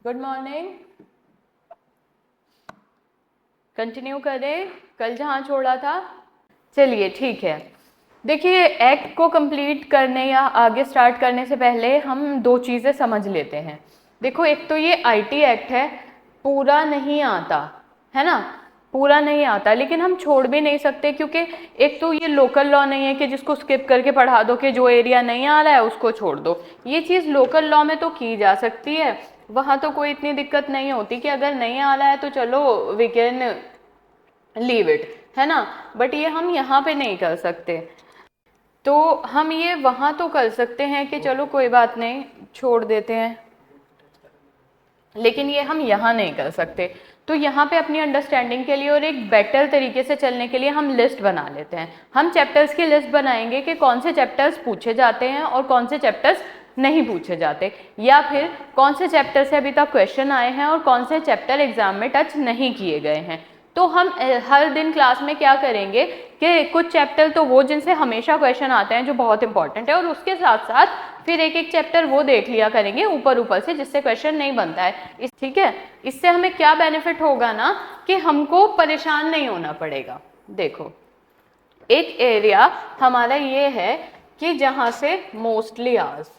Good morning. Continue करें कल जहाँ छोड़ा था। चलिए ठीक है। देखिए एक्ट को कंप्लीट करने या आगे स्टार्ट करने से पहले हम दो चीज़ें समझ लेते हैं। देखो एक तो ये आईटी एक्ट है, पूरा नहीं आता है ना, पूरा नहीं आता, लेकिन हम छोड़ भी नहीं सकते क्योंकि एक तो ये लोकल लॉ नहीं है कि जिसको स्किप करके पढ़ा दो कि जो एरिया नहीं आ रहा है उसको छोड़ दो। ये चीज़ लोकल लॉ में तो की जा सकती है, वहाँ तो कोई इतनी दिक्कत नहीं होती कि अगर नहीं आ रहा है तो चलो वी कैन लीव इट, है ना। बट ये हम यहाँ पे नहीं कर सकते। तो हम ये वहाँ तो कर सकते हैं कि चलो कोई बात नहीं छोड़ देते हैं, लेकिन ये हम यहाँ नहीं कर सकते। तो यहाँ पे अपनी अंडरस्टैंडिंग के लिए और एक बेटर तरीके से चलने के लिए हम लिस्ट बना लेते हैं। हम चैप्टर्स की लिस्ट बनाएंगे कि कौन से चैप्टर्स पूछे जाते हैं और कौन से चैप्टर्स नहीं पूछे जाते, या फिर कौन से चैप्टर से अभी तक क्वेश्चन आए हैं और कौन से चैप्टर एग्जाम में टच नहीं किए गए हैं। तो हम हर दिन क्लास में क्या करेंगे कि कुछ चैप्टर तो वो जिनसे हमेशा क्वेश्चन आते हैं जो बहुत इंपॉर्टेंट है, और उसके साथ साथ फिर एक एक चैप्टर वो देख लिया करेंगे ऊपर ऊपर से जिससे क्वेश्चन नहीं बनता है। ठीक है, इससे हमें क्या बेनिफिट होगा ना कि हमको परेशान नहीं होना पड़ेगा। देखो एक एरिया हमारा ये है कि जहां से मोस्टली आस्क्ड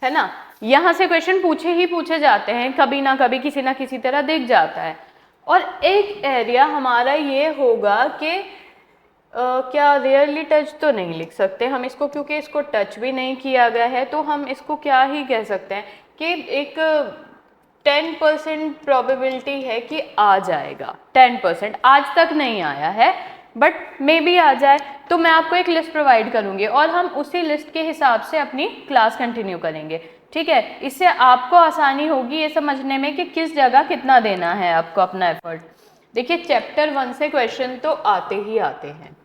है ना, यहां से क्वेश्चन पूछे ही पूछे जाते हैं, कभी ना कभी किसी ना किसी तरह दिख जाता है। और एक एरिया हमारा ये होगा कि क्या रेयरली टच तो नहीं लिख सकते हम इसको, क्योंकि इसको टच भी नहीं किया गया है। तो हम इसको क्या ही कह सकते हैं कि एक 10% प्रोबेबिलिटी है कि आ जाएगा। 10% आज तक नहीं आया है बट मे बी आ जाए। तो मैं आपको एक लिस्ट प्रोवाइड करूंगी और हम उसी लिस्ट के हिसाब से अपनी क्लास कंटिन्यू करेंगे। ठीक है, इससे आपको आसानी होगी ये समझने में कि किस जगह कितना देना है आपको अपना एफर्ट। देखिए चैप्टर 1 से क्वेश्चन तो आते ही आते हैं,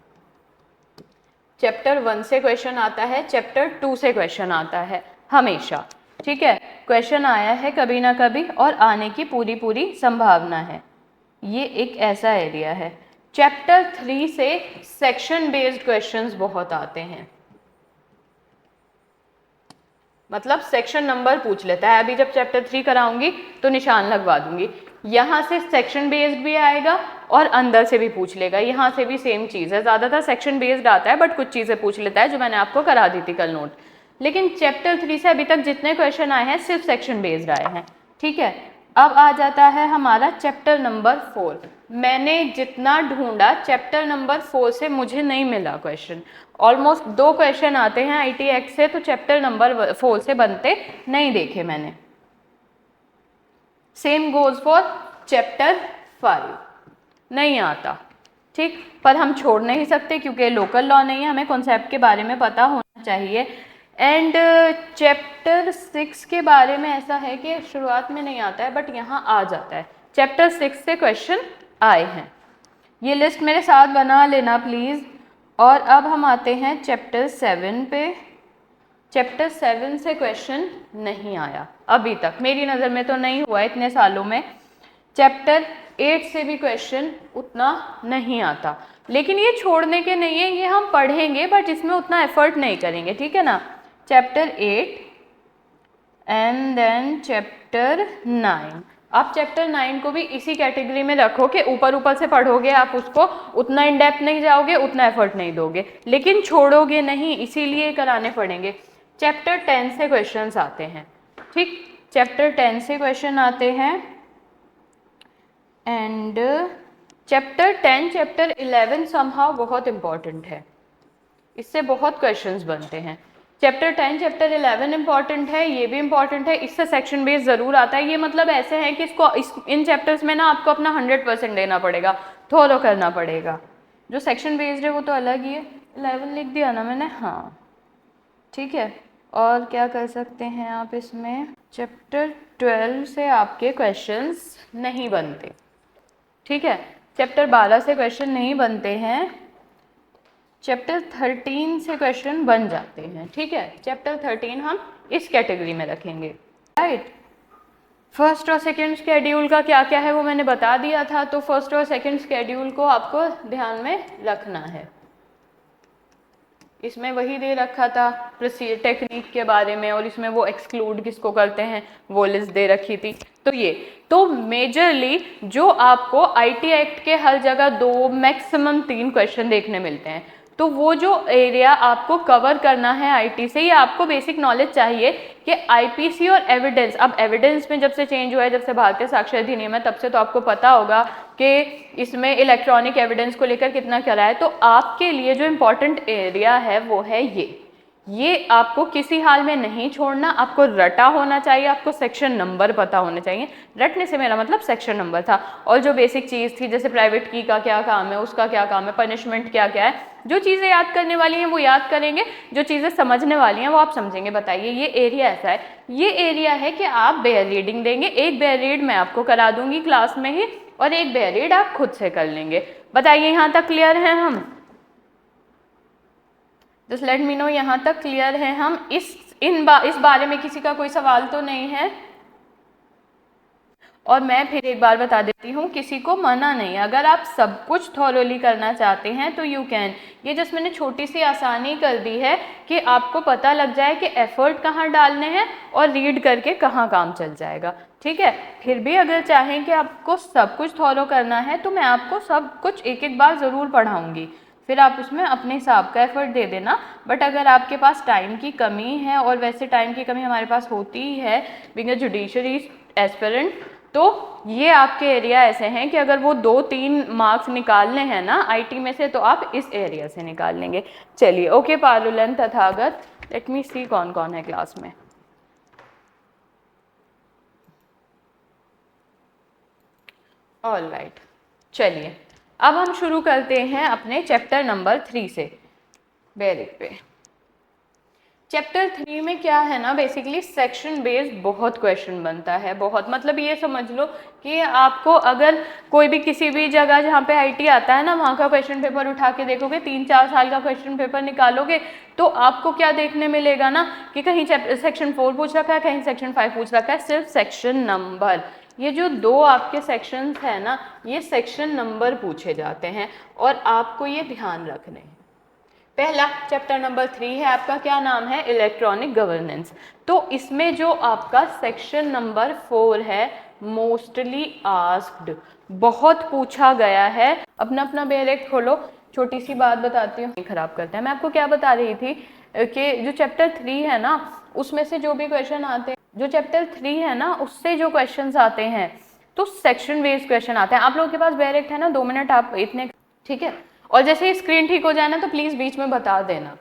चैप्टर 1 से क्वेश्चन आता है, चैप्टर 2 से क्वेश्चन आता है हमेशा। ठीक है, क्वेश्चन आया है कभी ना कभी और आने की पूरी पूरी संभावना है। ये एक ऐसा एरिया है। चैप्टर 3 से सेक्शन बेस्ड क्वेश्चंस बहुत आते हैं, मतलब सेक्शन नंबर पूछ लेता है। अभी जब चैप्टर 3 कराऊंगी तो निशान लगवा दूंगी, यहाँ से सेक्शन बेस्ड भी आएगा और अंदर से भी पूछ लेगा, यहाँ से भी सेम चीज़ है। ज़्यादातर सेक्शन बेस्ड आता है बट कुछ चीज़ें पूछ लेता है जो मैंने आपको करा दी थी कल नोट। लेकिन चैप्टर 3 से अभी तक जितने क्वेश्चन आए हैं सिर्फ सेक्शन बेस्ड आए हैं। ठीक है, अब आ जाता है हमारा चैप्टर नंबर 4। मैंने जितना ढूंढा चैप्टर नंबर 4 से मुझे नहीं मिला क्वेश्चन। ऑलमोस्ट 2 क्वेश्चन आते हैं आईटी एक्ट से, तो चैप्टर नंबर 4 से बनते नहीं देखे मैंने। सेम गोज फॉर चैप्टर 5, नहीं आता। ठीक, पर हम छोड़ नहीं सकते क्योंकि लोकल लॉ नहीं है, हमें कॉन्सेप्ट के बारे में पता होना चाहिए। एंड चैप्टर 6 के बारे में ऐसा है कि शुरुआत में नहीं आता है बट यहाँ आ जाता है। चैप्टर 6 से क्वेश्चन आए हैं, ये लिस्ट मेरे साथ बना लेना प्लीज़। और अब हम आते हैं चैप्टर 7 पे। चैप्टर 7 से क्वेश्चन नहीं आया अभी तक, मेरी नज़र में तो नहीं हुआ इतने सालों में। चैप्टर 8 से भी क्वेश्चन उतना नहीं आता, लेकिन ये छोड़ने के नहीं है, ये हम पढ़ेंगे बट इसमें उतना एफर्ट नहीं करेंगे। ठीक है ना, चैप्टर 8 एंड देन चैप्टर 9। आप चैप्टर 9 को भी इसी कैटेगरी में रखो कि ऊपर ऊपर से पढ़ोगे आप उसको, उतना इन डेप्थ नहीं जाओगे, उतना एफर्ट नहीं दोगे, लेकिन छोड़ोगे नहीं, इसीलिए कराने पड़ेंगे। चैप्टर 10 से क्वेश्चंस आते हैं। ठीक, चैप्टर 10 से क्वेश्चन आते हैं एंड चैप्टर 10 चैप्टर 11 समहाउ बहुत इंपॉर्टेंट है, इससे बहुत क्वेश्चंस बनते हैं। चैप्टर 10 चैप्टर 11 इंपॉर्टेंट है, ये भी इंपॉर्टेंट है, इससे सेक्शन बेस ज़रूर आता है। ये मतलब ऐसे है कि इन चैप्टर्स में ना आपको अपना 100% देना पड़ेगा, थोरो करना पड़ेगा। जो सेक्शन बेस्ड है वो तो अलग ही है। 11 लिख दिया ना मैंने, हाँ ठीक है। और क्या कर सकते हैं आप इसमें, चैप्टर 12 से आपके क्वेश्चंस नहीं बनते। ठीक है, चैप्टर 12 से क्वेश्चन नहीं बनते हैं, चैप्टर 13 से क्वेश्चन बन जाते हैं। ठीक है, चैप्टर 13 हम इस कैटेगरी में रखेंगे। राइट, फर्स्ट और सेकंड स्केड्यूल का क्या क्या है वो मैंने बता दिया था, तो फर्स्ट और सेकंड स्केड्यूल को आपको ध्यान में रखना है। इसमें वही दे रखा था टेक्निक के बारे में, और इसमें वो एक्सक्लूड किसको करते हैं वो लिस्ट दे रखी थी। तो ये तो मेजरली जो आपको आईटी एक्ट के हर जगह 2 मैक्सिमम 3 क्वेश्चन देखने मिलते हैं। तो वो जो एरिया आपको कवर करना है आईटी से, ये आपको बेसिक नॉलेज चाहिए कि आईपीसी और एविडेंस, अब एविडेंस में जब से चेंज हुआ है, जब से भारतीय साक्ष्य अधिनियम है, तब से तो आपको पता होगा कि इसमें इलेक्ट्रॉनिक एविडेंस को लेकर कितना करा है। तो आपके लिए जो इम्पोर्टेंट एरिया है वो है ये आपको किसी हाल में नहीं छोड़ना, आपको रटा होना चाहिए, आपको सेक्शन नंबर पता होने चाहिए। रटने से मेरा मतलब सेक्शन नंबर था, और जो बेसिक चीज़ थी जैसे प्राइवेट की का क्या काम है, उसका क्या काम है, पनिशमेंट क्या क्या है, जो चीज़ें याद करने वाली हैं वो याद करेंगे, जो चीज़ें समझने वाली हैं वो आप समझेंगे। बताइए ये एरिया ऐसा है, ये एरिया है कि आप बेयर रीडिंग देंगे, एक बेयर रीड मैं आपको करा दूंगी क्लास में ही, और एक बेयर रीड आप खुद से कर लेंगे। बताइए यहाँ तक क्लियर है हम? जस्ट लेट मी नो यहाँ तक क्लियर है हम? इस बारे में किसी का कोई सवाल तो नहीं है? और मैं फिर एक बार बता देती हूँ, किसी को मना नहीं, अगर आप सब कुछ थॉरोली करना चाहते हैं तो यू कैन। ये जस्ट मैंने छोटी सी आसानी कर दी है कि आपको पता लग जाए कि एफर्ट कहाँ डालने हैं और रीड करके कहाँ काम चल जाएगा। ठीक है, फिर भी अगर चाहें कि आपको सब कुछ थॉरो करना है तो मैं आपको सब कुछ एक एक बार ज़रूर पढ़ाऊँगी, फिर आप उसमें अपने हिसाब का एफर्ट दे देना। बट अगर आपके पास टाइम की कमी है, और वैसे टाइम की कमी हमारे पास होती ही है बीइंग अ जुडिशरी एस्पिरेंट, तो ये आपके एरिया ऐसे हैं कि अगर वो 2-3 मार्क्स निकालने हैं ना आईटी में से, तो आप इस एरिया से निकाल लेंगे। चलिए ओके पारुलन तथागत, लेट मी सी कौन कौन है क्लास में। ऑल राइट, चलिए अब हम शुरू करते हैं अपने चैप्टर नंबर 3 से। बेरिक पे चैप्टर 3 में क्या है ना, बेसिकली सेक्शन बेस्ड बहुत क्वेश्चन बनता है, बहुत, मतलब ये समझ लो कि आपको अगर कोई भी किसी भी जगह जहाँ पे आईटी आता है ना, वहाँ का क्वेश्चन पेपर उठा के देखोगे, 3-4 साल का क्वेश्चन पेपर निकालोगे, तो आपको क्या देखने मिलेगा ना कि कहीं सेक्शन 4 पूछ रखा है, कहीं सेक्शन 5 पूछ रखा है, सिर्फ सेक्शन नंबर। ये जो 2 आपके सेक्शंस है ना, ये सेक्शन नंबर पूछे जाते हैं, और आपको ये ध्यान रखने हैं। पहला चैप्टर नंबर 3 है आपका, क्या नाम है, इलेक्ट्रॉनिक गवर्नेंस। तो इसमें जो आपका सेक्शन नंबर 4 है, मोस्टली आस्क्ड, बहुत पूछा गया है। अपना अपना बेरेक्ट खोलो, छोटी सी बात बताती हूँ, खराब करते हैं। मैं आपको क्या बता रही थी कि जो चैप्टर 3 है ना, उसमें से जो भी क्वेश्चन आते हैं, जो चैप्टर 3 है ना उससे जो क्वेश्चन आते हैं, तो सेक्शन बेस्ड क्वेश्चन आते हैं। आप लोगों के पास बेरेक्ट है ना, 2 मिनट आप इतने, ठीक है, और जैसे ही स्क्रीन ठीक हो जाए ना तो प्लीज़ बीच में बता देना।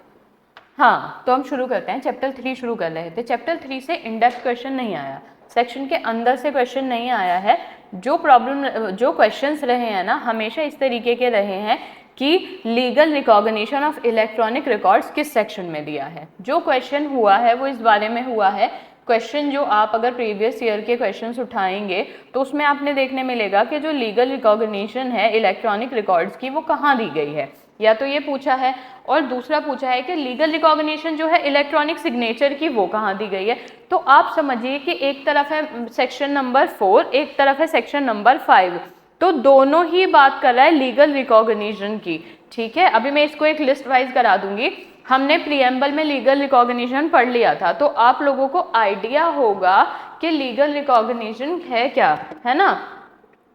हाँ, तो हम शुरू करते हैं। चैप्टर 3 शुरू कर रहे थे। चैप्टर 3 से इंडेप्थ क्वेश्चन नहीं आया, सेक्शन के अंदर से क्वेश्चन नहीं आया है। जो क्वेश्चंस रहे हैं ना, हमेशा इस तरीके के रहे हैं कि legal recognition of electronic records किस सेक्शन में दिया है। जो क्वेश्चन हुआ है वो इस बारे में हुआ है। क्वेश्चन जो आप अगर प्रीवियस ईयर के क्वेश्चंस उठाएंगे तो उसमें आपने देखने मिलेगा कि जो लीगल रिकॉग्निशन है इलेक्ट्रॉनिक रिकॉर्ड्स की, वो कहाँ दी गई है। या तो ये पूछा है, और दूसरा पूछा है कि लीगल रिकॉग्निशन जो है इलेक्ट्रॉनिक सिग्नेचर की, वो कहाँ दी गई है। तो आप समझिए कि एक तरफ है सेक्शन नंबर 4, एक तरफ है सेक्शन नंबर 5, तो दोनों ही बात कर रहा है लीगल रिकॉग्निशन की। ठीक है, अभी मैं इसको एक लिस्ट वाइज करा दूंगी। हमने प्रीएम्बल में लीगल रिकॉग्निशन पढ़ लिया था, तो आप लोगों को आइडिया होगा कि लीगल रिकॉग्निशन है क्या, है ना।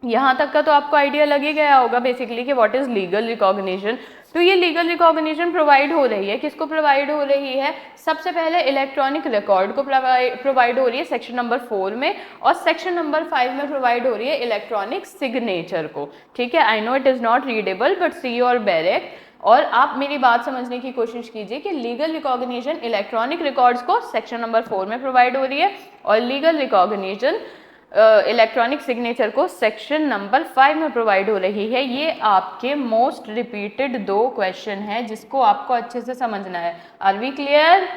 यहाँ तक का तो आपको आइडिया लग ही गया होगा बेसिकली कि व्हाट इज लीगल रिकॉग्निशन। तो ये लीगल रिकॉग्निशन प्रोवाइड हो रही है, किसको प्रोवाइड हो रही है? सबसे पहले इलेक्ट्रॉनिक रिकॉर्ड को प्रोवाइड हो रही है सेक्शन नंबर 4 में, और सेक्शन नंबर 5 में प्रोवाइड हो रही है इलेक्ट्रॉनिक सिग्नेचर को। ठीक है, I know it is not readable but see your बेरेक्ट, और आप मेरी बात समझने की कोशिश कीजिए कि लीगल रिकॉग्निशन इलेक्ट्रॉनिक रिकॉर्ड्स को सेक्शन नंबर 4 में प्रोवाइड हो रही है, और लीगल रिकॉग्निशन इलेक्ट्रॉनिक सिग्नेचर को सेक्शन नंबर 5 में प्रोवाइड हो रही है। ये आपके मोस्ट रिपीटेड 2 क्वेश्चन है जिसको आपको अच्छे से समझना है। Are we clear?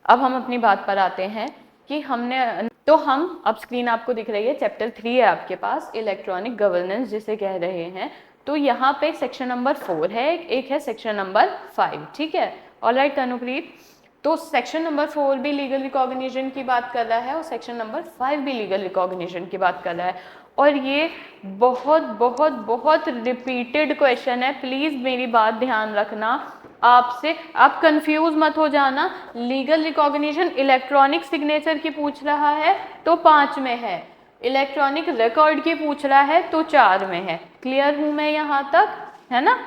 अब हम अपनी बात पर आते हैं कि हम अब स्क्रीन आपको दिख रही है, चैप्टर 3 है आपके पास, इलेक्ट्रॉनिक गवर्नेंस जिसे कह रहे हैं। तो यहाँ पे सेक्शन नंबर 4 है, एक है सेक्शन नंबर 5। ठीक है, ऑलराइट तनुप्रीत। तो सेक्शन नंबर 4 भी लीगल रिकॉग्निशन की बात कर रहा है और सेक्शन नंबर 5 भी लीगल रिकॉग्निशन की बात कर रहा है। और ये बहुत बहुत बहुत रिपीटेड क्वेश्चन है, प्लीज़ मेरी बात ध्यान रखना। आपसे आप कंफ्यूज मत हो जाना। लीगल रिकॉग्निशन इलेक्ट्रॉनिक सिग्नेचर की पूछ रहा है तो 5 में है, इलेक्ट्रॉनिक रिकॉर्ड की पूछ रहा है तो 4 में है। क्लियर हूँ मैं यहाँ तक, है ना?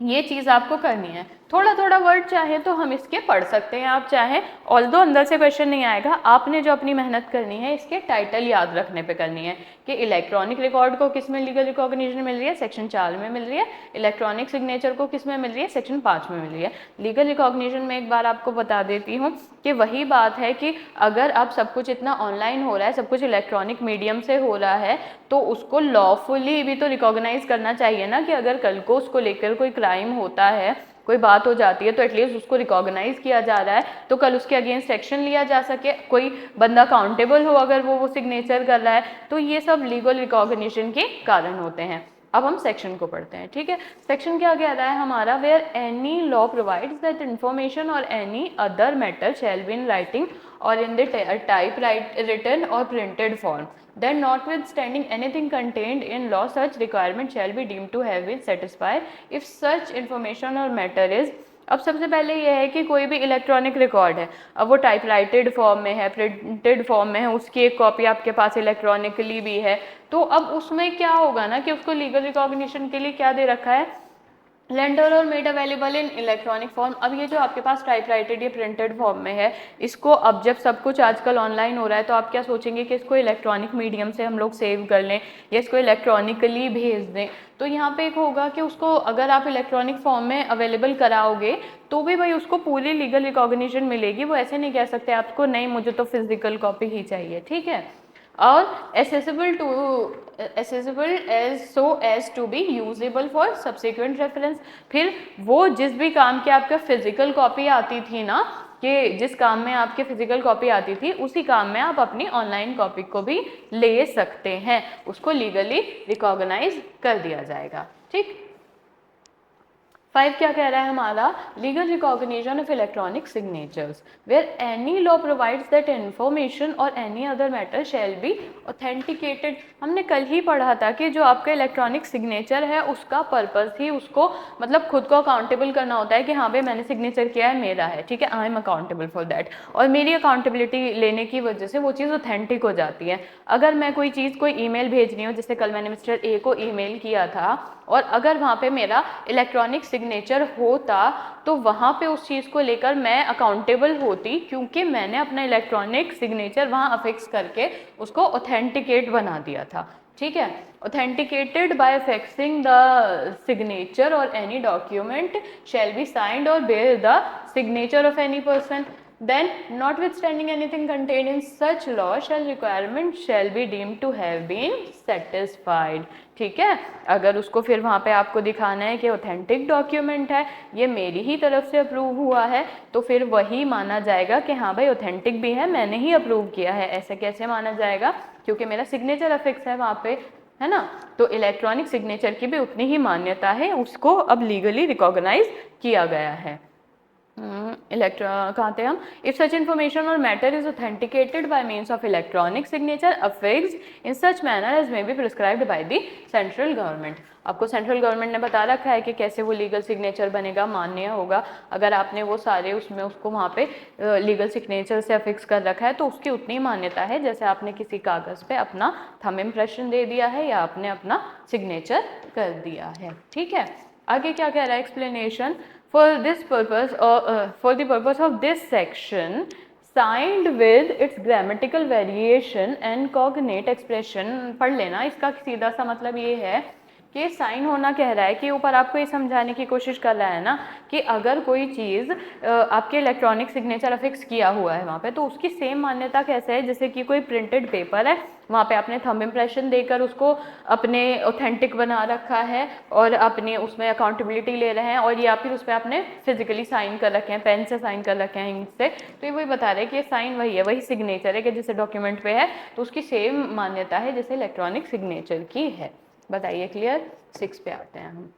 ये चीज़ आपको करनी है। थोड़ा थोड़ा वर्ड चाहे तो हम इसके पढ़ सकते हैं, आप चाहें, ऑल्दो अंदर से क्वेश्चन नहीं आएगा। आपने जो अपनी मेहनत करनी है इसके टाइटल याद रखने पे करनी है कि इलेक्ट्रॉनिक रिकॉर्ड को किस में लीगल रिकॉग्निशन मिल रही है, सेक्शन 4 में मिल रही है। इलेक्ट्रॉनिक सिग्नेचर को किस में मिल रही है, सेक्शन 5 में मिल रही है। लीगल रिकॉग्निशन में एक बार आपको बता देती हूँ कि वही बात है कि अगर आप सब कुछ इतना ऑनलाइन हो रहा है, सब कुछ इलेक्ट्रॉनिक मीडियम से हो रहा है, तो उसको लॉफुली भी तो रिकॉग्नाइज करना चाहिए ना, कि अगर कल को उसको लेकर कोई क्राइम होता है, कोई बात हो जाती है, तो एटलीस्ट उसको रिकॉग्नाइज किया जा रहा है तो कल उसके अगेंस्ट एक्शन लिया जा सके, कोई बंदा अकाउंटेबल हो अगर वो सिग्नेचर कर रहा है। तो ये सब लीगल रिकॉग्निशन के कारण होते हैं। अब हम सेक्शन को पढ़ते हैं, ठीक है। सेक्शन क्या कह रहा है हमारा, where any law provides that information or any other matter shall be in writing or in the type written or printed form, then notwithstanding anything contained in law, such requirement shall be deemed to have been satisfied if such information or matter is। अब सबसे पहले ये है कि कोई भी electronic record है, अब वो टाइपराइटेड फॉर्म में है, प्रिंटेड फॉर्म में है, उसकी एक कॉपी आपके पास इलेक्ट्रॉनिकली भी है, तो अब उसमें क्या होगा ना कि उसको लीगल रिकॉग्निशन के लिए क्या दे रखा है, लेंडर और made available in electronic form. अब ये जो आपके पास टाइपराइटेड या प्रिंटेड फॉर्म में है, इसको अब जब सब कुछ आजकल ऑनलाइन हो रहा है तो आप क्या सोचेंगे कि इसको इलेक्ट्रॉनिक मीडियम से हम लोग सेव कर लें या इसको इलेक्ट्रॉनिकली भेज दें। तो यहाँ पे एक होगा कि उसको अगर आप इलेक्ट्रॉनिक फॉर्म में अवेलेबल कराओगे तो भी भाई उसको पूरी लीगल रिकॉग्निशन मिलेगी। वो ऐसे नहीं कह सकते आपको नहीं मुझे तो फिजिकल कॉपी ही चाहिए, ठीक है। और accessible as so as to be usable for subsequent reference। फिर वो जिस भी काम की आपका फिजिकल कॉपी आती थी ना, कि जिस काम में आपकी फिजिकल कॉपी आती थी उसी काम में आप अपनी ऑनलाइन कॉपी को भी ले सकते हैं, उसको लीगली रिकॉग्नाइज कर दिया जाएगा, ठीक। 5 क्या कह रहा है हमारा, legal recognition of electronic signatures where any law provides that information or any other matter shall be authenticated. हमने कल ही पढ़ा था कि जो आपका इलेक्ट्रॉनिक सिग्नेचर है उसका पर्पस ही उसको मतलब खुद को अकाउंटेबल करना होता है कि हाँ भाई मैंने सिग्नेचर किया है, मेरा है, ठीक है, I am accountable for that. और मेरी अकाउंटेबिलिटी लेने की वजह से वो चीज़ ऑथेंटिक हो जाती है। अगर मैं कोई चीज़ कोई ईमेल भेज रही हूँ, जैसे कल मैंने मिस्टर ए को ईमेल किया था और अगर वहाँ पे मेरा इलेक्ट्रॉनिक सिग्नेचर होता तो वहाँ पे उस चीज़ को लेकर मैं अकाउंटेबल होती, क्योंकि मैंने अपना इलेक्ट्रॉनिक सिग्नेचर वहाँ अफिक्स करके उसको ऑथेंटिकेट बना दिया था, ठीक है। Authenticated by affixing the signature or any document shall be signed or bear the signature of any person, then notwithstanding anything contained in such law shall requirement shall be deemed to have been satisfied। ठीक है, अगर उसको फिर वहाँ पे आपको दिखाना है कि ऑथेंटिक डॉक्यूमेंट है, ये मेरी ही तरफ से अप्रूव हुआ है, तो फिर वही माना जाएगा कि हाँ भाई ऑथेंटिक भी है, मैंने ही अप्रूव किया है। ऐसे कैसे माना जाएगा, क्योंकि मेरा सिग्नेचर अफिक्स है वहाँ पे, है ना। तो इलेक्ट्रॉनिक सिग्नेचर की भी उतनी ही मान्यता है, उसको अब लीगली रिकॉग्नाइज किया गया है। कहाँ थे हम, if such information or matter is authenticated by means of electronic signature affixed in such manner as may be prescribed by the central government. आपको सेंट्रल गवर्नमेंट ने बता रखा है कि कैसे वो लीगल सिग्नेचर बनेगा, मान्य होगा। अगर आपने वो सारे उसमें उसको वहाँ पे लीगल सिग्नेचर से अफिक्स कर रखा है तो उसकी उतनी मान्यता है जैसे आपने किसी कागज़ पे अपना थंब इम्प्रेशन दे दिया है या आपने अपना सिग्नेचर कर दिया है, ठीक है। आगे क्या कह रहा है explanation, for this purpose for the purpose of this section signed with its grammatical variation and cognate expression। पढ़ लेना, इसका सीधा सा मतलब ये है कि साइन होना कह रहा है कि ऊपर आपको ये समझाने की कोशिश कर रहा है ना कि अगर कोई चीज़ आपके इलेक्ट्रॉनिक सिग्नेचर अफिक्स किया हुआ है वहाँ पे, तो उसकी सेम मान्यता कैसे है जैसे कि कोई प्रिंटेड पेपर है, वहाँ पे आपने थंब इम्प्रेशन देकर उसको अपने ऑथेंटिक बना रखा है और अपने उसमें अकाउंटेबिलिटी ले रहे हैं, और या फिर उस पर आपने फिजिकली साइन कर रखे हैं, पेन से साइन कर रखे हैं, इंक से, तो ये वही बता रहे हैं कि ये साइन वही है, वही सिग्नेचर है कि जैसे डॉक्यूमेंट पे है, तो उसकी सेम मान्यता है जैसे इलेक्ट्रॉनिक सिग्नेचर की है। बताइए, क्लियर। 6 पे आते हैं हम।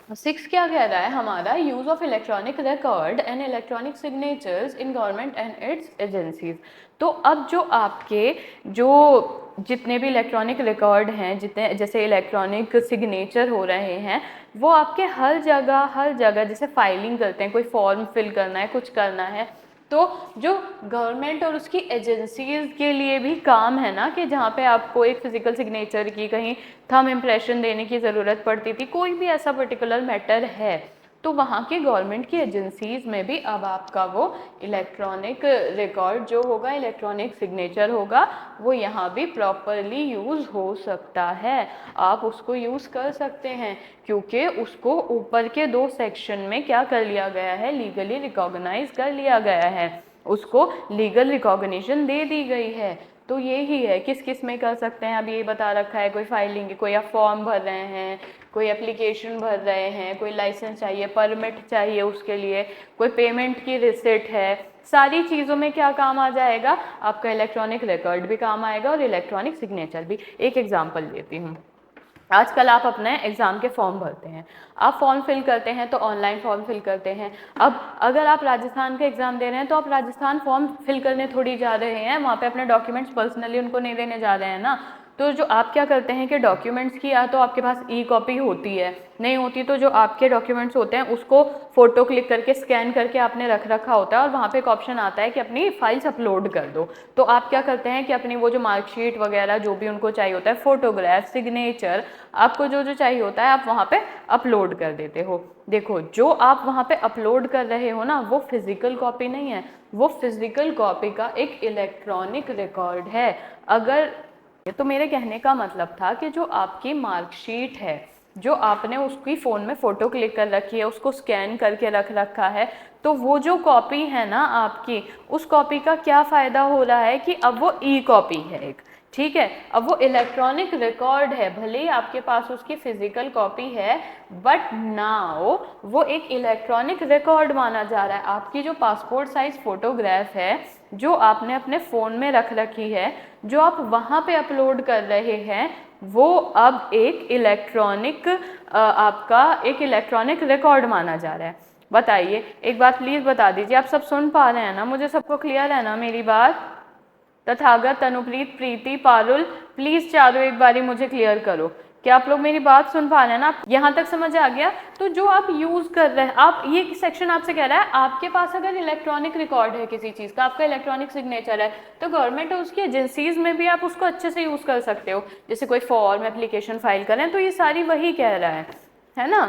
6 क्या कह रहा है हमारा, use of electronic record and electronic signatures in government and it's agencies. तो अब जो आपके जो जितने भी इलेक्ट्रॉनिक रिकॉर्ड हैं, जितने जैसे इलेक्ट्रॉनिक सिग्नेचर हो रहे हैं, वो आपके हर जगह जैसे फाइलिंग करते हैं, कोई फॉर्म फिल करना है, कुछ करना है, तो जो गवर्नमेंट और उसकी एजेंसीज के लिए भी काम है ना, कि जहाँ पे आपको एक फिजिकल सिग्नेचर की, कहीं थंब इम्प्रेशन देने की ज़रूरत पड़ती थी, कोई भी ऐसा पर्टिकुलर मैटर है, तो वहाँ की गवर्नमेंट की एजेंसीज में भी अब आपका वो इलेक्ट्रॉनिक रिकॉर्ड जो होगा, इलेक्ट्रॉनिक सिग्नेचर होगा, वो यहाँ भी प्रॉपरली यूज़ हो सकता है। आप उसको यूज़ कर सकते हैं, क्योंकि उसको ऊपर के 2 सेक्शन में क्या कर लिया गया है, लीगली रिकॉग्नाइज कर लिया गया है, उसको लीगल रिकॉग्निशन दे दी गई है। तो यही है, किस किस में कर सकते हैं, अब ये बता रखा है, कोई फाइलिंग, कोई आप फॉर्म भर रहे हैं, कोई एप्लीकेशन भर रहे हैं, कोई लाइसेंस चाहिए, परमिट चाहिए उसके लिए, कोई पेमेंट की रिसिट है, सारी चीज़ों में क्या काम आ जाएगा, आपका इलेक्ट्रॉनिक रिकॉर्ड भी काम आएगा और इलेक्ट्रॉनिक सिग्नेचर भी। एक एग्जांपल देती हूँ, आजकल आप अपने एग्ज़ाम के फॉर्म भरते हैं, आप फॉर्म फिल करते हैं तो ऑनलाइन फॉर्म फिल करते हैं। अब अगर आप राजस्थान का एग्ज़ाम दे रहे हैं तो आप राजस्थान फॉर्म फिल करने थोड़ी जा रहे हैं, वहाँ पे अपने डॉक्यूमेंट्स पर्सनली उनको नहीं देने जा रहे हैं ना। तो जो आप क्या करते हैं कि डॉक्यूमेंट्स की या तो आपके पास ई कॉपी होती है, नहीं होती तो जो आपके डॉक्यूमेंट्स होते हैं उसको फ़ोटो क्लिक करके स्कैन करके आपने रख रखा होता है, और वहाँ पे एक ऑप्शन आता है कि अपनी फाइल्स अपलोड कर दो। तो आप क्या करते हैं कि अपनी वो जो मार्कशीट वगैरह जो भी उनको चाहिए होता है, फ़ोटोग्राफ, सिग्नेचर, आपको जो जो चाहिए होता है आप वहाँ पे अपलोड कर देते हो। देखो, जो आप वहाँ पे अपलोड कर रहे हो ना, वो फिज़िकल कॉपी नहीं है, वो फिज़िकल कॉपी का एक इलेक्ट्रॉनिक रिकॉर्ड है। अगर तो मेरे कहने का मतलब था कि जो आपकी मार्कशीट है, जो आपने उसकी फ़ोन में फ़ोटो क्लिक कर रखी है, उसको स्कैन करके रख रखा है, तो वो जो कॉपी है ना आपकी, उस कॉपी का क्या फ़ायदा हो रहा है कि अब वो ई कॉपी है एक, ठीक है, अब वो इलेक्ट्रॉनिक रिकॉर्ड है, भले ही आपके पास उसकी फिजिकल कॉपी है, बट नाउ वो एक इलेक्ट्रॉनिक रिकॉर्ड माना जा रहा है। आपकी जो पासपोर्ट साइज फोटोग्राफ है, जो आपने अपने फ़ोन में रख रखी है, जो आप वहाँ पे अपलोड कर रहे हैं, वो अब एक इलेक्ट्रॉनिक आपका एक इलेक्ट्रॉनिक रिकॉर्ड माना जा रहा है। बताइए, एक बात प्लीज़ बता दीजिए, आप सब सुन पा रहे हैं ना, मुझे सबको क्लियर है ना मेरी बात? तथागत, तनुप्रीत, प्रीति, पारुल, प्लीज़ चारों एक बारी मुझे क्लियर करो, क्या आप लोग मेरी बात सुन पा रहे हैं ना? यहाँ तक समझ आ गया? तो जो आप यूज़ कर रहे हैं, आप ये सेक्शन आपसे कह रहा है, आपके पास अगर इलेक्ट्रॉनिक रिकॉर्ड है किसी चीज़ का, आपका इलेक्ट्रॉनिक सिग्नेचर है, तो गवर्नमेंट और उसकी एजेंसीज में भी आप उसको अच्छे से यूज़ कर सकते हो। जैसे कोई फॉर्म, एप्लीकेशन फाइल करें, तो ये सारी वही कह रहा है ना?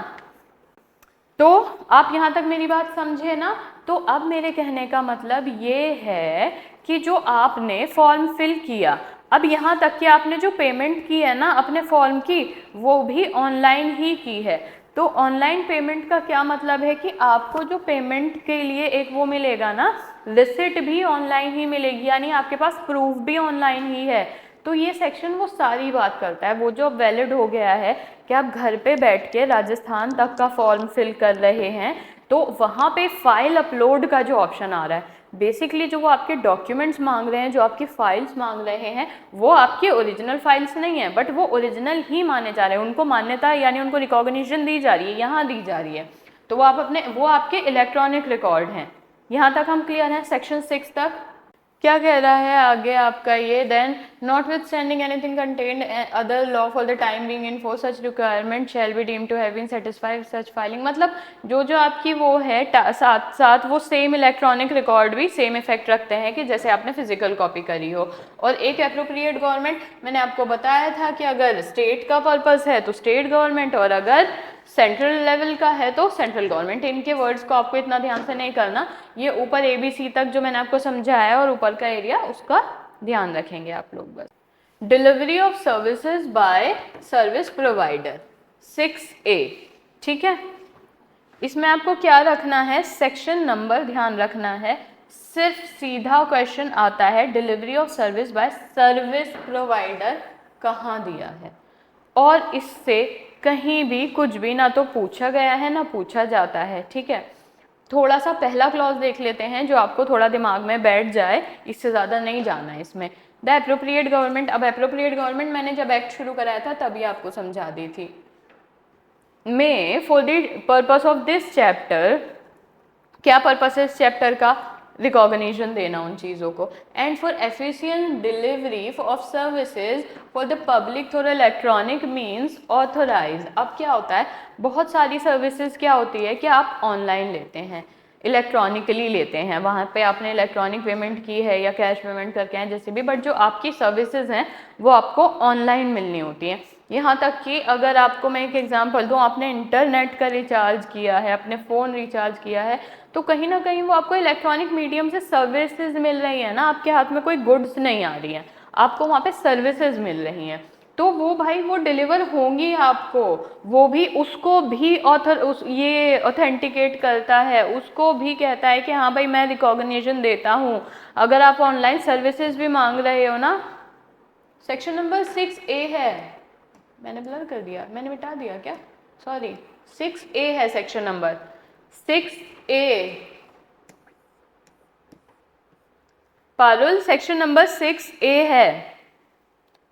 तो आप यहाँ तक मेरी बात समझे ना? तो अब मेरे कहने का मतलब ये है कि जो आपने फॉर्म फिल किया, अब यहाँ तक कि आपने जो पेमेंट की है ना अपने फॉर्म की, वो भी ऑनलाइन ही की है। तो ऑनलाइन पेमेंट का क्या मतलब है कि आपको जो पेमेंट के लिए एक वो मिलेगा ना, रिसिट भी ऑनलाइन ही मिलेगी, यानी आपके पास प्रूफ भी ऑनलाइन ही है। तो ये सेक्शन वो सारी बात करता है, वो जो वैलिड हो गया है कि आप घर पे बैठ के राजस्थान तक का फॉर्म फिल कर रहे हैं, तो वहाँ पे फाइल अपलोड का जो ऑप्शन आ रहा है, बेसिकली जो वो आपके डॉक्यूमेंट्स मांग रहे हैं, जो आपकी फाइल्स मांग रहे हैं, वो आपकी ओरिजिनल फाइल्स नहीं है, बट वो ओरिजिनल ही माने जा रहे हैं, उनको मान्यता यानी उनको रिकॉग्निशन दी जा रही है, यहाँ दी जा रही है। तो वो आप अपने, वो आपके इलेक्ट्रॉनिक रिकॉर्ड हैं। यहाँ तक हम क्लियर हैं? सेक्शन 6 तक क्या कह रहा है आगे आपका ये, then notwithstanding anything contained other law for the time being in force such requirement shall be deemed to have been satisfied such filing. मतलब जो जो आपकी वो है साथ साथ वो सेम इलेक्ट्रॉनिक रिकॉर्ड भी सेम इफेक्ट रखते हैं कि जैसे आपने फिजिकल कॉपी करी हो। और एक एप्रोप्रिएट गवर्नमेंट, मैंने आपको बताया था कि अगर स्टेट का पर्पस है तो स्टेट गवर्नमेंट, और अगर सेंट्रल लेवल का है तो सेंट्रल गवर्नमेंट। इनके वर्ड्स को आपको इतना ध्यान से नहीं करना, ये ऊपर ABC तक जो मैंने आपको समझाया और ऊपर का एरिया उसका ध्यान रखेंगे आप लोग बस। Delivery of services by service provider 6A, ठीक है। इसमें आपको क्या रखना है, सेक्शन नंबर ध्यान रखना है, सिर्फ सीधा क्वेश्चन आता है delivery of service by service provider कहाँ दिया है, और इससे कहीं भी कुछ भी ना तो पूछा गया है ना पूछा जाता है, ठीक है। थोड़ा सा पहला क्लॉज देख लेते हैं जो आपको थोड़ा दिमाग में बैठ जाए, इससे ज़्यादा नहीं जाना है इसमें। द एप्रोप्रिएट गवर्नमेंट, अब एप्रोप्रिएट गवर्नमेंट मैंने जब एक्ट शुरू कराया था तभी आपको समझा दी थी। में for the purpose of this chapter, क्या पर्पस है इस चैप्टर का? रिकॉग्निशन देना उन चीज़ों को। And for efficient delivery of services for the public through electronic means authorise. अब क्या होता है, बहुत सारी सर्विसेज क्या होती है कि आप ऑनलाइन लेते हैं, इलेक्ट्रॉनिकली लेते हैं, वहाँ पे आपने इलेक्ट्रॉनिक पेमेंट की है या कैश पेमेंट करके हैं जैसे भी, बट जो आपकी सर्विसेज हैं वो आपको ऑनलाइन मिलनी होती हैं। यहाँ तक कि अगर आपको मैं एक एग्जांपल दूँ, आपने इंटरनेट का रिचार्ज किया है, अपने फ़ोन रिचार्ज किया है, तो कहीं ना कहीं वो आपको इलेक्ट्रॉनिक मीडियम से सर्विसेज मिल रही है ना, आपके हाथ में कोई गुड्स नहीं आ रही हैं, आपको वहाँ पे सर्विसेज मिल रही हैं, तो वो भाई वो डिलीवर होंगी आपको, वो भी उसको भी ये ऑथेंटिकेट करता है, उसको भी कहता है कि हाँ भाई मैं रिकॉग्निशन देता हूँ। अगर आप ऑनलाइन सर्विसेज भी मांग रहे हो ना, सेक्शन नंबर 6A है, मैंने ब्लर कर दिया, मैंने मिटा दिया क्या, सॉरी, 6A है section number 6A। Parul section number 6A है,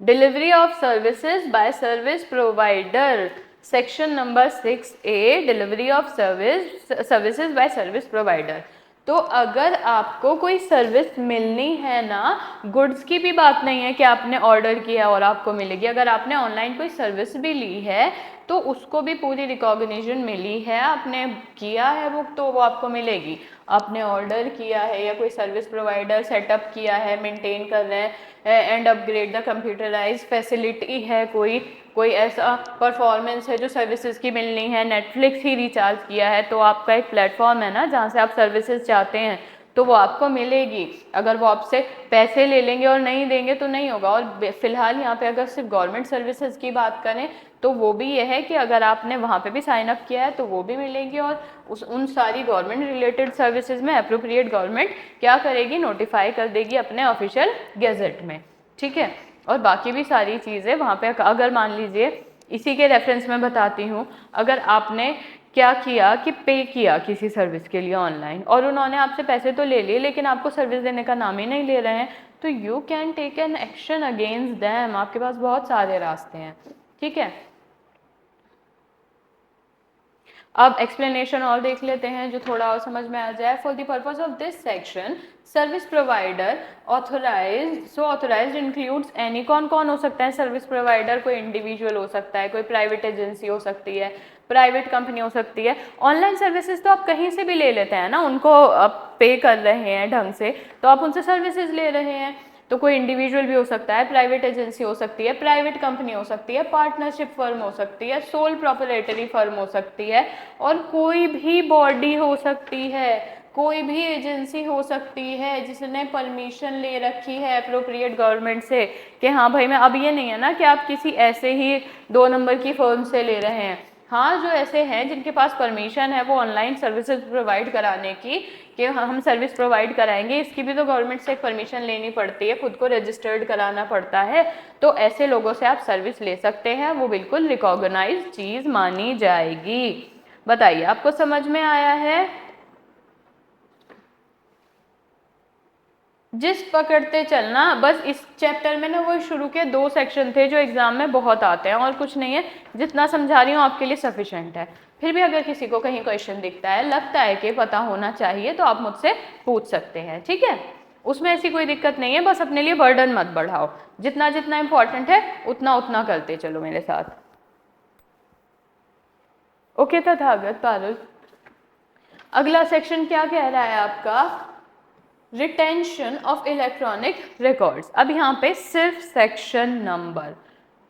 delivery of services by service provider. Section number 6A, delivery of services by service provider. तो अगर आपको कोई सर्विस मिलनी है ना, गुड्स की भी बात नहीं है कि आपने ऑर्डर किया और आपको मिलेगी, अगर आपने ऑनलाइन कोई सर्विस भी ली है तो उसको भी पूरी रिकॉग्निशन मिली है, आपने किया है बुक तो वो आपको मिलेगी। आपने ऑर्डर किया है या कोई सर्विस प्रोवाइडर सेटअप किया है, मेंटेन कर रहे हैं and upgrade the computerise facility है, कोई ऐसा परफॉर्मेंस है जो सर्विसेज की मिलनी है, नेटफ्लिक्स ही रिचार्ज किया है, तो आपका एक प्लेटफॉर्म है ना जहाँ से आप सर्विसेज चाहते हैं तो वो आपको मिलेगी। अगर वो आपसे पैसे ले लेंगे और नहीं देंगे तो नहीं होगा। और फिलहाल यहाँ पे अगर सिर्फ गवर्नमेंट सर्विसेज की बात करें तो वो भी ये है कि अगर आपने वहाँ पे भी साइन अप किया है तो वो भी मिलेगी, और उन सारी गवर्नमेंट रिलेटेड सर्विसेज में अप्रोप्रिएट गवर्नमेंट क्या करेगी, नोटिफाई कर देगी अपने ऑफिशियल गेजेट में, ठीक है। और बाकी भी सारी चीज़ें वहाँ पे, अगर मान लीजिए इसी के रेफरेंस में बताती हूँ, अगर आपने क्या किया कि पे किया किसी सर्विस के लिए ऑनलाइन और उन्होंने आपसे पैसे तो ले लिए लेकिन आपको सर्विस देने का नाम ही नहीं ले रहे हैं, तो you can take an action against them. आपके पास बहुत सारे रास्ते हैं, ठीक है। अब एक्सप्लेनेशन और देख लेते हैं जो थोड़ा और समझ में आ जाए। For the purpose of this section service provider authorise, so authorise includes any, कौन कौन हो सकता है सर्विस प्रोवाइडर, कोई इंडिविजुअल हो सकता है, कोई प्राइवेट एजेंसी हो सकती है, प्राइवेट कंपनी हो सकती है। ऑनलाइन सर्विसेज तो आप कहीं से भी ले लेते हैं ना, उनको आप पे कर रहे हैं ढंग से तो आप उनसे सर्विसेज ले रहे हैं, तो कोई इंडिविजुअल भी हो सकता है, प्राइवेट एजेंसी हो सकती है, प्राइवेट कंपनी हो सकती है, पार्टनरशिप फर्म हो सकती है, सोल प्रोप्राइटरी फर्म हो सकती है, और कोई भी बॉडी हो सकती है, कोई भी एजेंसी हो सकती है जिसने परमिशन ले रखी है अप्रोप्रिएट गवर्नमेंट से कि हाँ भाई मैं, अब ये नहीं है ना कि आप किसी ऐसे ही 2 नंबर की फर्म से ले रहे हैं। हाँ, जो ऐसे हैं जिनके पास परमिशन है वो ऑनलाइन सर्विसेज प्रोवाइड कराने की कि हम सर्विस प्रोवाइड कराएंगे, इसकी भी तो गवर्नमेंट से एक परमिशन लेनी पड़ती है, खुद को रजिस्टर्ड कराना पड़ता है, तो ऐसे लोगों से आप सर्विस ले सकते हैं, वो बिल्कुल रिकॉग्नाइज्ड चीज़ मानी जाएगी। बताइए आपको समझ में आया है? जिस पकड़ते चलना, बस इस चैप्टर में ना वो शुरू के 2 सेक्शन थे जो एग्जाम में बहुत आते हैं, और कुछ नहीं है, जितना समझा रही हूँ आपके लिए सफिशेंट है। फिर भी अगर किसी को कहीं क्वेश्चन दिखता है, लगता है कि पता होना चाहिए, तो आप मुझसे पूछ सकते हैं, ठीक है, उसमें ऐसी कोई दिक्कत नहीं है, बस अपने लिए बर्डन मत बढ़ाओ, जितना जितना इंपॉर्टेंट है उतना उतना करते चलो मेरे साथ। ओके तथागत पारुल, अगला सेक्शन क्या कह रहा है आपका, रिटेंशन ऑफ इलेक्ट्रॉनिक रिकॉर्ड्स। अब यहाँ पे सिर्फ section number,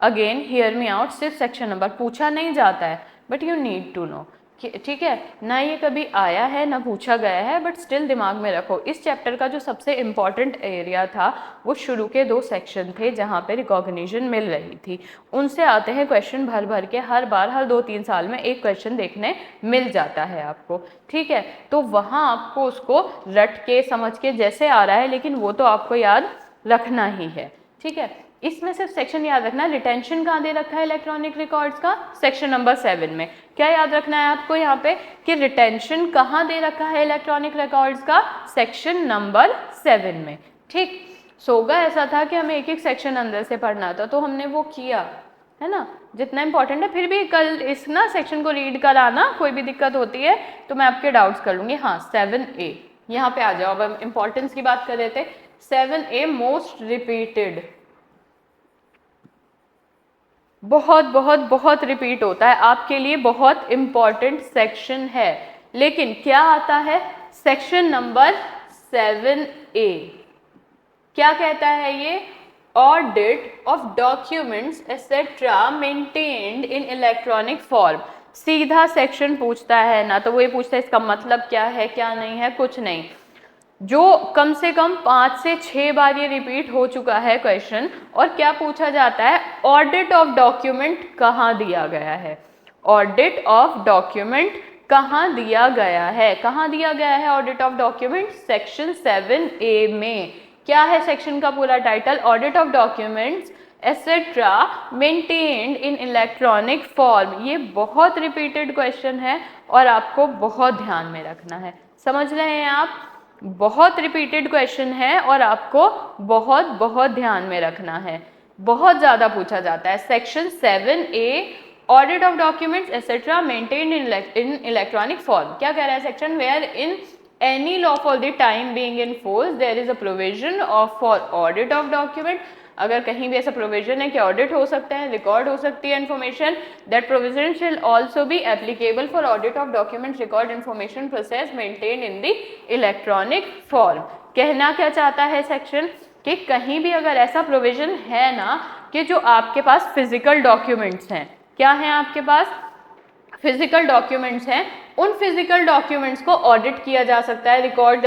again hear me out, सिर्फ सेक्शन नंबर पूछा नहीं जाता है but you need to know, ठीक है ना, ये कभी आया है ना पूछा गया है, बट स्टिल दिमाग में रखो। इस चैप्टर का जो सबसे इम्पॉर्टेंट एरिया था वो शुरू के 2 सेक्शन थे जहाँ पे रिकॉग्निशन मिल रही थी, उनसे आते हैं क्वेश्चन भर भर के, हर बार हर 2-3 साल में एक क्वेश्चन देखने मिल जाता है आपको, ठीक है। तो वहाँ आपको उसको रट के समझ के जैसे आ रहा है, लेकिन वो तो आपको याद रखना ही है, ठीक है। इसमें सिर्फ सेक्शन याद रखना है, रिटेंशन कहाँ दे रखा है इलेक्ट्रॉनिक रिकॉर्ड्स का, सेक्शन नंबर 7 में। क्या याद रखना है आपको यहाँ पे कि रिटेंशन कहाँ दे रखा है इलेक्ट्रॉनिक रिकॉर्ड्स का, सेक्शन नंबर 7 में, ठीक। सोगा ऐसा था कि हमें एक एक सेक्शन अंदर से पढ़ना था, तो हमने वो किया, है ना, जितना इंपॉर्टेंट है। फिर भी कल इस ना सेक्शन को रीड कराना, कोई भी दिक्कत होती है तो मैं आपके डाउट्स कर लूँगी। हाँ 7A यहाँ पे आ जाओ। अब हम इम्पोर्टेंस की बात कर रहे थे। 7A मोस्ट रिपीटेड, बहुत बहुत बहुत रिपीट होता है, आपके लिए बहुत इम्पॉर्टेंट सेक्शन है। लेकिन क्या आता है सेक्शन नंबर 7A, क्या कहता है ये? Audit of documents etcetera maintained in electronic form. सीधा सेक्शन पूछता है ना, तो वो ये पूछता है इसका मतलब क्या है, क्या नहीं है, कुछ नहीं। जो कम से कम 5 से 6 बार ये रिपीट हो चुका है क्वेश्चन। और क्या पूछा जाता है? ऑडिट ऑफ डॉक्यूमेंट कहाँ दिया गया है, ऑडिट ऑफ डॉक्यूमेंट कहाँ दिया गया है, कहाँ दिया गया है audit of document? Section 7A में। क्या है सेक्शन का पूरा title? Audit of documents etcetera maintained in electronic form. ये बहुत रिपीटेड क्वेश्चन है और आपको बहुत ध्यान में रखना है। समझ रहे हैं आप? बहुत रिपीटेड क्वेश्चन है और आपको बहुत बहुत ध्यान में रखना है, बहुत ज़्यादा पूछा जाता है। Section 7A audit of documents etcetera maintained in electronic form. क्या कह रहा है section? Where in any law for the time being in force there is a provision of for audit of document। अगर कहीं भी ऐसा प्रोविजन है कि ऑडिट हो सकता है, रिकॉर्ड हो सकती है इन्फॉर्मेशन, दैट प्रोविजन शिल also be applicable for audit of document record information process maintain in the electronic form. कहना क्या चाहता है सेक्शन? कि कहीं भी अगर ऐसा प्रोविजन है ना कि जो आपके पास फिजिकल डॉक्यूमेंट्स हैं, क्या है आपके पास? फिजिकल डॉक्यूमेंट्स हैं, उन फिजिकल डॉक्यूमेंट्स को ऑडिट किया जा सकता है, रिकॉर्ड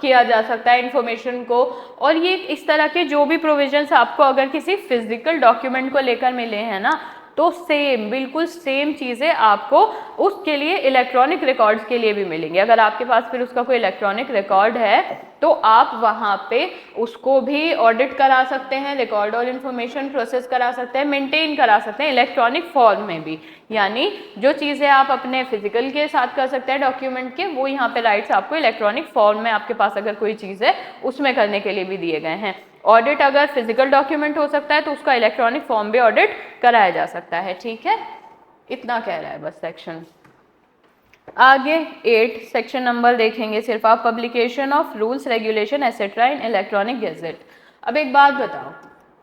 किया जा सकता है इंफॉर्मेशन को। और ये इस तरह के जो भी प्रोविजंस आपको अगर किसी फिजिकल डॉक्यूमेंट को लेकर मिले हैं ना, तो सेम, बिल्कुल सेम चीज़ें आपको उसके लिए इलेक्ट्रॉनिक रिकॉर्ड्स के लिए भी मिलेंगी। अगर आपके पास फिर उसका कोई इलेक्ट्रॉनिक रिकॉर्ड है तो आप वहाँ पे उसको भी ऑडिट करा सकते हैं, रिकॉर्ड और इन्फॉर्मेशन प्रोसेस करा सकते हैं, मेंटेन करा सकते हैं इलेक्ट्रॉनिक फॉर्म में भी। यानी जो चीज़ें आप अपने फिजिकल के साथ कर सकते हैं डॉक्यूमेंट के, वो यहाँ पे राइट्स आपको इलेक्ट्रॉनिक फॉर्म में आपके पास अगर कोई चीज़ है उसमें करने के लिए भी दिए गए हैं। ऑडिट अगर फिजिकल डॉक्यूमेंट हो सकता है तो उसका इलेक्ट्रॉनिक फॉर्म भी ऑडिट कराया जा सकता है। ठीक है, इतना कह रहा है बस सेक्शन। आगे 8 सेक्शन नंबर देखेंगे सिर्फ आप, publication of rules regulation etcetera in electronic gadget. अब एक बात बताओ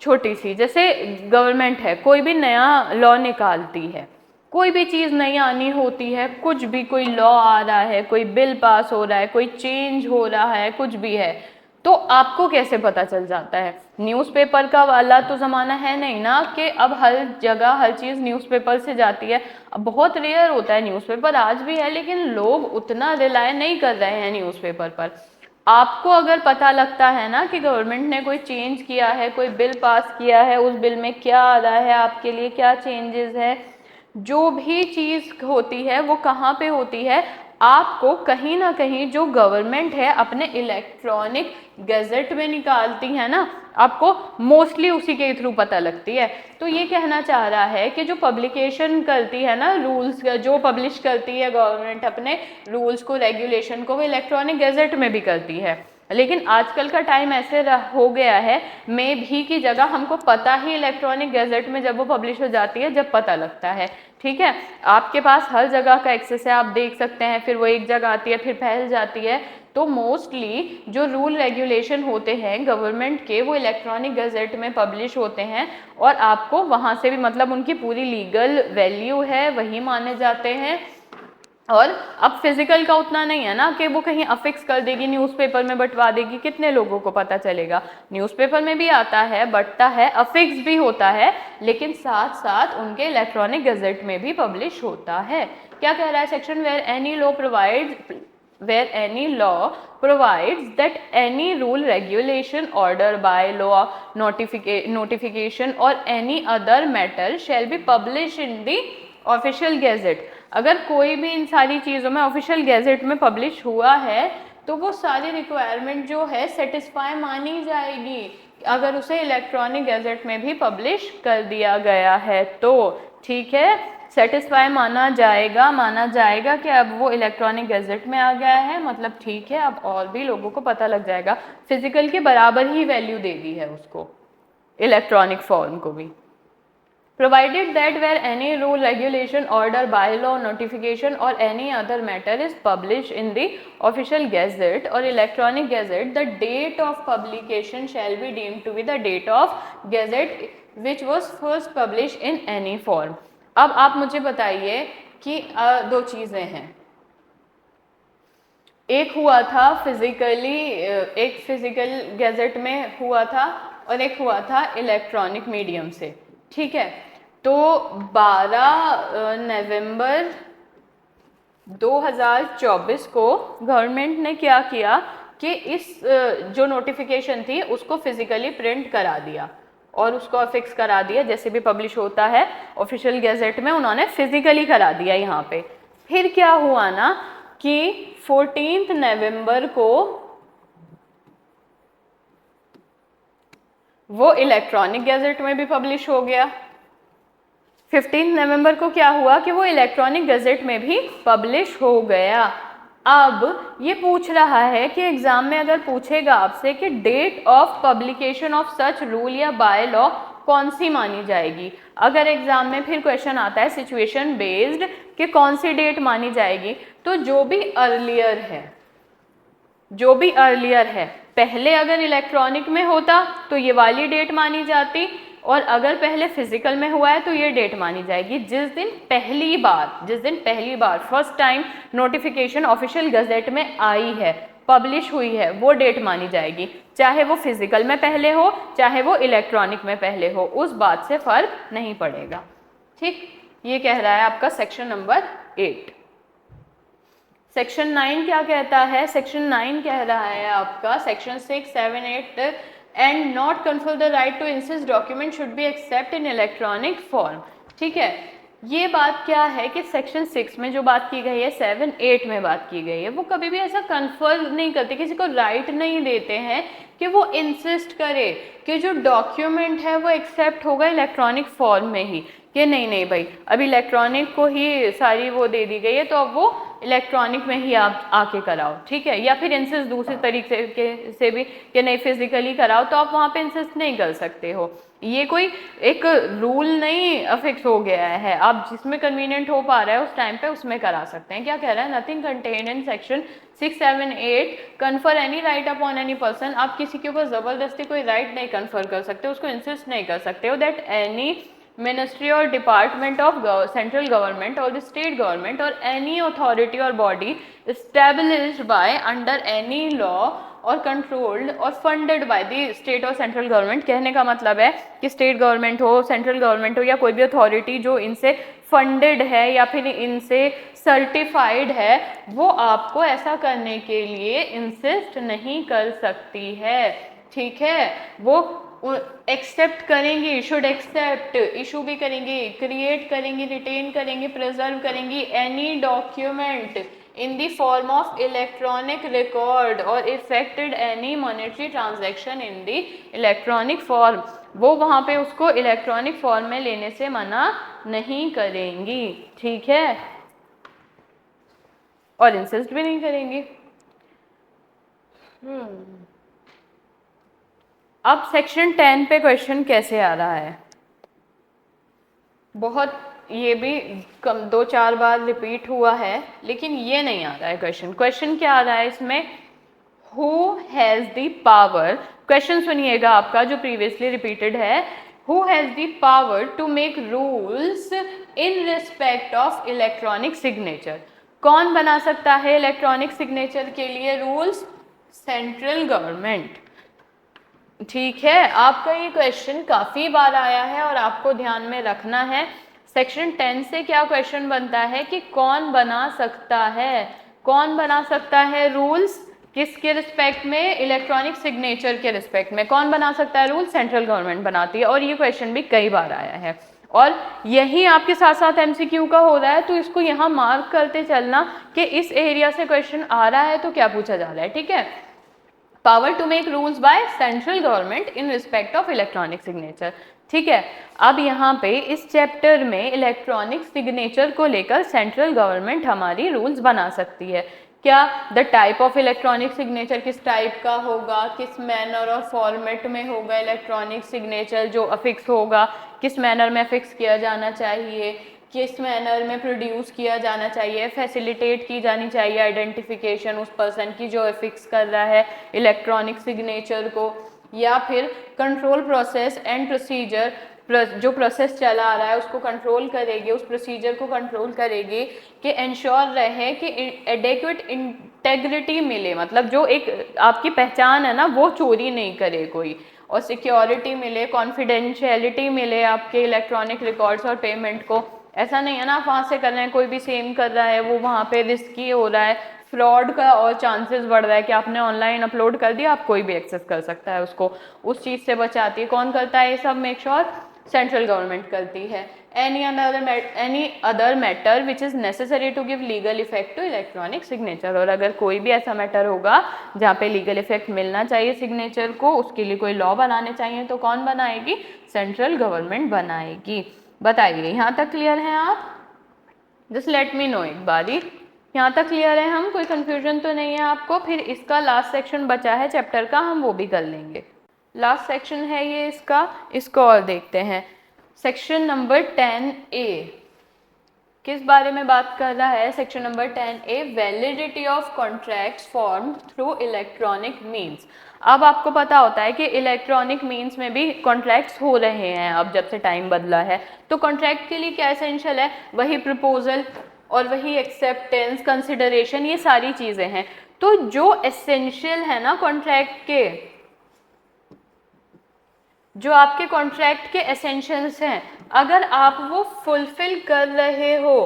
छोटी सी, जैसे गवर्नमेंट है, कोई भी नया लॉ निकालती है, कोई भी चीज़ नई आनी होती है, कुछ भी, कोई लॉ आ रहा है, कोई बिल पास हो रहा है, कोई चेंज हो रहा है, कुछ भी है, तो आपको कैसे पता चल जाता है? न्यूज़पेपर का वाला तो ज़माना है नहीं ना कि अब हर जगह हर चीज़ न्यूज़पेपर से जाती है। अब बहुत रेयर होता है, न्यूज़पेपर आज भी है लेकिन लोग उतना रिलाय नहीं कर रहे हैं न्यूज़पेपर पर। आपको अगर पता लगता है ना कि गवर्नमेंट ने कोई चेंज किया है, कोई बिल पास किया है, उस बिल में क्या आ रहा है, आपके लिए क्या चेंजेस है, जो भी चीज़ होती है वो कहाँ पे होती है? आपको कहीं ना कहीं जो गवर्नमेंट है अपने इलेक्ट्रॉनिक गैजेट में निकालती है ना, आपको मोस्टली उसी के थ्रू पता लगती है। तो ये कहना चाह रहा है कि जो पब्लिकेशन करती है ना, रूल्स जो पब्लिश करती है गवर्नमेंट अपने रूल्स को, रेगुलेशन को, वो इलेक्ट्रॉनिक गैजेट में भी करती है। लेकिन आजकल का टाइम ऐसे हो गया है, मे भी की जगह हमको पता ही इलेक्ट्रॉनिक गैजेट में जब वो पब्लिश हो जाती है जब पता लगता है। ठीक है, आपके पास हर जगह का एक्सेस है, आप देख सकते हैं, फिर वो एक जगह आती है फिर फैल जाती है। तो मोस्टली जो रूल रेगुलेशन होते हैं गवर्नमेंट के, वो इलेक्ट्रॉनिक गैजेट में पब्लिश होते हैं और आपको वहाँ से भी मतलब उनकी पूरी लीगल वैल्यू है, वही माने जाते हैं। और अब फिजिकल का उतना नहीं है ना कि वो कहीं अफिक्स कर देगी, न्यूज़पेपर में बंटवा देगी, कितने लोगों को पता चलेगा? न्यूज़पेपर में भी आता है, बंटता है, अफिक्स भी होता है, लेकिन साथ साथ उनके इलेक्ट्रॉनिक गैजेट में भी पब्लिश होता है। क्या कह रहा है section? Where any law provides that any rule, regulation, order, by law, notification or any other matter shall be published in the official gazette। अगर कोई भी इन सारी चीज़ों में ऑफिशियल गैजेट में पब्लिश हुआ है तो वो सारी रिक्वायरमेंट जो है सेटिस्फाई मानी जाएगी, अगर उसे इलेक्ट्रॉनिक गैजेट में भी पब्लिश कर दिया गया है तो। ठीक है, सेटिस्फाई माना जाएगा कि अब वो इलेक्ट्रॉनिक गैजेट में आ गया है, मतलब ठीक है, अब और भी लोगों को पता लग जाएगा। फिजिकल के बराबर ही वैल्यू दे दी है उसको, इलेक्ट्रॉनिक फॉर्म को भी। provided that where any rule, regulation, order, bylaw, notification or any other matter is published in the official gazette or electronic gazette, the date of publication shall be deemed to be the date of gazette which was first published in any form. अब आप मुझे बताइए कि दो चीज़ें हैं, एक हुआ था फिजिकली, एक फिजिकल गैजेट में हुआ था और एक हुआ था इलेक्ट्रॉनिक मीडियम से, ठीक है। तो 12 नवंबर 2024 को गवर्नमेंट ने क्या किया कि इस जो नोटिफिकेशन थी उसको फिजिकली प्रिंट करा दिया और उसको अफिक्स करा दिया, जैसे भी पब्लिश होता है ऑफिशियल गैजेट में उन्होंने फिजिकली करा दिया यहाँ पे। फिर क्या हुआ ना कि 14 नवंबर को वो इलेक्ट्रॉनिक गैजेट में भी पब्लिश हो गया। 15 नवंबर को क्या हुआ कि वो इलेक्ट्रॉनिक गैजेट में भी पब्लिश हो गया। अब ये पूछ रहा है कि एग्जाम में अगर पूछेगा आपसे कि date of publication of such rule या बाय लॉ कौन सी मानी जाएगी, अगर एग्जाम में फिर क्वेश्चन आता है सिचुएशन बेस्ड कि कौन सी डेट मानी जाएगी, तो जो भी अर्लियर है, पहले अगर इलेक्ट्रॉनिक में होता तो ये वाली डेट मानी जाती, और अगर पहले फिजिकल में हुआ है तो ये डेट मानी जाएगी जिस दिन पहली बार first time notification official gazette में आई है, पब्लिश हुई है, वो डेट मानी जाएगी, चाहे वो फिजिकल में पहले हो चाहे वो इलेक्ट्रॉनिक में पहले हो, उस बात से फर्क नहीं पड़ेगा। ठीक, ये कह रहा है आपका सेक्शन नंबर 8। सेक्शन 9 क्या कहता है? सेक्शन 9 कह रहा है आपका section 6, 7, 8 and not confer the right to insist document should be accept in electronic form. ठीक है, ये बात क्या है कि सेक्शन 6 में जो बात की गई है, 7, 8 में बात की गई है, वो कभी भी ऐसा कन्फर नहीं करते, किसी को राइट नहीं देते हैं कि वो इंसिस्ट करे कि जो डॉक्यूमेंट है वो एक्सेप्ट होगा इलेक्ट्रॉनिक फॉर्म में ही, कि नहीं भाई अब इलेक्ट्रॉनिक को ही सारी वो दे दी गई है तो अब वो इलेक्ट्रॉनिक में ही आप आके कराओ। ठीक है, या फिर इंसिस्ट दूसरे तरीके से भी कि नहीं फिजिकली कराओ, तो आप वहाँ पे इंसिस्ट नहीं कर सकते हो। ये कोई एक रूल नहीं अफिक्स हो गया है, आप जिसमें कन्वीनियंट हो पा रहा है उस टाइम पे उसमें करा सकते हैं। क्या कह रहा है? Nothing contained in section 6, 7, 8 confer any right upon any person. आप किसी के ऊपर ज़बरदस्ती कोई राइट नहीं कन्फर कर सकते, उसको इंसिस्ट नहीं कर सकते हो that any ministry or department of central government or the state government or any authority or body established by under any law or controlled or funded by the state or central government। कहने का मतलब है कि state government हो, central government हो या कोई भी अथॉरिटी जो इनसे फंडेड है या फिर इनसे सर्टिफाइड है, वो आपको ऐसा करने के लिए इंसिस्ट नहीं कर सकती है। ठीक है, वो एक्सेप्ट करेंगी, शुड एक्सेप्ट, इशू भी करेंगी, क्रिएट करेंगी, रिटेन करेंगी, प्रिजर्व करेंगी any document in the form of electronic record or effected any monetary transaction in the electronic form. वो वहाँ पे उसको इलेक्ट्रॉनिक फॉर्म में लेने से मना नहीं करेंगी। ठीक है, और इंसिस्ट भी नहीं करेंगी। अब सेक्शन 10 पे क्वेश्चन कैसे आ रहा है? बहुत ये भी 2-4 बार रिपीट हुआ है, लेकिन ये नहीं आ रहा है क्वेश्चन। क्वेश्चन क्या आ रहा है इसमें? Who has the power, question सुनिएगा आपका जो प्रीवियसली रिपीटेड है, who has the power to make rules in respect of electronic signature. कौन बना सकता है इलेक्ट्रॉनिक सिग्नेचर के लिए रूल्स? Central government. ठीक है, आपका ये क्वेश्चन काफ़ी बार आया है और आपको ध्यान में रखना है। सेक्शन 10 से क्या क्वेश्चन बनता है कि कौन बना सकता है रूल्स किसके रिस्पेक्ट में? इलेक्ट्रॉनिक सिग्नेचर के रिस्पेक्ट में। कौन बना सकता है रूल्स? सेंट्रल गवर्नमेंट बनाती है। और ये क्वेश्चन भी कई बार आया है और यही आपके साथ साथ MCQ का हो रहा है, तो इसको यहाँ मार्क करते चलना कि इस एरिया से क्वेश्चन आ रहा है तो क्या पूछा जा रहा है। ठीक है, power to make rules by central government in respect of electronic signature. ठीक है, अब यहाँ पे इस चैप्टर में इलेक्ट्रॉनिक सिग्नेचर को लेकर सेंट्रल गवर्नमेंट हमारी रूल्स बना सकती है। क्या the type of electronic signature किस टाइप का होगा, किस मैनर और फॉर्मेट में होगा इलेक्ट्रॉनिक सिग्नेचर जो अफिक्स होगा, किस मैनर में अफिक्स किया जाना चाहिए, किस मैनर में प्रोड्यूस किया जाना चाहिए, फैसिलिटेट की जानी चाहिए आइडेंटिफिकेशन उस पर्सन की जो अफिक्स कर रहा है इलेक्ट्रॉनिक सिग्नेचर को, या फिर कंट्रोल प्रोसेस एंड प्रोसीजर, जो प्रोसेस चला आ रहा है उसको कंट्रोल करेगी, उस प्रोसीजर को कंट्रोल करेगी कि इंश्योर रहे कि एडेक्वेट इंटेग्रिटी मिले, मतलब जो एक आपकी पहचान है ना वो चोरी नहीं करे कोई, और सिक्योरिटी मिले, कॉन्फिडेंशियलिटी मिले आपके इलेक्ट्रॉनिक रिकॉर्ड्स और पेमेंट को। ऐसा नहीं है ना आप वहाँ से कर रहे हैं, कोई भी सेम कर रहा है, वो वहाँ पे रिस्की हो रहा है, फ्रॉड का और चांसेस बढ़ रहा है कि आपने ऑनलाइन अपलोड कर दिया, आप कोई भी एक्सेस कर सकता है उसको, उस चीज़ से बचाती है। कौन करता है ये सब? मेक श्योर सेंट्रल गवर्नमेंट करती है। Any other matter which is necessary to give legal effect to electronic signature, और अगर कोई भी ऐसा मैटर होगा जहाँ पे लीगल इफेक्ट मिलना चाहिए सिग्नेचर को, उसके लिए कोई लॉ बनाने चाहिए तो कौन बनाएगी? सेंट्रल गवर्नमेंट बनाएगी। बताइए यहाँ तक क्लियर है आप? जस्ट लेट मी नो एक बारी, यहाँ तक क्लियर है हम? कोई कंफ्यूजन तो नहीं है आपको? फिर इसका लास्ट सेक्शन बचा है चैप्टर का, हम वो भी कर लेंगे। लास्ट सेक्शन है ये इसको और देखते हैं। सेक्शन नंबर 10A किस बारे में बात कर रहा है? Section number 10A validity of contracts form through electronic means. अब आपको पता होता है कि इलेक्ट्रॉनिक मीन्स में भी कॉन्ट्रैक्ट्स हो रहे हैं अब जब से टाइम बदला है, तो कॉन्ट्रैक्ट के लिए क्या एसेंशियल है? वही प्रपोजल और वही एक्सेप्टेंस, कंसिडरेशन, ये सारी चीज़ें हैं। तो जो एसेंशियल है ना कॉन्ट्रैक्ट के, जो आपके कॉन्ट्रैक्ट के एसेंशियल्स हैं, अगर आप वो फुलफिल कर रहे हो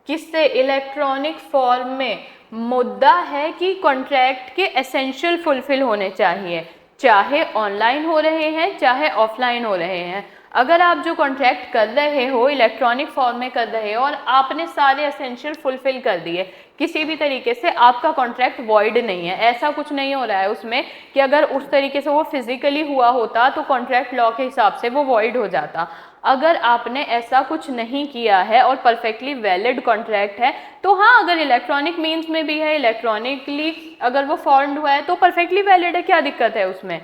किससे? इलेक्ट्रॉनिक फॉर्म में। मुद्दा है कि कॉन्ट्रैक्ट के एसेंशियल फुलफिल होने चाहिए, चाहे ऑनलाइन हो रहे हैं चाहे ऑफलाइन हो रहे हैं। अगर आप जो कॉन्ट्रैक्ट कर रहे हो इलेक्ट्रॉनिक फॉर्म में कर रहे हो और आपने सारे एसेंशियल फुलफिल कर दिए, किसी भी तरीके से आपका कॉन्ट्रैक्ट वॉइड नहीं है। ऐसा कुछ नहीं हो रहा है उसमें कि अगर उस तरीके से वो फिजिकली हुआ होता तो कॉन्ट्रैक्ट लॉ के हिसाब से वो वॉइड हो जाता। अगर आपने ऐसा कुछ नहीं किया है और परफेक्टली वैलिड कॉन्ट्रैक्ट है तो हाँ, अगर इलेक्ट्रॉनिक मीन्स में भी है, इलेक्ट्रॉनिकली अगर वो फॉर्म्ड हुआ है तो परफेक्टली वैलिड है, क्या दिक्कत है उसमें?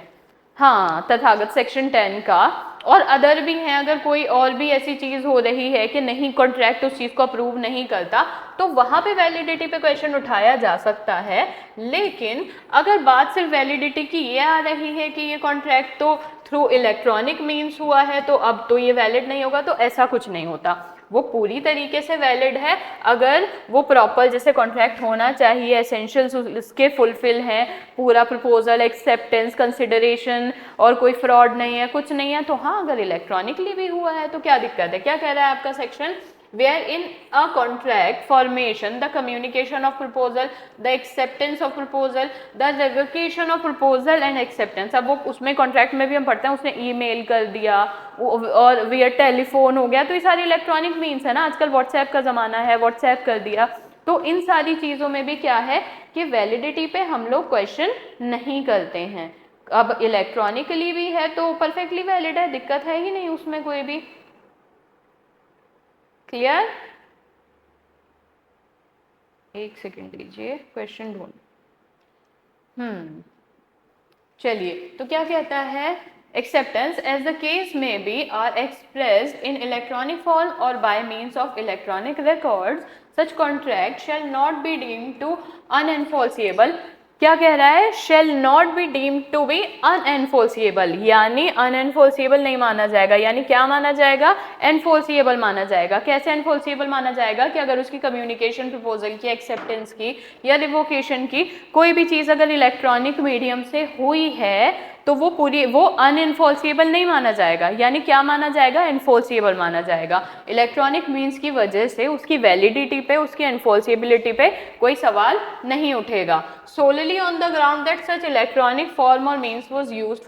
हाँ, तथागत सेक्शन 10 का और अदर भी हैं। अगर कोई और भी ऐसी चीज़ हो रही है कि नहीं, कॉन्ट्रैक्ट उस चीज़ को अप्रूव नहीं करता, तो वहाँ पे वैलिडिटी पे क्वेश्चन उठाया जा सकता है। लेकिन अगर बात सिर्फ वैलिडिटी की ये आ रही है कि ये कॉन्ट्रैक्ट तो थ्रू इलेक्ट्रॉनिक मीन्स हुआ है तो अब तो ये वैलिड नहीं होगा, तो ऐसा कुछ नहीं होता। वो पूरी तरीके से वैलिड है अगर वो प्रॉपर जैसे कॉन्ट्रैक्ट होना चाहिए, एसेंशियल्स उसके फुलफिल हैं, पूरा प्रपोजल, एक्सेप्टेंस, कंसिडरेशन, और कोई फ्रॉड नहीं है, कुछ नहीं है, तो हाँ, अगर इलेक्ट्रॉनिकली भी हुआ है तो क्या दिक्कत है? क्या कह रहा है आपका section? where in a contract formation the communication of proposal, the acceptance of proposal, the revocation of proposal and acceptance। अब वो उसमें कॉन्ट्रैक्ट में भी हम पढ़ते हैं उसने ईमेल कर दिया और वियर टेलीफोन हो गया, तो ये सारी इलेक्ट्रॉनिक मीन्स है ना, आजकल व्हाट्सएप का ज़माना है, व्हाट्सएप कर दिया, तो इन सारी चीज़ों में भी क्या है कि वैलिडिटी पे हम लोग क्वेश्चन नहीं करते हैं। अब इलेक्ट्रॉनिकली भी है तो परफेक्टली वैलिड है, दिक्कत है ही नहीं उसमें कोई भी। क्लियर? एक सेकेंड दीजिए, क्वेश्चन ढूंढ। चलिए, तो क्या कहता है? Acceptance as the case may be are expressed in electronic form or by means of electronic records, such contract shall not be deemed to unenforceable. क्या कह रहा है? Shall not be deemed to be unenforceable, यानी unenforceable नहीं माना जाएगा। यानी क्या माना जाएगा? एनफोर्सिएबल माना जाएगा। कैसे एनफोर्सिएबल माना जाएगा? कि अगर उसकी कम्युनिकेशन, प्रपोजल की, एक्सेप्टेंस की या रिवोकेशन की कोई भी चीज़ अगर इलेक्ट्रॉनिक मीडियम से हुई है तो वो अनएनफोर्सिएबल नहीं माना जाएगा। यानी क्या माना जाएगा? एनफोर्सिएबल माना जाएगा। इलेक्ट्रॉनिक मीन्स की वजह से उसकी वैलिडिटी पे, उसकी एनफोर्सिबिलिटी पे कोई सवाल नहीं उठेगा। Solely on the ground that such electronic form or means was used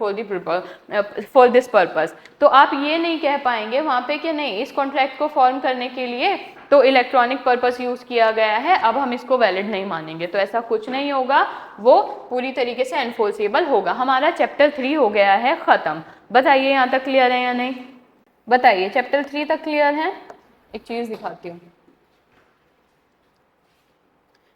for this purpose. तो आप ये नहीं कह पाएंगे वहाँ पे कि नहीं, इस कॉन्ट्रैक्ट को फॉर्म करने के लिए तो इलेक्ट्रॉनिक पर्पस यूज़ किया गया है, अब हम इसको वैलिड नहीं मानेंगे, तो ऐसा कुछ नहीं होगा, वो पूरी तरीके से एनफोर्सिएबल होगा। हमारा चैप्टर 3 हो गया है ख़त्म। बताइए यहाँ तक क्लियर है या नहीं? बताइए, चैप्टर 3 तक क्लियर है? एक चीज़ दिखाती हूँ।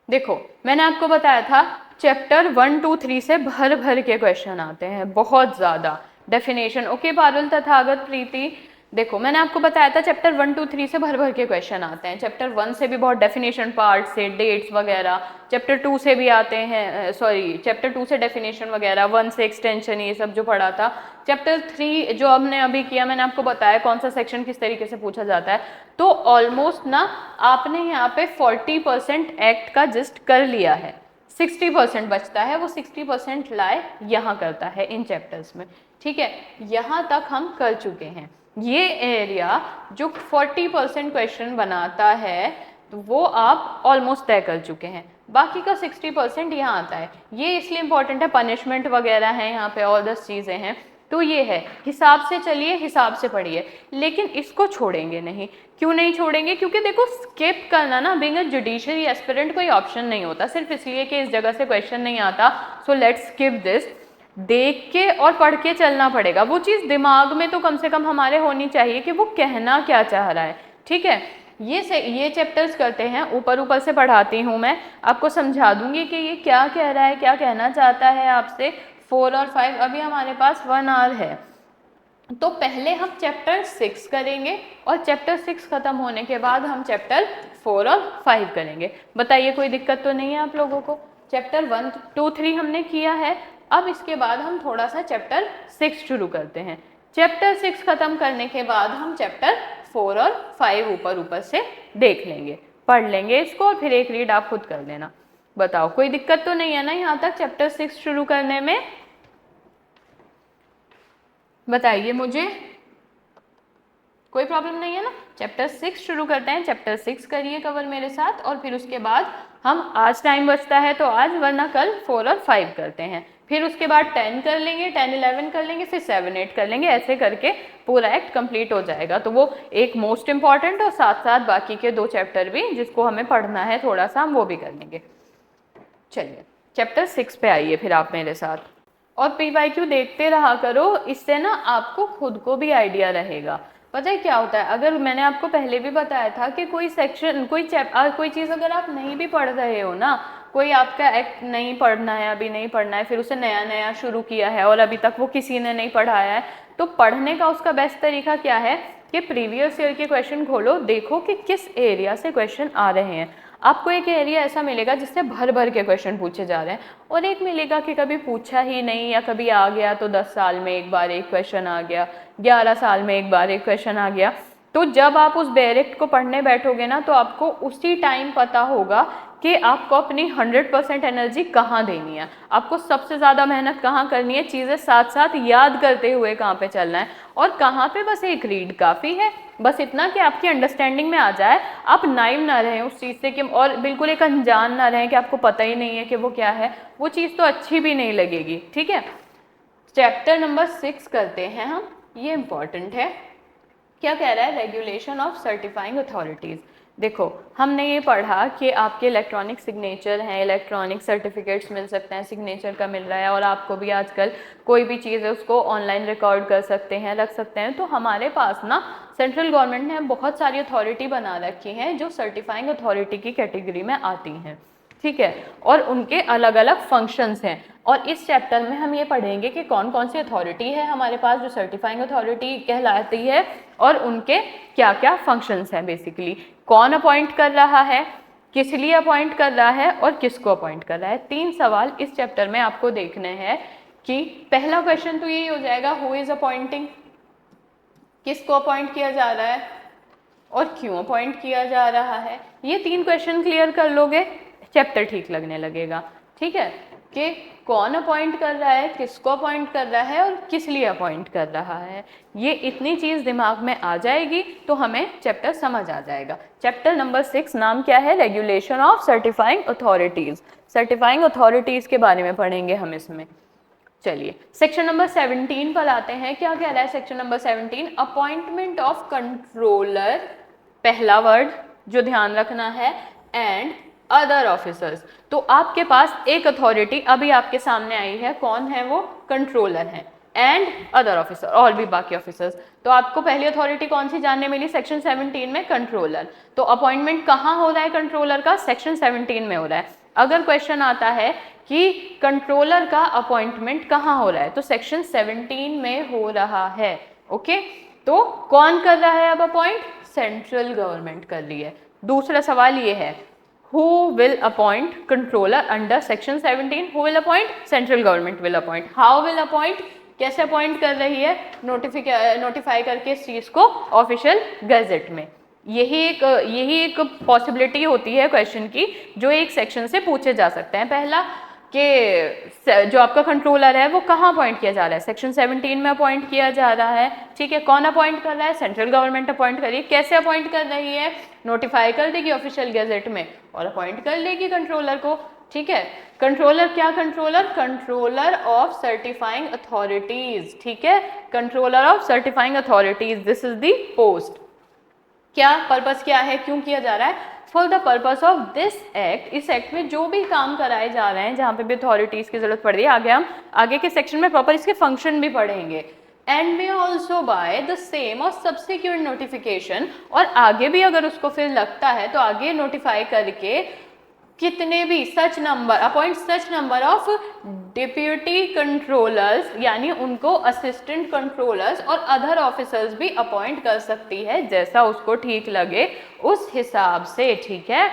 देखो मैंने आपको बताया था चैप्टर 1, 2, 3 से भर भर के क्वेश्चन आते हैं, बहुत ज़्यादा। डेफिनेशन, ओके पारुल, तथागत, प्रीति, देखो मैंने आपको बताया था चैप्टर 1, 2, 3 से भर भर के क्वेश्चन आते हैं। चैप्टर 1 से भी बहुत डेफिनेशन पार्ट से, डेट्स वगैरह, चैप्टर 2 से भी आते हैं, सॉरी चैप्टर 2 से डेफिनेशन वगैरह, 1 से एक्सटेंशन, ये सब जो पढ़ा था। चैप्टर 3 जो हमने अभी किया, मैंने आपको बताया कौन सा सेक्शन किस तरीके से पूछा जाता है। तो ऑलमोस्ट ना आपने यहाँ पे 40% एक्ट का जिस्ट कर लिया है, 60% बचता है, वो 60% लाए यहाँ करता है इन चैप्टर्स में, ठीक है। यहाँ तक हम कर चुके हैं। ये एरिया जो 40% क्वेश्चन बनाता है तो वो आप ऑलमोस्ट तय कर चुके हैं। बाकी का 60% यहाँ आता है। ये इसलिए इंपॉर्टेंट है, पनिशमेंट वगैरह है यहाँ पे, और 10 चीज़ें हैं, तो ये है। हिसाब से चलिए, हिसाब से पढ़िए, लेकिन इसको छोड़ेंगे नहीं। क्यों नहीं छोड़ेंगे? क्योंकि देखो स्किप करना ना बीइंग अ जुडिशरी एस्पिरेंट कोई ऑप्शन नहीं होता, सिर्फ इसलिए कि इस जगह से क्वेश्चन नहीं आता सो लेट्स स्किप दिस। देख के और पढ़ के चलना पड़ेगा, वो चीज़ दिमाग में तो कम से कम हमारे होनी चाहिए कि वो कहना क्या चाह रहा है, ठीक है। ये चैप्टर्स करते हैं, ऊपर ऊपर से पढ़ाती हूँ मैं, आपको समझा दूंगी कि ये क्या कह रहा है, क्या कहना चाहता है आपसे। 4 और 5, अभी हमारे पास 1 आवर है, तो पहले हम चैप्टर 6 करेंगे और चैप्टर 6 खत्म होने के बाद हम चैप्टर 4 और 5 करेंगे। बताइए कोई दिक्कत तो नहीं है आप लोगों को? चैप्टर 1, 2, 3 हमने किया है, अब इसके बाद हम थोड़ा सा चैप्टर 6 शुरू करते हैं। चैप्टर 6 खत्म करने के बाद हम चैप्टर 4 और 5 ऊपर ऊपर से देख लेंगे, पढ़ लेंगे इसको, और फिर एक रीड आप खुद कर लेना। बताओ कोई दिक्कत तो नहीं है ना यहाँ तक चैप्टर 6 शुरू करने में? बताइए मुझे, कोई प्रॉब्लम नहीं है ना? चैप्टर 6 शुरू करते हैं, चैप्टर 6 करिए कवर मेरे साथ, और फिर उसके बाद हम, आज टाइम बचता है तो आज, वरना कल 4 और 5 करते हैं, फिर उसके बाद 10 कर लेंगे, 10, 11 कर लेंगे, फिर 7, 8 कर लेंगे, ऐसे करके पूरा एक्ट कंप्लीट हो जाएगा। तो वो एक मोस्ट इंपॉर्टेंट और साथ साथ बाकी के 2 चैप्टर भी जिसको हमें पढ़ना है थोड़ा सा, हम वो भी कर लेंगे। चलिए चैप्टर 6 पे आइए फिर आप मेरे साथ, और PYQ देखते रहा करो, इससे ना आपको खुद को भी आइडिया रहेगा। पता है क्या होता है, अगर मैंने आपको पहले भी बताया था कि कोई सेक्शन, कोई चीज़ अगर आप नहीं भी पढ़ रहे हो ना, कोई आपका एक्ट नहीं पढ़ना है, अभी नहीं पढ़ना है, फिर उसे नया नया शुरू किया है और अभी तक वो किसी ने नहीं पढ़ाया है, तो पढ़ने का उसका बेस्ट तरीका क्या है कि प्रीवियस ईयर के क्वेश्चन खोलो, देखो कि किस एरिया से क्वेश्चन आ रहे हैं। आपको एक एरिया ऐसा मिलेगा जिससे भर भर के क्वेश्चन पूछे जा रहे हैं, और एक मिलेगा कि कभी पूछा ही नहीं, या कभी आ गया तो 10 साल में एक बार एक क्वेश्चन आ गया, 11 साल में एक बार एक क्वेश्चन आ गया। तो जब आप उस डायरेक्ट को पढ़ने बैठोगे ना, तो आपको उसी टाइम पता होगा कि आपको अपनी 100% एनर्जी कहाँ देनी है, आपको सबसे ज़्यादा मेहनत कहाँ करनी है, चीज़ें साथ साथ याद करते हुए कहाँ पे चलना है, और कहाँ पे बस एक रीड काफ़ी है। बस इतना कि आपकी अंडरस्टैंडिंग में आ जाए, आप नाइव ना रहें उस चीज़ से कि, और बिल्कुल एक अनजान ना रहें कि आपको पता ही नहीं है कि वो क्या है, वो चीज़ तो अच्छी भी नहीं लगेगी, ठीक है। चैप्टर नंबर 6 करते हैं हम, ये इम्पॉर्टेंट है। क्या कह रहा है? Regulation of certifying authorities. देखो हमने ये पढ़ा कि आपके इलेक्ट्रॉनिक सिग्नेचर हैं, इलेक्ट्रॉनिक सर्टिफिकेट्स मिल सकते हैं, सिग्नेचर का मिल रहा है, और आपको भी आजकल कोई भी चीज़ है उसको ऑनलाइन रिकॉर्ड कर सकते हैं, रख सकते हैं। तो हमारे पास ना सेंट्रल गवर्नमेंट ने बहुत सारी अथॉरिटी बना रखी हैं जो सर्टिफाइंग अथॉरिटी की कैटेगरी में आती हैं, ठीक है, और उनके अलग अलग फंक्शंस हैं। और इस चैप्टर में हम ये पढ़ेंगे कि कौन कौन सी अथॉरिटी है हमारे पास जो सर्टिफाइंग अथॉरिटी कहलाती है, और उनके क्या क्या फंक्शंस हैं, बेसिकली कौन अपॉइंट कर रहा है, किस लिए अपॉइंट कर रहा है, और किसको अपॉइंट कर रहा है। 3 सवाल इस चैप्टर में आपको देखने हैं। कि पहला क्वेश्चन तो यही हो जाएगा, हु इज अपॉइंटिंग, किसको अपॉइंट किया जा रहा है और क्यों अपॉइंट किया जा रहा है। ये 3 क्वेश्चन क्लियर कर लोगे, चैप्टर ठीक लगने लगेगा, ठीक है, कि कौन अपॉइंट कर रहा है, किसको अपॉइंट कर रहा है, और किस लिए अपॉइंट कर रहा है। ये इतनी चीज़ दिमाग में आ जाएगी तो हमें चैप्टर समझ आ जाएगा। चैप्टर नंबर 6 नाम क्या है? Regulation of certifying authorities. Certifying authorities के बारे में पढ़ेंगे हम इसमें। चलिए सेक्शन नंबर 17 पर आते हैं। क्या कह रहा है section number 17? Appointment of controller, पहला वर्ड जो ध्यान रखना है, एंड अदर ऑफिसर्स। तो आपके पास एक अथॉरिटी अभी आपके सामने आई है, कौन है वो? कंट्रोलर है। एंड अदर ऑफिसर, और भी बाकी ऑफिसर्स। तो आपको पहली अथॉरिटी कौन सी जानने मिली सेक्शन 17 में? कंट्रोलर। तो अपॉइंटमेंट कहाँ हो रहा है कंट्रोलर का? सेक्शन 17 में हो रहा है। अगर क्वेश्चन आता है कि कंट्रोलर का अपॉइंटमेंट कहाँ हो रहा है, तो सेक्शन 17 में हो रहा है। ओके, तो कौन कर रहा है अब अपॉइंट? सेंट्रल गवर्नमेंट कर रही है। दूसरा सवाल ये है, who will appoint controller under section 17? who will appoint? central government will appoint. how will appoint? कैसे अपॉइंट कर रही है? नोटिफाई करके इस चीज को ऑफिशियल गैजेट में। यही एक पॉसिबिलिटी होती है क्वेश्चन की जो एक सेक्शन से पूछे जा सकते हैं। पहला कि जो आपका कंट्रोलर है वो कहाँ अपॉइंट किया जा रहा है? सेक्शन 17 में अपॉइंट किया जा रहा है। ठीक है, कौन अपॉइंट कर रहा है? सेंट्रल गवर्नमेंट अपॉइंट कर रही है। कैसे अपॉइंट कर रही है? नोटिफाई कर देगी ऑफिशियल गैजेट में और अपॉइंट कर लेगी कंट्रोलर को। ठीक है, कंट्रोलर क्या? Controller of certifying authorities. ठीक है, controller of certifying authorities, this is the post. क्या पर्पस क्या है, क्यों किया जा रहा है? For the purpose of this act, इस एक्ट में जो भी काम कराए जा रहे हैं जहाँ पे भी अथॉरिटीज की जरूरत पड़ रही है, आगे हम आगे के सेक्शन में प्रॉपर इसके फंक्शन भी पढ़ेंगे। एंड में ऑल्सो बाय द सेम और सब्सिक्वेंट नोटिफिकेशन, और आगे भी अगर उसको फिर लगता है तो आगे नोटिफाई करके कितने भी such number, appoint such number of deputy controllers, यानी उनको असिस्टेंट कंट्रोलर्स और अदर ऑफिसर्स भी अपॉइंट कर सकती है जैसा उसको ठीक लगे उस हिसाब से। ठीक है,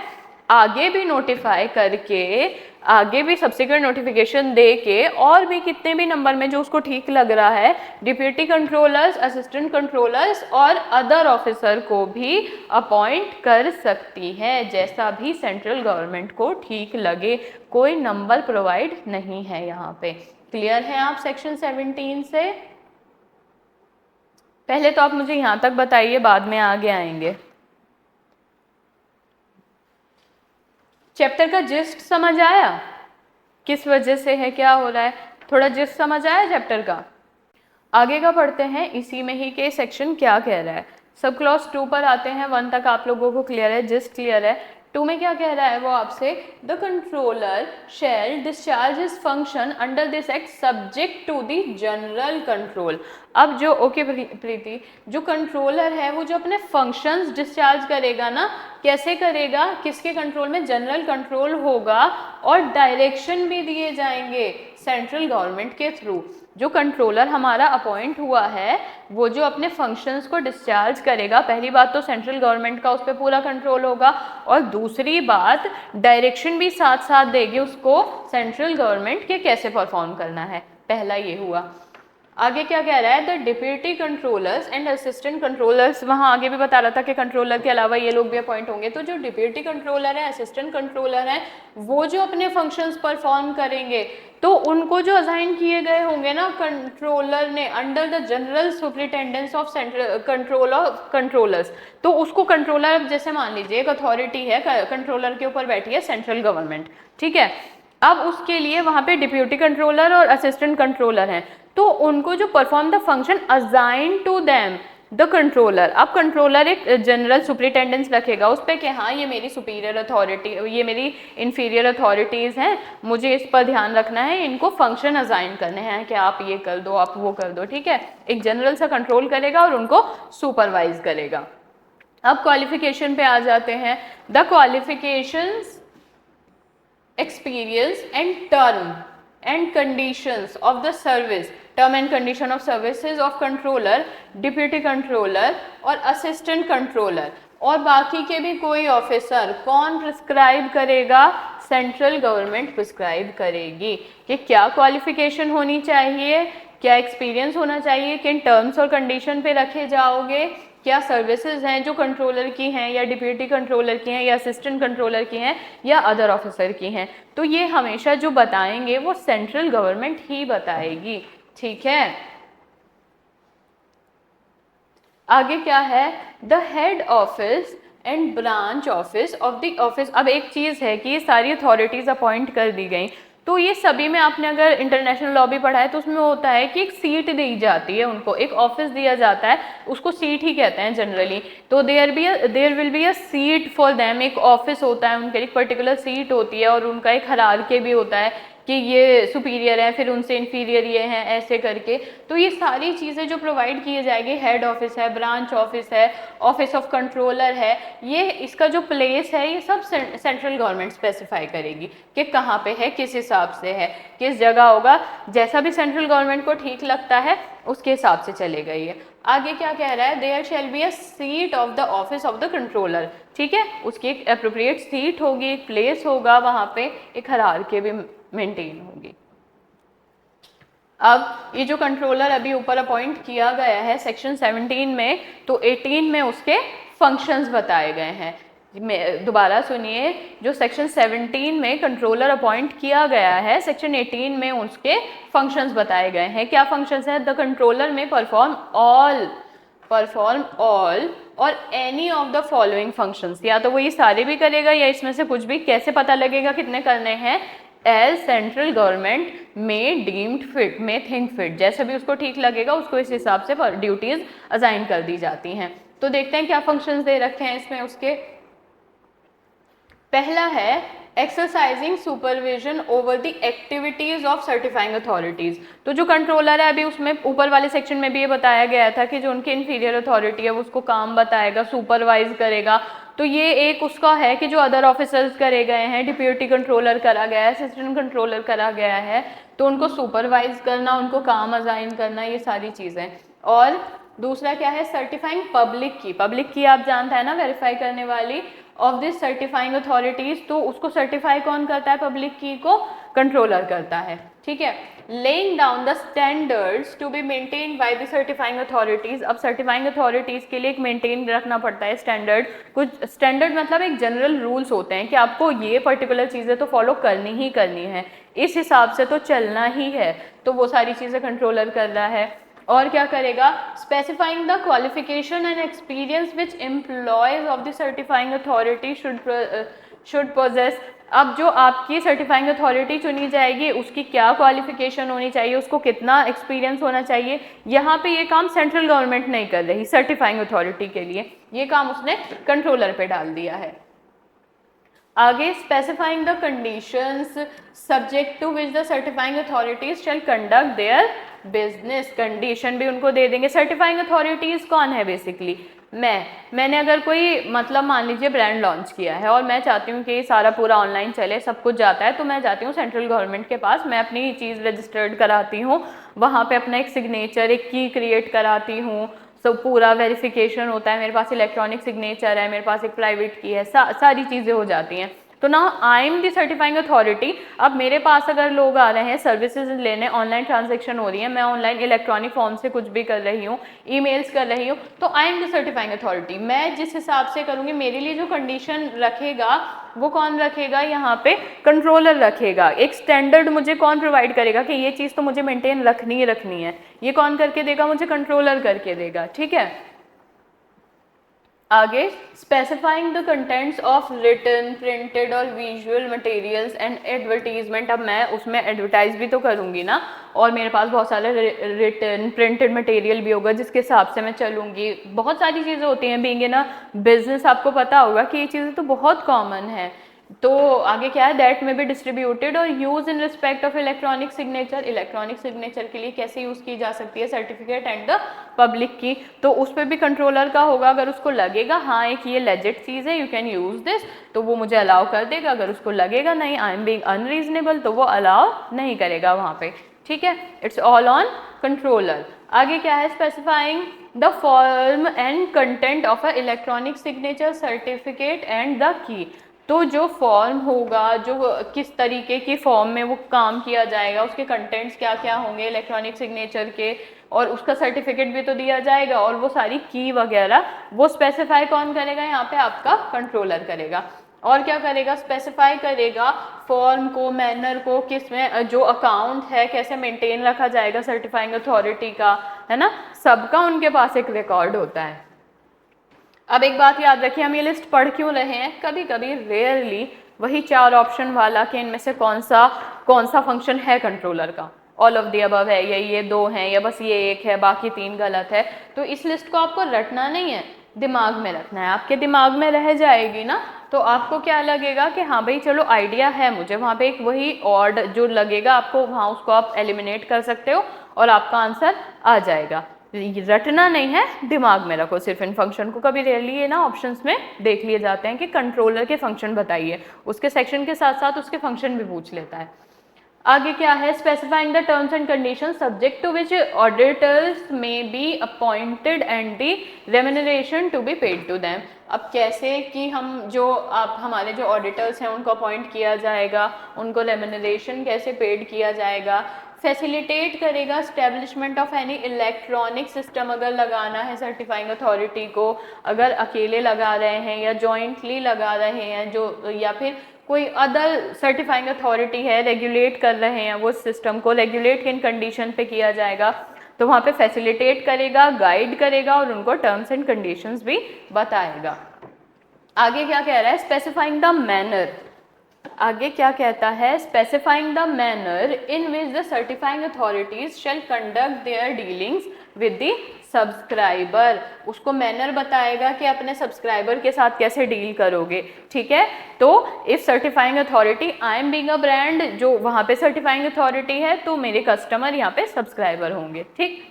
आगे भी नोटिफाई करके, आगे भी सब्सिक्वेंट नोटिफिकेशन दे के और भी कितने भी नंबर में जो उसको ठीक लग रहा है, डिप्यूटी कंट्रोलर्स, असिस्टेंट कंट्रोलर्स और अदर ऑफिसर को भी अपॉइंट कर सकती है जैसा भी सेंट्रल गवर्नमेंट को ठीक लगे। कोई नंबर प्रोवाइड नहीं है यहाँ पे। क्लियर है आप सेक्शन 17 से? पहले तो आप मुझे यहाँ तक बताइए, बाद में आगे आएंगे। चैप्टर का जिस्ट समझ आया? किस वजह से है, क्या हो रहा है, थोड़ा जिस्ट समझ आया चैप्टर का? आगे का पढ़ते हैं, इसी में ही के सेक्शन क्या कह रहा है। सब क्लॉज 2 पर आते हैं। 1 तक आप लोगों को क्लियर है, जिस्ट क्लियर है। 2 में क्या कह रहा है वो आपसे? The controller shall discharge his function under this act subject to the general control. अब जो ओके प्रीति, जो कंट्रोलर है वो जो अपने फंक्शंस डिस्चार्ज करेगा ना, कैसे करेगा, किसके कंट्रोल में? जनरल कंट्रोल होगा और डायरेक्शन भी दिए जाएंगे सेंट्रल गवर्नमेंट के थ्रू। जो कंट्रोलर हमारा अपॉइंट हुआ है वो जो अपने फंक्शंस को डिस्चार्ज करेगा, पहली बात तो सेंट्रल गवर्नमेंट का उस पर पूरा कंट्रोल होगा, और दूसरी बात डायरेक्शन भी साथ साथ देगी उसको सेंट्रल गवर्नमेंट के कैसे परफॉर्म करना है। पहला ये हुआ। आगे क्या कह रहा है? The deputy controllers and assistant controllers, वहाँ आगे भी बता रहा था कि कंट्रोलर के अलावा ये लोग भी अपॉइंट होंगे। तो जो डिप्यूटी कंट्रोलर है, असिस्टेंट कंट्रोलर है, वो जो अपने फंक्शंस परफॉर्म करेंगे तो उनको जो असाइन किए गए होंगे ना कंट्रोलर ने under the general superintendence of central control of controllers, तो उसको कंट्रोलर, अब जैसे मान लीजिए एक अथॉरिटी है, कंट्रोलर के ऊपर बैठी है सेंट्रल गवर्नमेंट, ठीक है, अब उसके लिए वहाँ पे डिप्यूटी कंट्रोलर और असिस्टेंट कंट्रोलर हैं, तो उनको जो perform the function assign to them the controller, अब कंट्रोलर एक जनरल सुपरिटेंडेंस रखेगा उस पर कि हाँ ये मेरी सुपीरियर अथॉरिटी, ये मेरी इन्फीरियर अथॉरिटीज़ हैं, मुझे इस पर ध्यान रखना है, इनको फंक्शन असाइन करने हैं कि आप ये कर दो, आप वो कर दो, ठीक है। एक जनरल सा कंट्रोल करेगा और उनको सुपरवाइज करेगा। अब क्वालिफिकेशन पे आ जाते हैं। The qualifications, experience and term and conditions of the service, term and condition of services of controller, deputy controller और assistant controller और बाकी के भी कोई ऑफिसर कौन प्रिस्क्राइब करेगा? सेंट्रल गवर्नमेंट प्रिस्क्राइब करेगी कि क्या क्वालिफिकेशन होनी चाहिए, क्या एक्सपीरियंस होना चाहिए, किन टर्म्स और कंडीशन पे रखे जाओगे, क्या सर्विसेज हैं जो कंट्रोलर की हैं या डिप्यूटी कंट्रोलर की हैं या असिस्टेंट कंट्रोलर की हैं या अदर ऑफिसर की हैं, तो ये हमेशा जो बताएंगे वो सेंट्रल गवर्नमेंट ही बताएगी, ठीक है। आगे क्या है? The head office and branch office of the office. अब एक चीज़ है कि ये सारी अथॉरिटीज़ अपॉइंट कर दी गई, तो ये सभी में आपने अगर इंटरनेशनल लॉ भी पढ़ा है तो उसमें होता है कि एक सीट दी जाती है उनको, एक ऑफिस दिया जाता है, उसको सीट ही कहते हैं जनरली, तो there will be a seat for them, एक ऑफिस होता है उनके, एक पर्टिकुलर सीट होती है और उनका एक हरारकी भी होता है कि ये सुपीरियर है, फिर उनसे इन्फीरियर ये हैं, ऐसे करके। तो ये सारी चीज़ें जो प्रोवाइड की जाएगी, हेड ऑफिस है, ब्रांच ऑफिस है, ऑफिस ऑफ कंट्रोलर है, ये इसका जो प्लेस है ये सब सेंट्रल गवर्नमेंट स्पेसिफाई करेगी कि कहाँ पे है, किस हिसाब से है, किस जगह होगा, जैसा भी सेंट्रल गवर्नमेंट को ठीक लगता है उसके हिसाब से चलेगा ये। आगे क्या कह रहा है, there shall be a seat of the office of the controller, ठीक है, उसकी एक अप्रोप्रिएट सीट होगी, एक प्लेस होगा, वहाँ पे एक हायरार्की भी मेंटेन होगी। अब ये जो कंट्रोलर अभी ऊपर अपॉइंट किया गया है सेक्शन 17 में, तो 18 में उसके फंक्शंस बताए गए हैं। दोबारा सुनिए, जो सेक्शन 17 में कंट्रोलर अपॉइंट किया गया है, सेक्शन 18 में उसके फंक्शंस बताए गए हैं। क्या फंक्शंस हैं? द कंट्रोलर में परफॉर्म ऑल और any of the following functions, या तो वो ये सारे भी करेगा या इसमें से कुछ भी। कैसे पता लगेगा कितने करने हैं? एज सेंट्रल गवर्नमेंट में डीम्ड फिट, में थिंक फिट, जैसे भी उसको ठीक लगेगा उसको इस हिसाब से ड्यूटीज असाइन कर दी जाती हैं। तो देखते हैं क्या फंक्शंस दे रखे हैं इसमें उसके। पहला है exercising supervision over the activities of certifying authorities. तो जो कंट्रोलर है, अभी उसमें ऊपर वाले सेक्शन में भी ये बताया गया था कि जो उनकी इन्फीरियर अथॉरिटी है वो उसको काम बताएगा, सुपरवाइज करेगा। तो ये एक उसका है कि जो अदर ऑफिसर्स करे गए हैं, डिप्यूटी कंट्रोलर करा गया है, असिस्टेंट कंट्रोलर करा गया है, तो उनको सुपरवाइज करना, उनको काम असाइन करना, ये सारी चीज़ें। और दूसरा क्या है? सर्टिफाइंग पब्लिक की आप जानते हैं ना, वेरीफाई करने वाली ऑफ दिस सर्टिफाइंग अथॉरिटीज। तो उसको सर्टिफाई कौन करता है? पब्लिक की को कंट्रोलर करता है, ठीक है। Laying down the standards to be maintained by the certifying authorities. अब सर्टिफाइंग अथॉरिटीज के लिए एक मेंटेन रखना पड़ता है स्टैंडर्ड। कुछ स्टैंडर्ड मतलब एक जनरल रूल्स होते हैं कि आपको ये पर्टिकुलर चीज़ें तो फॉलो करनी ही करनी है, इस हिसाब से तो चलना ही है। तो वो सारी चीज़ें कंट्रोलर कर रहा है। और क्या करेगा? Specifying the qualification and experience which employees of the certifying authority should possess. अब जो आपकी सर्टिफाइंग अथॉरिटी चुनी जाएगी उसकी क्या क्वालिफिकेशन होनी चाहिए, उसको कितना एक्सपीरियंस होना चाहिए, यहाँ पे ये काम सेंट्रल गवर्नमेंट नहीं कर रही सर्टिफाइंग अथॉरिटी के लिए, ये काम उसने कंट्रोलर पे डाल दिया है। आगे specifying the conditions subject to which the certifying authorities shall conduct their business. Condition भी उनको दे देंगे। सर्टिफाइंग अथॉरिटीज कौन है? बेसिकली मैंने अगर कोई मतलब मान लीजिए ब्रांड लॉन्च किया है और मैं चाहती हूँ कि सारा पूरा ऑनलाइन चले, सब कुछ जाता है, तो मैं जाती हूँ सेंट्रल गवर्नमेंट के पास, मैं अपनी चीज़ रजिस्टर्ड कराती हूँ, वहाँ पे अपना एक सिग्नेचर, एक की क्रिएट कराती हूँ, सब पूरा वेरिफिकेशन होता है, मेरे पास इलेक्ट्रॉनिक सिग्नेचर है, मेरे पास एक प्राइवेट की है, सारी चीज़ें हो जाती हैं। तो ना I am the certifying authority. अब मेरे पास अगर लोग आ रहे हैं सर्विसेज लेने, ऑनलाइन ट्रांजैक्शन हो रही है, मैं ऑनलाइन इलेक्ट्रॉनिक फॉर्म से कुछ भी कर रही हूँ, ईमेल्स कर रही हूँ, तो I am the certifying authority. मैं जिस हिसाब से करूँगी, मेरे लिए जो कंडीशन रखेगा वो कौन रखेगा? यहाँ पे कंट्रोलर रखेगा। एक स्टैंडर्ड मुझे कौन प्रोवाइड करेगा कि ये चीज़ तो मुझे मेंटेन रखनी ही रखनी है, ये कौन करके देगा? मुझे कंट्रोलर करके देगा, ठीक है। आगे specifying the contents of written, printed और विजुअल मटेरियल्स एंड एडवर्टीजमेंट। अब मैं उसमें एडवर्टाइज भी तो करूँगी ना, और मेरे पास बहुत सारे रिटन प्रिंटेड मटेरियल भी होगा जिसके हिसाब से मैं चलूँगी। बहुत सारी चीज़ें होती हैं, बीइंग इन अ बिजनेस आपको पता होगा कि ये चीज़ें तो बहुत कॉमन है। तो आगे क्या है? दैट में बी डिस्ट्रीब्यूटेड और use in respect of electronic signature. Electronic signature के लिए कैसे यूज़ की जा सकती है सर्टिफिकेट एंड द पब्लिक की, तो उस पर भी कंट्रोलर का होगा। अगर उसको लगेगा हाँ एक ये लेजिट चीज़ है, यू कैन यूज़ दिस, तो वो मुझे अलाउ कर देगा। अगर उसको लगेगा नहीं, आई एम बीइंग अनरीजनेबल, तो वो अलाउ नहीं करेगा वहाँ पे, ठीक है। It's all on controller. आगे क्या है? Specifying the form and content of a electronic signature certificate and the key. तो जो फॉर्म होगा, जो किस तरीके की फॉर्म में वो काम किया जाएगा, उसके कंटेंट्स क्या क्या होंगे इलेक्ट्रॉनिक सिग्नेचर के, और उसका सर्टिफिकेट भी तो दिया जाएगा, और वो सारी की वगैरह वो स्पेसिफाई कौन करेगा? यहाँ पे आपका कंट्रोलर करेगा। और क्या करेगा? स्पेसिफाई करेगा फॉर्म को, मैनर को, किसमें जो अकाउंट है कैसे मेंटेन रखा जाएगा सर्टिफाइंग अथॉरिटी का, है ना, सबका उनके पास एक रिकॉर्ड होता है। अब एक बात याद रखिए, हम ये लिस्ट पढ़ क्यों रहे हैं? कभी कभी रेयरली वही 4 ऑप्शन वाला कि इनमें से कौन सा फंक्शन है कंट्रोलर का, ऑल ऑफ द अबव है, या ये 2 हैं, या बस ये 1 है, बाकी 3 गलत है। तो इस लिस्ट को आपको रटना नहीं है, दिमाग में रखना है, आपके दिमाग में रह जाएगी ना तो आपको क्या लगेगा कि हाँ भाई चलो आइडिया है मुझे, वहाँ पे एक वही ऑड जो लगेगा आपको वहाँ उसको आप एलिमिनेट कर सकते हो और आपका आंसर आ जाएगा। रटना नहीं है, दिमाग में रखो सिर्फ इन फंक्शन को। कभी रेयरली ये ना ऑप्शंस में देख लिए जाते हैं कि कंट्रोलर के फंक्शन बताइए, उसके सेक्शन के साथ साथ उसके फंक्शन भी पूछ लेता है। आगे क्या है, specifying the terms and condition subject to which auditors may be appointed and the remuneration to be paid to them. अब कैसे कि हम जो आप हमारे जो ऑडिटर्स हैं उनको अपॉइंट किया जाएगा, उनको रेम्यूनरेशन कैसे पेड किया जाएगा। फैसिलिटेट करेगा establishment of any electronic system, अगर लगाना है सर्टिफाइंग अथॉरिटी को, अगर अकेले लगा रहे हैं या जॉइंटली लगा रहे हैं जो, या फिर कोई अदर सर्टिफाइंग अथॉरिटी है रेगुलेट कर रहे हैं वो सिस्टम को, रेगुलेट किन कंडीशन पे किया जाएगा, तो वहाँ पे फैसिलिटेट करेगा, गाइड करेगा और उनको टर्म्स एंड कंडीशंस भी बताएगा। आगे क्या कह रहा है, स्पेसिफाइंग द मैनर, आगे क्या कहता है, specifying the manner in which the certifying authorities shall conduct their dealings with the subscriber, उसको मैनर बताएगा कि अपने सब्सक्राइबर के साथ कैसे डील करोगे। ठीक है, तो if certifying authority I am being a brand, जो वहाँ पे सर्टिफाइंग अथॉरिटी है तो मेरे कस्टमर यहाँ पे सब्सक्राइबर होंगे। ठीक,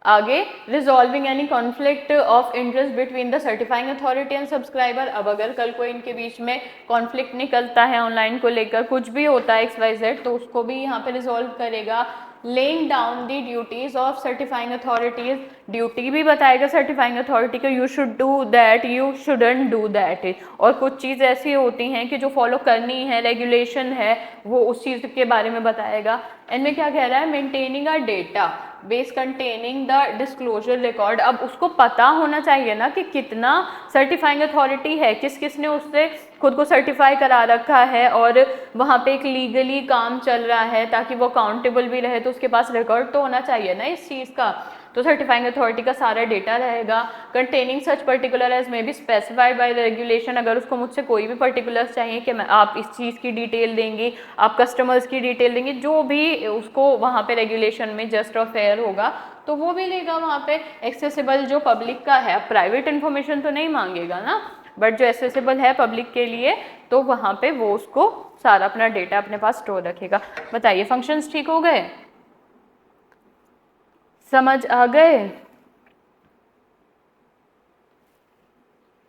आगे resolving any conflict of interest between the certifying authority and subscriber, अब अगर कल को इनके बीच में कॉन्फ्लिक्ट निकलता है ऑनलाइन को लेकर, कुछ भी होता है XYZ, तो उसको भी यहाँ पे रिजॉल्व करेगा। Laying down the duties of certifying authorities, duty भी बताएगा सर्टिफाइंग अथॉरिटी को, you should do that, you shouldn't do that, और कुछ चीज़ ऐसी होती हैं कि जो फॉलो करनी है, रेगुलेशन है, वो उस चीज़ के बारे में बताएगा। इनमें क्या कह रहा है, maintaining a data base containing the disclosure record, अब उसको पता होना चाहिए ना कि कितना सर्टिफाइंग अथॉरिटी है, किस किस ने उससे खुद को सर्टिफाई करा रखा है और वहाँ पे एक लीगली काम चल रहा है ताकि वो अकाउंटेबल भी रहे, तो उसके पास रिकॉर्ड तो होना चाहिए ना इस चीज़ का, तो सर्टिफाइंग अथॉरिटी का सारा डेटा रहेगा। Containing such particular as may be specified by the regulation, अगर उसको मुझसे कोई भी पर्टिकुलर्स चाहिए कि मैं आप इस चीज़ की डिटेल देंगी, आप कस्टमर्स की डिटेल देंगी, जो भी उसको वहाँ पे रेगुलेशन में जस्ट और फेयर होगा तो वो भी लेगा वहाँ पे। एक्सेसिबल जो पब्लिक का है, प्राइवेट इन्फॉर्मेशन तो नहीं मांगेगा ना, बट जो एक्सेसिबल है पब्लिक के लिए तो वहाँ पे वो उसको सारा अपना डेटा अपने पास स्टोर रखेगा। बताइए फंक्शंस ठीक हो गए, समझ आ गए,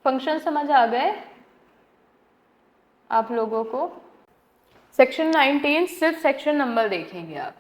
फंक्शन समझ आ गए आप लोगों को। सेक्शन 19 सिर्फ सेक्शन नंबर देखेंगे आप,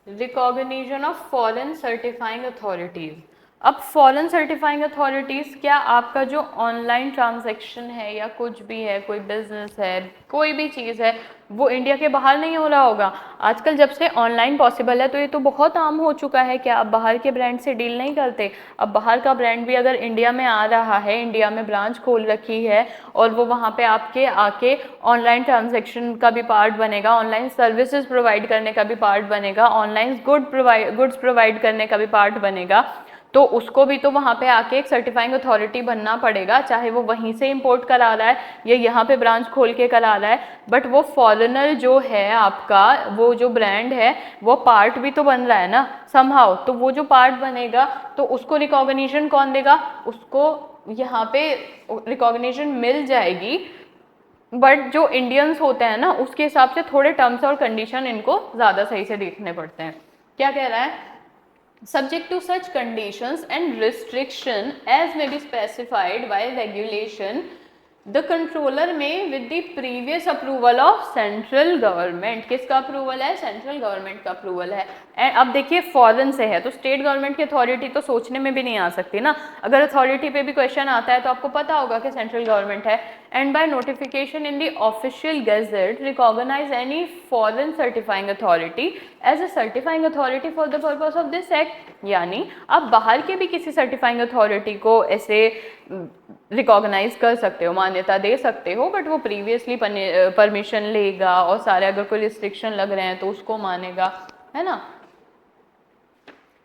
recognition of foreign certifying authorities. अब फॉरेन सर्टिफाइंग अथॉरिटीज़, क्या आपका जो ऑनलाइन ट्रांजैक्शन है या कुछ भी है, कोई बिजनेस है, कोई भी चीज़ है, वो इंडिया के बाहर नहीं हो रहा होगा। आजकल जब से ऑनलाइन पॉसिबल है तो ये तो बहुत आम हो चुका है कि आप बाहर के ब्रांड से डील नहीं करते। अब बाहर का ब्रांड भी अगर इंडिया में आ रहा है, इंडिया में ब्रांच खोल रखी है और वो वहाँ पे आपके आके ऑनलाइन ट्रांजैक्शन का भी पार्ट बनेगा, ऑनलाइन सर्विसेज प्रोवाइड करने का भी पार्ट बनेगा, ऑनलाइन गुड्स प्रोवाइड करने का भी पार्ट बनेगा, तो उसको भी तो वहाँ पे आके एक सर्टिफाइंग अथॉरिटी बनना पड़ेगा, चाहे वो वहीं से इंपोर्ट करा रहा है या यहाँ पे ब्रांच खोल के करा रहा है। बट वो फॉरेनर जो है आपका, वो जो ब्रांड है वो पार्ट भी तो बन रहा है ना समहाउ, तो वो जो पार्ट बनेगा तो उसको रिकॉग्निशन कौन देगा, उसको यहाँ पे रिकॉग्निशन मिल जाएगी। बट जो इंडियंस होते हैं ना उसके हिसाब से थोड़े टर्म्स और कंडीशन इनको ज़्यादा सही से देखने पड़ते हैं। क्या कह रहा है, subject to such conditions and restriction as may be specified by regulation, the controller may with the previous approval of central government, किसका अप्रूवल है, सेंट्रल गवर्नमेंट का अप्रूवल है। एंड अब देखिए फॉरेन से है तो स्टेट गवर्नमेंट की अथॉरिटी तो सोचने में भी नहीं आ सकती ना, अगर अथॉरिटी पे भी क्वेश्चन आता है तो आपको पता होगा कि सेंट्रल गवर्नमेंट है। And by notification in the official gazette recognise any foreign certifying authority as a certifying authority for the purpose of this act, यानी आप बाहर के भी किसी सर्टिफाइंग अथॉरिटी को ऐसे रिकॉग्नाइज कर सकते हो, मान्यता दे सकते हो, बट वो प्रीवियसली परमिशन लेगा और सारे अगर कोई रिस्ट्रिक्शन लग रहे हैं तो उसको मानेगा, है ना।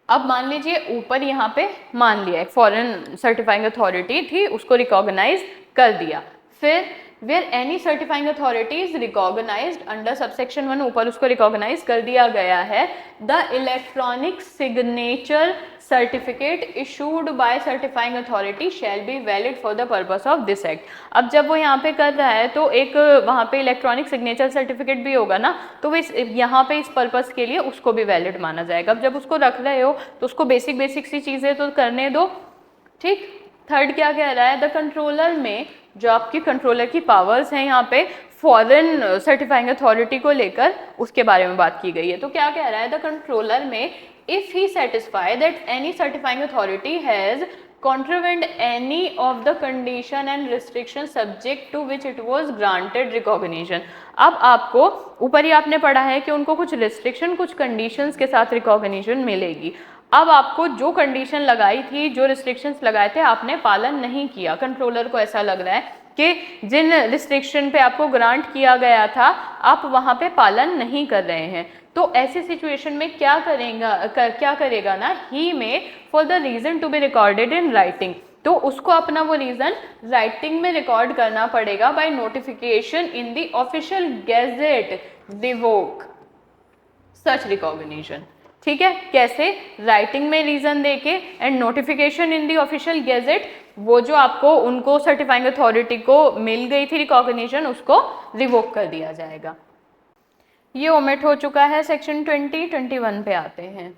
अब मान लीजिए ऊपर यहाँ पे मान लिया एक फॉरेन सर्टिफाइंग अथॉरिटी थी, उसको रिकॉग्नाइज कर दिया, फिर where any certifying authority is recognised under subsection 1, ऊपर उसको रिकॉग्नाइज कर दिया गया है, the electronic signature certificate issued by certifying authority shall be valid for the purpose of this act. अब जब वो यहाँ पे कर रहा है तो एक वहाँ पे इलेक्ट्रॉनिक सिग्नेचर सर्टिफिकेट भी होगा ना, तो वो यहाँ पे इस पर्पस के लिए उसको भी वैलिड माना जाएगा। अब जब उसको रख रहे हो तो उसको बेसिक सी चीज़ें तो करने दो, ठीक। थर्ड क्या कह रहा है, द कंट्रोलर में जो आपकी कंट्रोलर की पावर्स हैं यहाँ पे फॉरेन सर्टिफाइंग अथॉरिटी को लेकर, उसके बारे में बात की गई है। तो क्या कह रहा है, the controller may if he satisfy that any certifying authority has contravened any of the condition and restriction subject to which it was granted recognition। अब आपको ऊपर ही आपने पढ़ा है कि उनको कुछ रिस्ट्रिक्शन कुछ कंडीशंस के साथ रिकॉग्निशन मिलेगी। अब आपको जो कंडीशन लगाई थी, जो रिस्ट्रिक्शंस लगाए थे, आपने पालन नहीं किया। कंट्रोलर को ऐसा लग रहा है कि जिन रिस्ट्रिक्शन पे आपको ग्रांट किया गया था आप वहाँ पे पालन नहीं कर रहे हैं। तो ऐसी सिचुएशन में क्या करेगा ना, he may for the reason to be recorded in writing, तो उसको अपना वो रीजन राइटिंग में रिकॉर्ड करना पड़ेगा bye notification in the official gadget revoke such recognition. ठीक है, कैसे, राइटिंग में रीजन देके and notification in the official gazette, वो जो आपको उनको सर्टिफाइंग अथॉरिटी को मिल गई थी रिकॉग्निशन, उसको रिवोक कर दिया जाएगा। ये ओमिट हो चुका है। सेक्शन 21 पे आते हैं।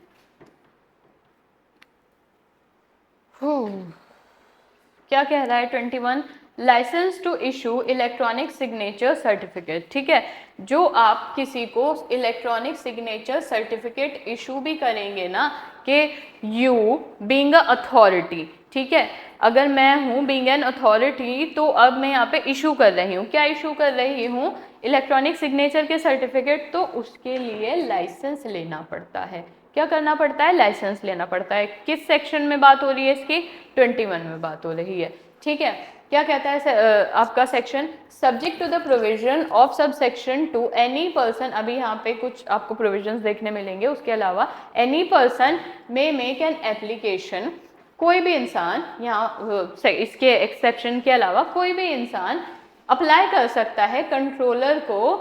क्या कह रहा है 21, licence to issue electronic signature certificate. ठीक है, जो आप किसी को इलेक्ट्रॉनिक सिग्नेचर सर्टिफिकेट इशू भी करेंगे ना, कि यू बीइंग अ अथॉरिटी, ठीक है, अगर मैं हूँ बीइंग एन अथॉरिटी, तो अब मैं यहाँ पे इशू कर रही हूँ, क्या इशू कर रही हूँ, इलेक्ट्रॉनिक सिग्नेचर के सर्टिफिकेट, तो उसके लिए लाइसेंस लेना पड़ता है। क्या करना पड़ता है, लाइसेंस लेना पड़ता है। किस सेक्शन में बात हो रही है इसकी, 21 में बात हो रही है। ठीक है, क्या कहता है आपका section, subject to the provision of sub section 2 any person, अभी यहाँ पे कुछ आपको प्रोविजंस देखने मिलेंगे, उसके अलावा any person may make an application, कोई भी इंसान, यहाँ इसके एक्सेप्शन के अलावा कोई भी इंसान अप्लाई कर सकता है कंट्रोलर को,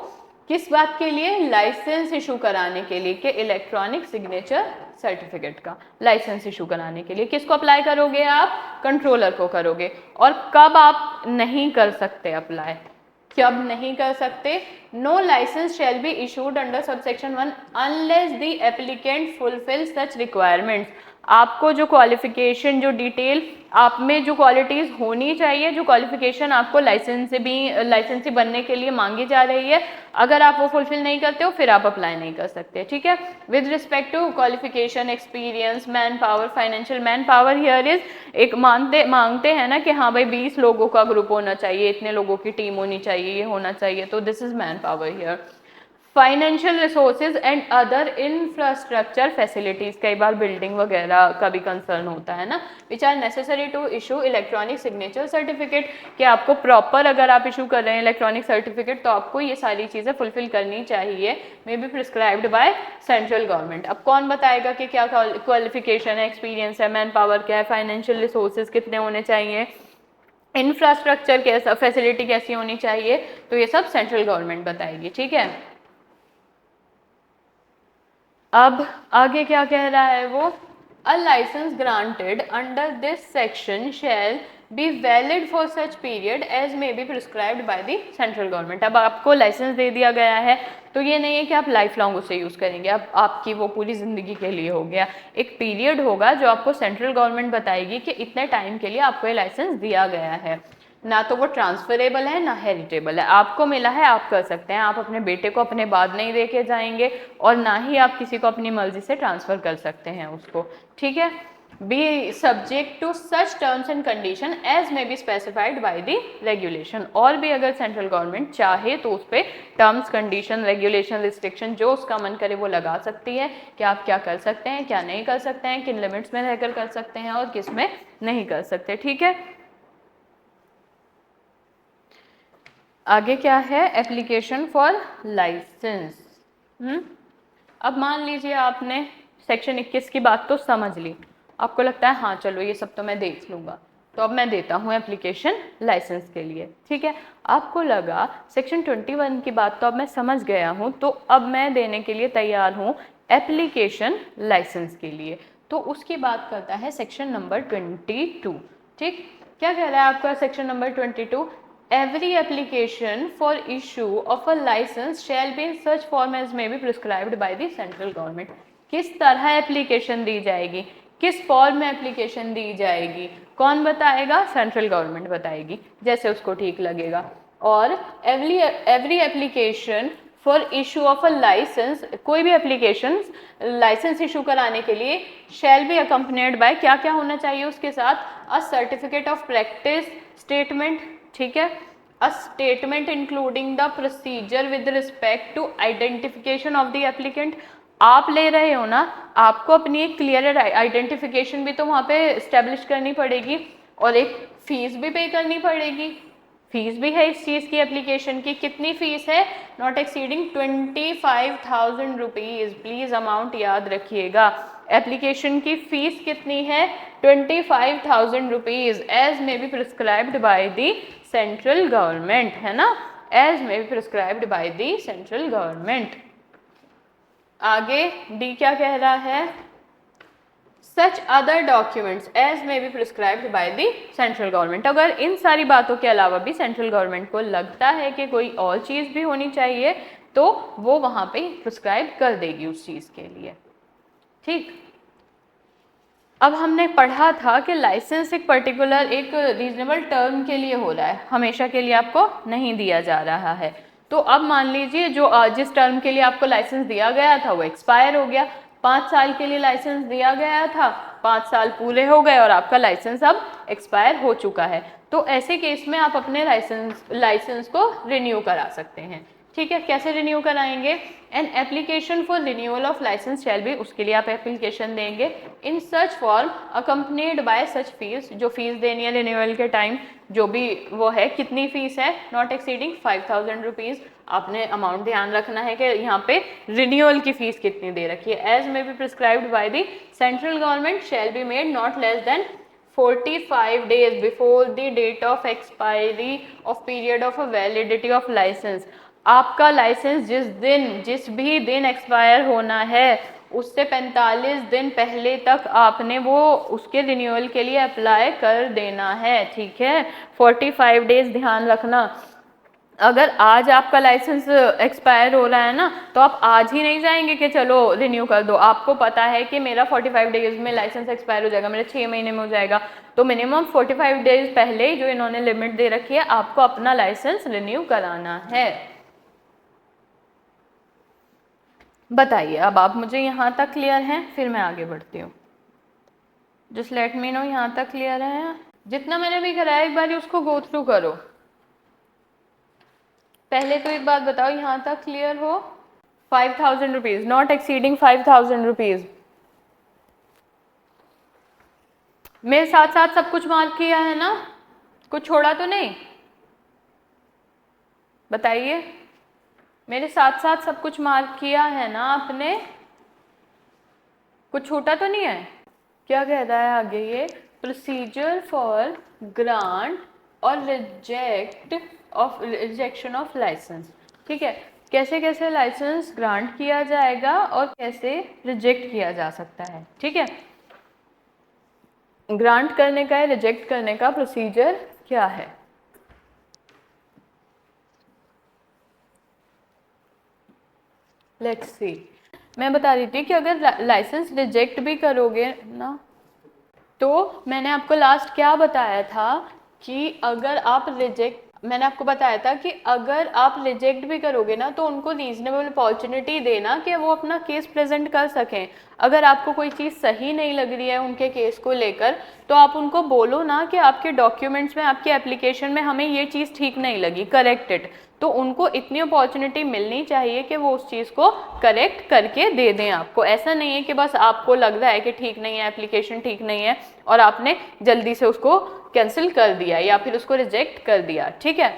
किस बात के लिए, लाइसेंस इशू कराने के लिए, कि इलेक्ट्रॉनिक सिग्नेचर सर्टिफिकेट का लाइसेंस इशू कराने के लिए। किसको अप्लाई करोगे आप, कंट्रोलर को करोगे। और कब आप नहीं कर सकते अप्लाई, कब नहीं कर सकते, no licence shall be issued under subsection 1 unless the applicant fulfil such requirements. आपको जो क्वालिफिकेशन, जो डिटेल आप में जो क्वालिटीज़ होनी चाहिए, जो क्वालिफिकेशन आपको लाइसेंसी बनने के लिए मांगी जा रही है, अगर आप वो फुलफिल नहीं करते हो फिर आप अप्लाई नहीं कर सकते। ठीक है, with respect to qualification, experience, man power, financial man power, here is एक मांगते हैं ना कि हाँ भाई 20 लोगों का ग्रुप होना चाहिए, इतने लोगों की टीम होनी चाहिए, ये होना चाहिए, तो this is man power here. Financial resources and other infrastructure facilities, कई बार बिल्डिंग वगैरह का भी कंसर्न होता है ना, which are necessary to issue electronic signature certificate, कि आपको प्रॉपर अगर आप इशू कर रहे हैं इलेक्ट्रॉनिक सर्टिफिकेट तो आपको ये सारी चीज़ें फुलफिल करनी चाहिए, मे be prescribed bye central government. अब कौन बताएगा कि क्या क्वालिफिकेशन है, एक्सपीरियंस है, मैन पावर क्या है, फाइनेंशियल रिसोर्सेज कितने होने चाहिए, इंफ्रास्ट्रक्चर कैसा, फैसिलिटी कैसी होनी चाहिए, तो ये सब सेंट्रल गवर्नमेंट बताएगी। ठीक है, अब आगे क्या कह रहा है वो, a license granted under this section shall be valid for such period as may be prescribed by the central government. अब आपको लाइसेंस दे दिया गया है तो ये नहीं है कि आप लाइफ लॉन्ग उसे यूज़ करेंगे, अब आपकी वो पूरी ज़िंदगी के लिए हो गया। एक पीरियड होगा जो आपको सेंट्रल गवर्नमेंट बताएगी कि इतने टाइम के लिए आपको ये लाइसेंस दिया गया है। ना तो वो ट्रांसफरेबल है ना हेरिटेबल है, आपको मिला है आप कर सकते हैं, आप अपने बेटे को अपने बाद नहीं दे के जाएंगे और ना ही आप किसी को अपनी मर्जी से ट्रांसफ़र कर सकते हैं उसको। ठीक है, be subject to such terms and condition as may be specified by the regulation, और भी अगर सेंट्रल गवर्नमेंट चाहे तो उस पर टर्म्स, कंडीशन, रेगुलेशन, रिस्ट्रिक्शन जो उसका मन करे वो लगा सकती है कि आप क्या कर सकते हैं, क्या नहीं कर सकते हैं, किन लिमिट्स में रहकर कर सकते हैं और किस में नहीं कर सकते। ठीक है, आगे क्या है, एप्लीकेशन फॉर लाइसेंस। अब मान लीजिए आपने सेक्शन 21 की बात तो समझ ली, आपको लगता है हाँ चलो ये सब तो मैं देख लूँगा, तो अब मैं देता हूँ एप्लीकेशन लाइसेंस के लिए। ठीक है, आपको लगा सेक्शन 21 की बात तो अब मैं समझ गया हूँ, तो अब मैं देने के लिए तैयार हूँ एप्लीकेशन लाइसेंस के लिए। तो उसकी बात करता है सेक्शन नंबर 22। ठीक, क्या कह रहा है आपका section number 22? Every application for issue of a licence shall be in such form as may be prescribed by the central government. किस तरह एप्लीकेशन दी जाएगी, किस फॉर्म में एप्लीकेशन दी जाएगी, कौन बताएगा? सेंट्रल गवर्नमेंट बताएगी, जैसे उसको ठीक लगेगा। और every application for issue of a licence, कोई भी एप्लीकेशन लाइसेंस इशू कराने के लिए शैल बी अकम्पनीड बाय, क्या क्या होना चाहिए उसके साथ? A certificate of practice statement. ठीक है, a statement including the procedure with respect to identification of the applicant. आप ले रहे हो ना, आपको अपनी एक क्लियर आइडेंटिफिकेशन भी तो वहाँ पे इस्टेब्लिश करनी पड़ेगी, और एक फीस भी पे करनी पड़ेगी। फीस भी है इस चीज़ की, एप्लीकेशन की। कितनी फीस है? Not exceeding 25,000 rupees. Please amount याद रखिएगा, एप्लीकेशन की फीस कितनी है? 25,000 rupees, as may be prescribed by the central government, है ना, as may be prescribed by the central government. आगे डी क्या कह रहा है? Such other documents as may be prescribed by the central government. अगर इन सारी बातों के अलावा भी सेंट्रल गवर्नमेंट को लगता है कि कोई और चीज़ भी होनी चाहिए, तो वो वहाँ पे प्रिस्क्राइब कर देगी उस चीज़ के लिए। ठीक, अब हमने पढ़ा था कि लाइसेंस एक पर्टिकुलर, एक रीजनेबल टर्म के लिए हो रहा है, हमेशा के लिए आपको नहीं दिया जा रहा है। तो अब मान लीजिए जो जिस टर्म के लिए आपको लाइसेंस दिया गया था वो एक्सपायर हो गया। 5 साल के लिए लाइसेंस दिया गया था, 5 साल पूरे हो गए और आपका लाइसेंस अब एक्सपायर हो चुका है। तो ऐसे केस में आप अपने लाइसेंस को रिन्यू करा सकते हैं। ठीक है, कैसे रिन्यू कराएंगे? An application for renewal of license shall be, उसके लिए आप एप्लीकेशन देंगे in such form accompanied by such fees, जो फीस देनी है रिन्यूअल के टाइम, जो भी वो है, कितनी फीस है? Not exceeding 5,000 rupees. आपने अमाउंट ध्यान रखना है कि यहाँ पे रिन्यूअल की फीस कितनी दे रखी है। As may be prescribed by the central government shall be made not less than 45 days before the date of expiry of period of a validity of license। आपका लाइसेंस जिस भी दिन एक्सपायर होना है उससे 45 दिन पहले तक आपने वो उसके रिन्यूअल के लिए अप्लाई कर देना है। ठीक है, 45 डेज ध्यान रखना। अगर आज आपका लाइसेंस एक्सपायर हो रहा है ना, तो आप आज ही नहीं जाएंगे कि चलो रिन्यू कर दो। आपको पता है कि मेरा 45 डेज में लाइसेंस एक्सपायर हो जाएगा, मेरा 6 महीने में हो जाएगा, तो मिनिमम 45 डेज पहले जो इन्होंने लिमिट दे रखी है आपको अपना लाइसेंस रिन्यू कराना है। बताइए, अब आप मुझे यहाँ तक क्लियर हैं, फिर मैं आगे बढ़ती हूँ। जस्ट लेट मी नो यहाँ तक क्लियर है। जितना मैंने भी कराया एक बार उसको गो थ्रू करो। पहले तो एक बात बताओ, यहाँ तक क्लियर हो? 5,000 रुपीज, नॉट एक्सीडिंग 5,000 रुपीज। मेरे साथ साथ सब कुछ मार्क किया है ना, कुछ छोड़ा तो नहीं? बताइए, मेरे साथ साथ सब कुछ मार्क किया है ना आपने? कुछ छूटा तो नहीं है? क्या कह रहा है आगे ये? प्रोसीजर फॉर ग्रांट और रिजेक्शन ऑफ लाइसेंस। ठीक है, कैसे कैसे लाइसेंस ग्रांट किया जाएगा और कैसे रिजेक्ट किया जा सकता है। ठीक है, ग्रांट करने का या रिजेक्ट करने का प्रोसीजर क्या है? लेट्स सी, मैं बता रही थी कि अगर लाइसेंस रिजेक्ट भी करोगे ना, तो मैंने आपको लास्ट क्या बताया था कि अगर आप मैंने आपको बताया था कि अगर आप रिजेक्ट भी करोगे ना, तो उनको रीजनेबल अपॉर्चुनिटी देना कि वो अपना केस प्रेजेंट कर सकें। अगर आपको कोई चीज़ सही नहीं लग रही है उनके केस को लेकर, तो आप उनको बोलो ना कि आपके डॉक्यूमेंट्स में, आपके एप्लीकेशन में हमें ये चीज़ ठीक नहीं लगी, करेक्ट इट। तो उनको इतनी अपॉर्चुनिटी मिलनी चाहिए कि वो उस चीज़ को करेक्ट करके दे दें आपको। ऐसा नहीं है कि बस आपको लग रहा है कि ठीक नहीं है, एप्लीकेशन ठीक नहीं है और आपने जल्दी से उसको कैंसिल कर दिया या फिर उसको रिजेक्ट कर दिया। ठीक है,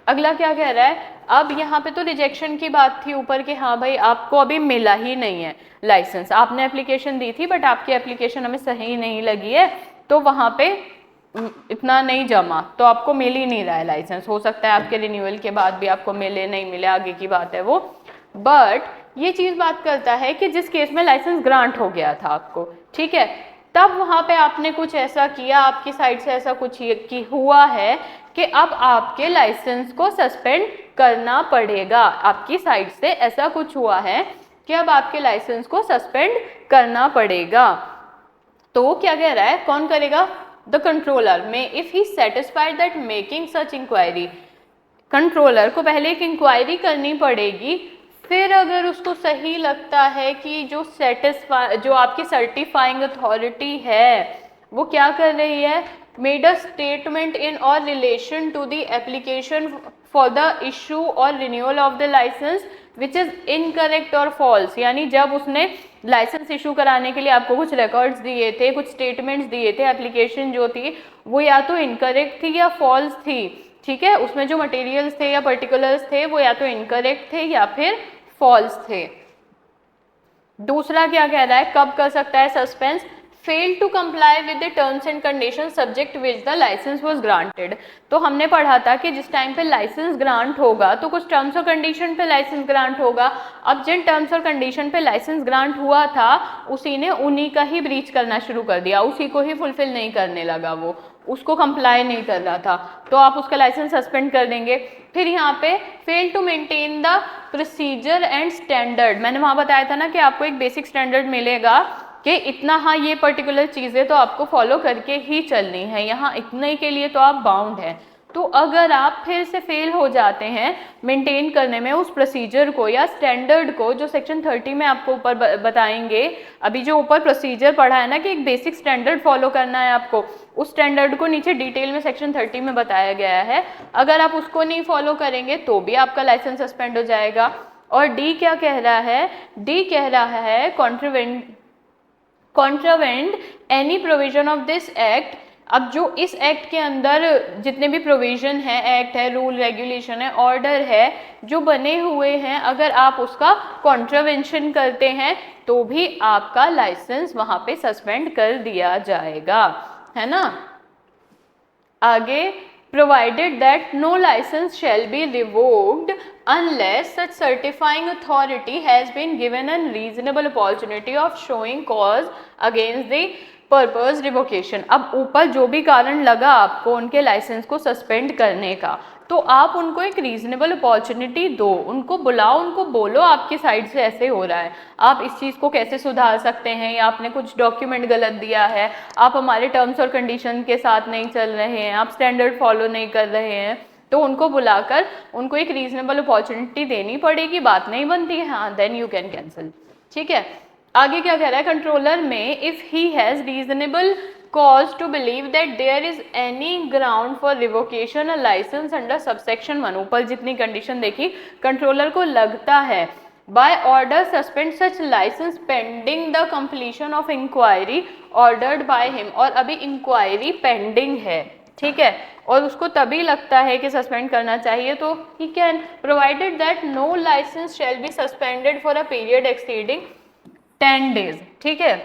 अगला क्या कह रहा है? अब यहाँ पे तो रिजेक्शन की बात थी ऊपर कि हाँ भाई आपको अभी मिला ही नहीं है लाइसेंस, आपने एप्लीकेशन दी थी बट आपकी एप्लीकेशन हमें सही नहीं लगी है, तो वहाँ पे इतना नहीं जमा तो आपको मिल ही नहीं रहा है लाइसेंस। हो सकता है आपके रिन्यूअल के बाद भी आपको मिले नहीं मिले, आगे की बात है वो। बट ये चीज़ बात करता है कि जिस केस में लाइसेंस ग्रांट हो गया था आपको, ठीक है, तब वहाँ पे आपने कुछ ऐसा किया, आपकी साइड से ऐसा कुछ की हुआ है कि अब आपके लाइसेंस को सस्पेंड करना पड़ेगा। आपकी साइड से ऐसा कुछ हुआ है कि अब आपके लाइसेंस को सस्पेंड करना पड़ेगा। तो क्या कह रहा है, कौन करेगा? The controller may, if he satisfied that making such inquiry, controller को पहले एक इंक्वायरी करनी पड़ेगी, फिर अगर उसको सही लगता है कि जो आपकी सर्टिफाइंग अथॉरिटी है वो क्या कर रही है, made a statement in or relation to the application for the issue or renewal of the license which is incorrect or false, यानी जब उसने लाइसेंस इशू कराने के लिए आपको कुछ रिकॉर्ड्स दिए थे, कुछ स्टेटमेंट्स दिए थे, एप्लीकेशन जो थी वो या तो इनकरेक्ट थी या फॉल्स थी, ठीक है, उसमें जो मटेरियल्स थे या पर्टिकुलर्स थे वो या तो इनकरेक्ट थे या फिर फॉल्स थे। दूसरा क्या कह रहा है, कब कर सकता है suspend, fail to comply with the terms and condition subject which the licence was granted. तो हमने पढ़ा था कि जिस टाइम पे लाइसेंस ग्रांट होगा तो कुछ टर्म्स और कंडीशन पे लाइसेंस ग्रांट होगा। अब जिन टर्म्स और कंडीशन पे लाइसेंस ग्रांट हुआ था उसी ने उन्हीं का ही ब्रीच करना शुरू कर दिया, उसी को ही फुलफिल नहीं करने लगा, वो उसको कंप्लाई नहीं कर रहा था, तो आप उसका लाइसेंस सस्पेंड कर देंगे। फिर यहाँ पे fail to maintain the procedure and standard, मैंने वहाँ बताया था ना कि आपको एक बेसिक स्टैंडर्ड मिलेगा कि इतना, हाँ ये पर्टिकुलर चीज़ें तो आपको फॉलो करके ही चलनी है, यहाँ इतने के लिए तो आप बाउंड हैं। तो अगर आप फिर से फेल हो जाते हैं मेंटेन करने में उस प्रोसीजर को या स्टैंडर्ड को, जो सेक्शन 30 में आपको ऊपर बताएंगे, अभी जो ऊपर प्रोसीजर पढ़ा है ना कि एक बेसिक स्टैंडर्ड फॉलो करना है आपको, उस स्टैंडर्ड को नीचे डिटेल में सेक्शन 30 में बताया गया है। अगर आप उसको नहीं फॉलो करेंगे तो भी आपका लाइसेंस सस्पेंड हो जाएगा। और डी क्या कह रहा है, डी कह रहा है contravened any provision of this act. अब जो इस एक्ट के अंदर जितने भी प्रोविजन है, एक्ट है, रूल रेगुलेशन है, ऑर्डर है जो बने हुए हैं, अगर आप उसका कॉन्ट्रावेंशन करते हैं तो भी आपका लाइसेंस वहां पे सस्पेंड कर दिया जाएगा, है ना। आगे, provided that no license shall be revoked unless such certifying authority has been given a reasonable opportunity of showing cause against the purpose revocation. अब ऊपर जो भी कारण लगा आपको उनके लाइसेंस को सस्पेंड करने का, तो आप उनको एक रीजनेबल अपॉर्चुनिटी दो, उनको बुलाओ, उनको बोलो आपकी साइड से ऐसे हो रहा है, आप इस चीज़ को कैसे सुधार सकते हैं, या आपने कुछ डॉक्यूमेंट गलत दिया है, आप हमारे टर्म्स और कंडीशन के साथ नहीं चल रहे हैं, आप स्टैंडर्ड फॉलो नहीं कर रहे हैं, तो उनको बुलाकर उनको एक रीजनेबल अपॉर्चुनिटी देनी पड़ेगी। बात नहीं बनती है, हाँ, देन यू कैन कैंसिल, ठीक है। आगे क्या कह रहा है, controller may if he has reasonable cause to believe that there is any ground for revocation a license under subsection 1, ऊपर जितनी कंडीशन देखी, कंट्रोलर को लगता है by order suspend such license pending the completion of inquiry ordered by him, और अभी inquiry pending है, ठीक है, और उसको तभी लगता है कि सस्पेंड करना चाहिए, तो he can provided that no license shall be suspended for a period exceeding 10 days, ठीक है।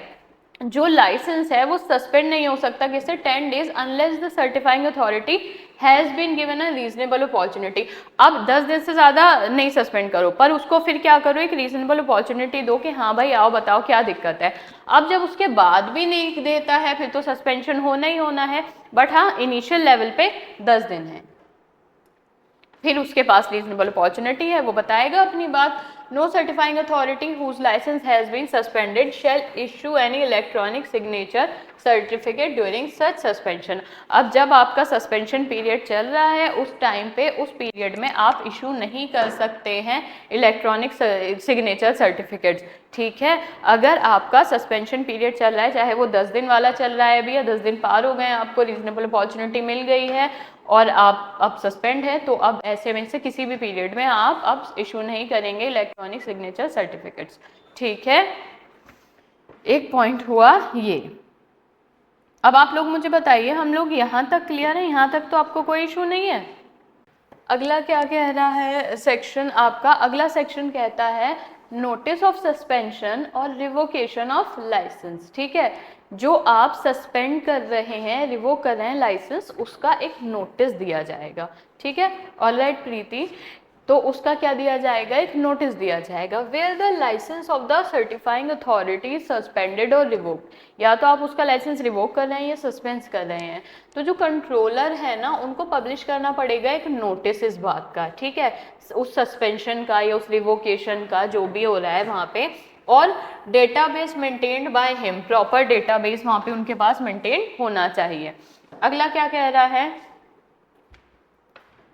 जो लाइसेंस है वो सस्पेंड नहीं हो सकता किससे, 10 days, unless the certifying authority has been given a reasonable opportunity. अब 10 दिन से ज़्यादा नहीं सस्पेंड करो, पर उसको फिर क्या करो, एक रीजनेबल अपॉर्चुनिटी दो कि हाँ भाई आओ बताओ क्या दिक्कत है। अब जब उसके बाद भी नहीं देता है फिर तो सस्पेंशन होना ही होना है, बट हाँ इनिशियल लेवल पे 10 दिन है, फिर उसके पास रीजनेबल अपॉर्चुनिटी है, वो बताएगा अपनी बात। No certifying authority whose licence has been suspended shall issue any electronic signature certificate during such suspension. अब जब आपका सस्पेंशन पीरियड चल रहा है उस टाइम पे, उस पीरियड में आप इशू नहीं कर सकते हैं इलेक्ट्रॉनिक सिग्नेचर सर्टिफिकेट्स, ठीक है। अगर आपका सस्पेंशन पीरियड चल रहा है, चाहे वो 10 दिन वाला चल रहा है भी या 10 दिन पार हो गए, आपको रीजनेबल अपॉर्चुनिटी मिल गई है और आप अब सस्पेंड है, तो अब ऐसे में से किसी भी पीरियड में आप अब इशू नहीं करेंगे इलेक्ट्रॉनिक सिग्नेचर सर्टिफिकेट्स, ठीक है। एक पॉइंट हुआ ये। अब आप लोग मुझे बताइए, हम लोग यहाँ तक क्लियर है, यहाँ तक तो आपको कोई इशू नहीं है। अगला क्या कह रहा है सेक्शन आपका, अगला सेक्शन कहता है नोटिस ऑफ सस्पेंशन और रिवोकेशन ऑफ लाइसेंस। ठीक है, जो आप सस्पेंड कर रहे हैं, रिवोक कर रहे हैं लाइसेंस, उसका एक नोटिस दिया जाएगा। ठीक है, ऑलराइट प्रीति, तो उसका क्या दिया जाएगा, एक नोटिस दिया जाएगा। Where the licence of the certifying authority suspended और रिवोक्ड, या तो आप उसका लाइसेंस रिवोक कर रहे हैं या सस्पेंड कर रहे हैं, तो जो कंट्रोलर है ना, उनको पब्लिश करना पड़ेगा एक नोटिस इस बात का। ठीक है, उस सस्पेंशन का या उस रिवोकेशन का, जो भी हो रहा है वहाँ पे, और database maintained by him, proper database वहाँ पे उनके पास मेंटेन होना चाहिए। अगला क्या कह रहा है,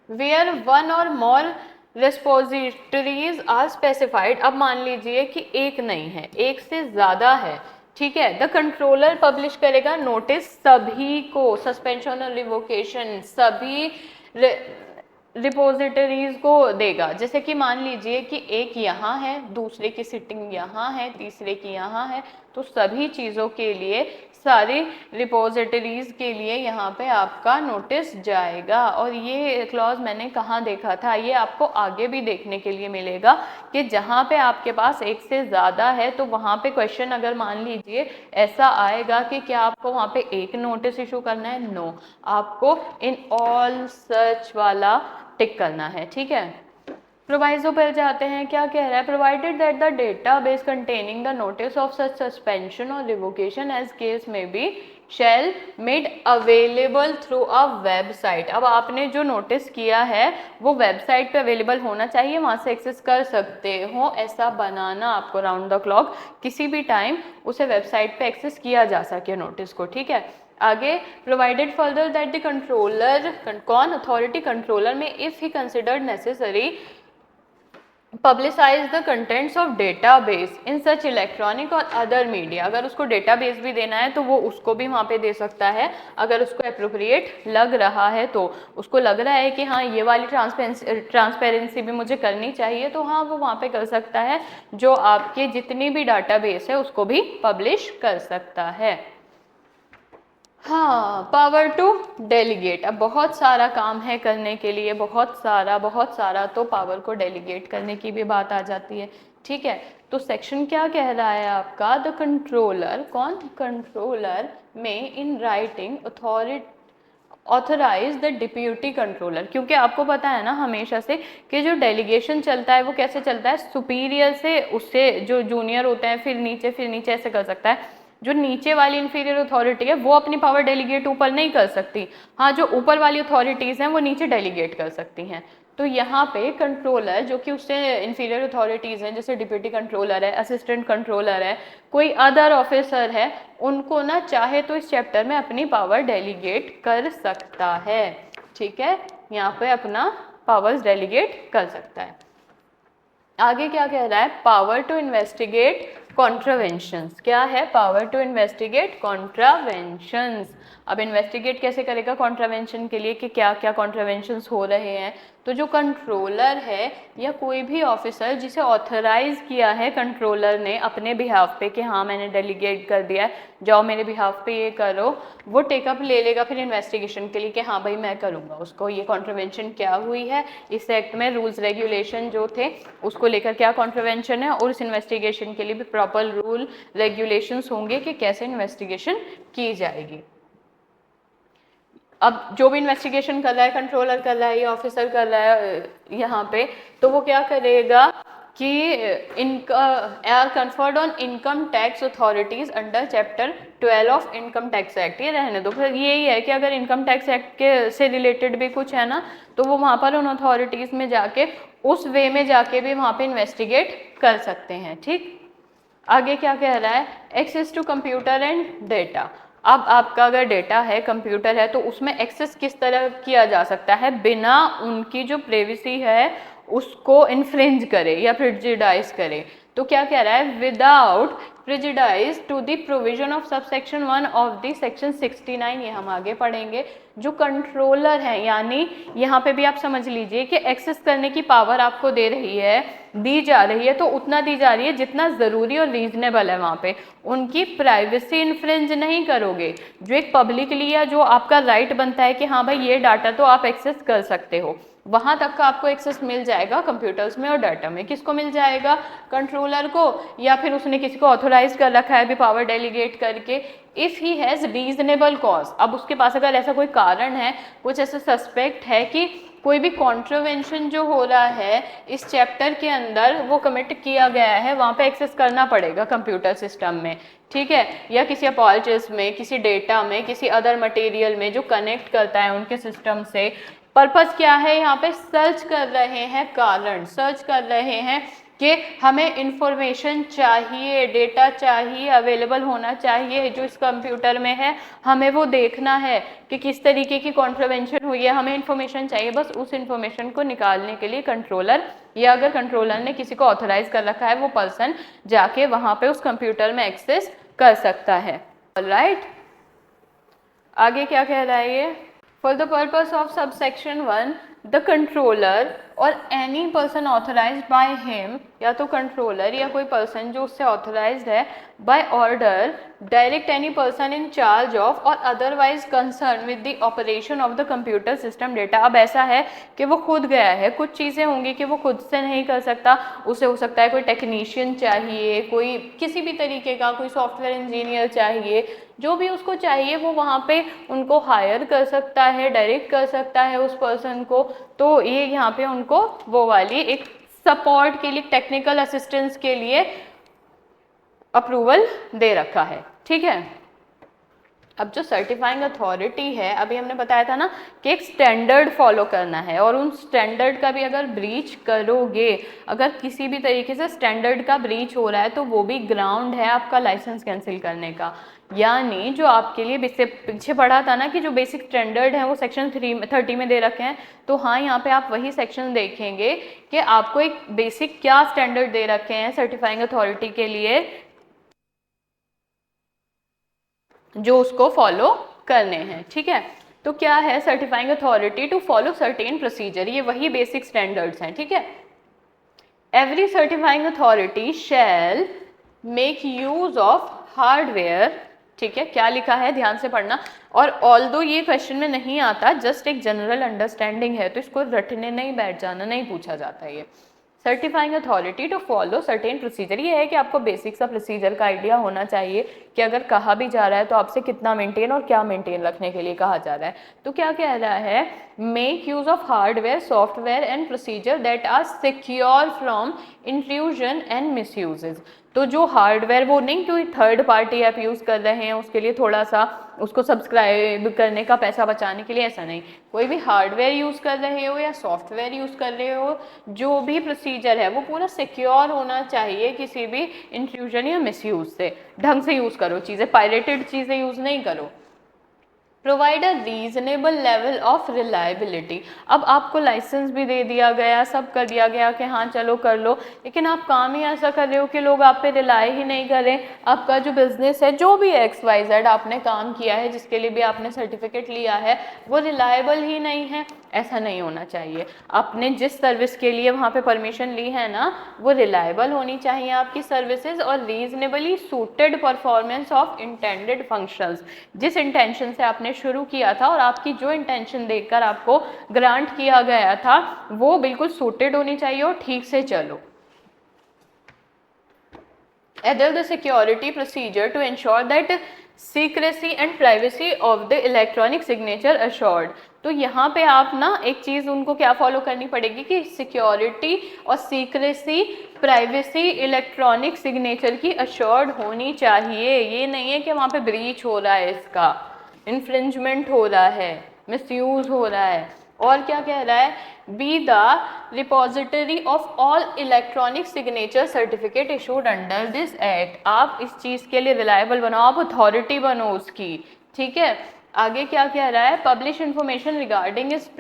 वेयर वन और मोर रिस्पोजिटरीज आर स्पेसिफाइड। अब मान लीजिए कि एक नहीं है, एक से ज़्यादा है। ठीक है, द कंट्रोलर पब्लिश करेगा नोटिस सभी को, सस्पेंशन और रिवोकेशन सभी रिपोजिटरीज को देगा। जैसे कि मान लीजिए कि एक यहाँ है, दूसरे की सिटिंग यहाँ है, तीसरे की यहाँ है, तो सभी चीज़ों के लिए, सारी रिपोजिटरीज के लिए यहाँ पे आपका नोटिस जाएगा। और ये क्लॉज मैंने कहाँ देखा था, ये आपको आगे भी देखने के लिए मिलेगा कि जहाँ पे आपके पास एक से ज़्यादा है, तो वहाँ पे क्वेश्चन अगर मान लीजिए ऐसा आएगा कि क्या आपको वहाँ पे एक नोटिस इशू करना है, नो, आपको इन ऑल सच वाला टिक करना है। ठीक है, प्रोवाइजो पर जाते हैं, क्या कह रहा है, provided that the database containing the notice of such suspension और revocation as case may be shall made available through a website. अब आपने जो नोटिस किया है वो वेबसाइट पे अवेलेबल होना चाहिए, वहाँ से एक्सेस कर सकते हो, ऐसा बनाना आपको राउंड द क्लॉक, किसी भी टाइम उसे वेबसाइट पे एक्सेस किया जा सके नोटिस को। ठीक है, आगे provided further that the controller, कौन, authority controller may, if he considered necessary publicise the contents of database in such electronic और अदर मीडिया। अगर उसको डेटाबेस भी देना है तो वो उसको भी वहाँ पे दे सकता है, अगर उसको अप्रोप्रिएट लग रहा है, तो उसको लग रहा है कि हाँ ये वाली ट्रांसपेरेंसी भी मुझे करनी चाहिए, तो हाँ वो वहाँ पे कर सकता है, जो आपके जितनी भी डाटाबेस है उसको भी पब्लिश कर सकता है। हाँ, पावर टू डेलीगेट, अब बहुत सारा काम है करने के लिए, बहुत सारा, तो पावर को डेलीगेट करने की भी बात आ जाती है। ठीक है, तो सेक्शन क्या कह रहा है आपका, द कंट्रोलर, कौन, controller may in writing authorise the deputy controller, क्योंकि आपको पता है ना हमेशा से कि जो डेलीगेशन चलता है वो कैसे चलता है, सुपीरियर से उससे जो जूनियर होते हैं, फिर नीचे ऐसे कर सकता है। जो नीचे वाली इंफीरियर अथॉरिटी है वो अपनी पावर डेलीगेट ऊपर नहीं कर सकती, हाँ जो ऊपर वाली अथॉरिटीज़ हैं वो नीचे डेलीगेट कर सकती हैं। तो यहाँ पे कंट्रोलर जो कि उससे इंफीरियर अथॉरिटीज़ हैं, जैसे डिप्यूटी कंट्रोलर है, असिस्टेंट कंट्रोलर है, कोई अदर ऑफिसर है, उनको ना चाहे तो इस चैप्टर में अपनी पावर डेलीगेट कर सकता है। ठीक है, यहाँ पे अपना पावर्स डेलीगेट कर सकता है। आगे क्या कह रहा है, पावर टू इन्वेस्टिगेट कॉन्ट्रावेंशंस। क्या है, पावर टू इन्वेस्टिगेट कॉन्ट्रावेंशंस। अब इन्वेस्टिगेट कैसे करेगा कॉन्ट्रावेंशन के लिए, कि क्या क्या कॉन्ट्रावेंशंस हो रहे हैं, तो जो कंट्रोलर है या कोई भी ऑफिसर जिसे ऑथराइज किया है कंट्रोलर ने अपने बिहाफ पे कि हाँ मैंने डेलीगेट कर दिया है, जाओ मेरे बिहाफ पे ये करो, वो टेकअप ले लेगा फिर इन्वेस्टिगेशन के लिए कि हाँ भाई मैं करूँगा उसको, ये कॉन्ट्रावेंशन क्या हुई है, इस एक्ट में रूल्स रेगुलेशन जो थे उसको लेकर क्या कॉन्ट्रावेंशन है, और उस इन्वेस्टिगेशन के लिए भी प्रॉपर रूल रेगुलेशंस होंगे कि कैसे इन्वेस्टिगेशन की जाएगी। अब जो भी इन्वेस्टिगेशन कर रहा है, कंट्रोलर कर रहा है या ऑफिसर कर रहा है यहाँ पे, तो वो क्या करेगा कि are conferred on income tax authorities under chapter 12 of income tax act. ये रहने दो, फिर यही है कि अगर इनकम टैक्स एक्ट के से रिलेटेड भी कुछ है ना, तो वो वहाँ पर उन अथॉरिटीज़ में जाके उस वे में जाके भी वहाँ पे इन्वेस्टिगेट कर सकते हैं। ठीक, आगे क्या कह रहा है, access to computer and data. अब आपका अगर डेटा है, कंप्यूटर है, तो उसमें एक्सेस किस तरह किया जा सकता है बिना उनकी जो प्राइवेसी है उसको इन्फ्रिंज करे या प्रेजुडाइज करे। तो क्या कह रहा है, without prejudice to the provision of subsection 1 of the section 69, ये हम आगे पढ़ेंगे। जो कंट्रोलर है, यानी यहाँ पे भी आप समझ लीजिए कि एक्सेस करने की पावर आपको दे रही है, दी जा रही है, तो उतना दी जा रही है जितना ज़रूरी और रीजनेबल है। वहाँ पे उनकी प्राइवेसी इन्फ्रिंज नहीं करोगे, जो एक पब्लिकली या जो आपका राइट बनता है कि हाँ भाई ये डाटा तो आप एक्सेस कर सकते हो, वहाँ तक का आपको एक्सेस मिल जाएगा कंप्यूटर्स में और डाटा में। किसको मिल जाएगा? कंट्रोलर को, या फिर उसने किसी को ऑथोराइज कर रखा है अभी पावर डेलीगेट करके, if he has reasonable cause. अब उसके पास अगर ऐसा कोई कारण है, कुछ ऐसा सस्पेक्ट है कि कोई भी कॉन्ट्रोवेंशन जो हो रहा है इस चैप्टर के अंदर वो कमिट किया गया है, वहाँ पे एक्सेस करना पड़ेगा कंप्यूटर सिस्टम में, ठीक है, या किसी अपॉल्टिस में, किसी डेटा में, किसी अदर मटेरियल में जो कनेक्ट करता है उनके सिस्टम से। पर्पस क्या है? यहाँ पे सर्च कर रहे हैं कारण, सर्च कर रहे हैं कि हमें इंफॉर्मेशन चाहिए, डेटा चाहिए, अवेलेबल होना चाहिए जो इस कंप्यूटर में है, हमें वो देखना है कि किस तरीके की कॉन्ट्रोवेंशन हुई है, हमें इंफॉर्मेशन चाहिए। बस उस इंफॉर्मेशन को निकालने के लिए कंट्रोलर, या अगर कंट्रोलर ने किसी को ऑथराइज कर रखा है, वो पर्सन जाके वहाँ पे उस कंप्यूटर में एक्सेस कर सकता है। ऑलराइट, आगे क्या कह रहा है ये? For the purpose of subsection 1, the controller or any person authorized by him, या तो कंट्रोलर या कोई पर्सन जो उससे ऑथराइज्ड है, by order direct any person in charge of or otherwise concerned with the operation of the computer system data। अब ऐसा है कि वो खुद गया है, कुछ चीज़ें होंगी कि वो खुद से नहीं कर सकता, उसे हो सकता है कोई टेक्नीशियन चाहिए, कोई किसी भी तरीके का कोई सॉफ्टवेयर इंजीनियर चाहिए, जो भी उसको चाहिए वो वहाँ पे उनको हायर कर सकता है, डायरेक्ट कर सकता है उस पर्सन को। तो ये यहाँ पे उनको वो वाली एक सपोर्ट के लिए, टेक्निकल असिस्टेंस के लिए अप्रूवल दे रखा है, ठीक है। अब जो सर्टिफाइंग अथॉरिटी है, अभी हमने बताया था ना कि एक स्टैंडर्ड फॉलो करना है, और उन स्टैंडर्ड का भी अगर ब्रीच करोगे, अगर किसी भी तरीके से स्टैंडर्ड का ब्रीच हो रहा है, तो वो भी ग्राउंड है आपका लाइसेंस कैंसिल करने का। यानी जो आपके लिए पीछे पढ़ा था ना कि जो बेसिक स्टैंडर्ड है वो सेक्शन 30 में दे रखे हैं, तो हाँ यहाँ पे आप वही सेक्शन देखेंगे कि आपको एक बेसिक क्या स्टैंडर्ड दे रखे हैं सर्टिफाइंग अथॉरिटी के लिए, जो उसको फॉलो करने हैं, ठीक है। तो क्या है? Certifying authority to follow certain procedure, ये वही बेसिक स्टैंडर्ड्स हैं, ठीक है। Every certifying authority shall make use of hardware, ठीक है, क्या लिखा है ध्यान से पढ़ना। और ऑल्दो ये क्वेश्चन में नहीं आता, जस्ट एक जनरल अंडरस्टैंडिंग है, तो इसको रटने नहीं बैठ जाना, नहीं पूछा जाता ये। Certifying authority to follow certain procedure, ये है कि आपको बेसिक सा प्रोसीजर का आइडिया होना चाहिए कि अगर कहा भी जा रहा है तो आपसे कितना मेंटेन और क्या मेंटेन रखने के लिए कहा जा रहा है। तो क्या कह रहा है? Make use of hardware, software and procedure that are secure from intrusion and misuses. तो जो हार्डवेयर, वो नहीं कोई थर्ड पार्टी ऐप यूज़ कर रहे हैं उसके लिए थोड़ा सा उसको सब्सक्राइब करने का पैसा बचाने के लिए, ऐसा नहीं, कोई भी हार्डवेयर यूज़ कर रहे हो या सॉफ्टवेयर यूज़ कर रहे हो, जो भी प्रोसीजर है वो पूरा सिक्योर होना चाहिए, किसी भी इंट्रूजन या मिसयूज से। ढंग से यूज़ करो चीज़ें, पायरेटेड चीज़ें यूज़ नहीं करो। Provide a reasonable level of reliability. अब आपको लाइसेंस भी दे दिया गया, सब कर दिया गया कि हाँ चलो कर लो, लेकिन आप काम ही ऐसा कर रहे हो कि लोग आप पे रिलाय ही नहीं करें। आपका जो बिजनेस है, जो भी XYZ आपने काम किया है, जिसके लिए भी आपने सर्टिफिकेट लिया है, वो रिलायबल ही नहीं है, ऐसा नहीं होना चाहिए। आपने जिस सर्विस के लिए वहाँ पे परमिशन ली है ना, वो रिलायबल होनी चाहिए आपकी सर्विसेज, और reasonably suited performance of intended functions. जिस इंटेंशन से आपने शुरू किया था और आपकी जो इंटेंशन देखकर आपको ग्रांट किया गया था, वो बिल्कुल सूटेड होनी चाहिए और ठीक से चलो। Adhere the security procedure to ensure that secrecy and privacy of the electronic signature assured। तो यहाँ पे आप ना एक चीज़ उनको क्या फॉलो करनी पड़ेगी कि सिक्योरिटी और सीक्रेसी, प्राइवेसी इलेक्ट्रॉनिक सिग्नेचर की अश्योर्ड होनी चाहिए। ये नहीं है कि वहाँ पे ब्रीच हो रहा है, इसका इन्फ्रिंजमेंट हो रहा है, मिसयूज हो रहा है। और क्या कह रहा है? Be the repository of all electronic signature certificate issued under this act. आप इस चीज़ के लिए रिलायबल बनो, आप अथॉरिटी बनो उसकी, ठीक है। आगे क्या कह रहा है? पब्लिश इंफॉर्मेशन रिगार्डिंग इस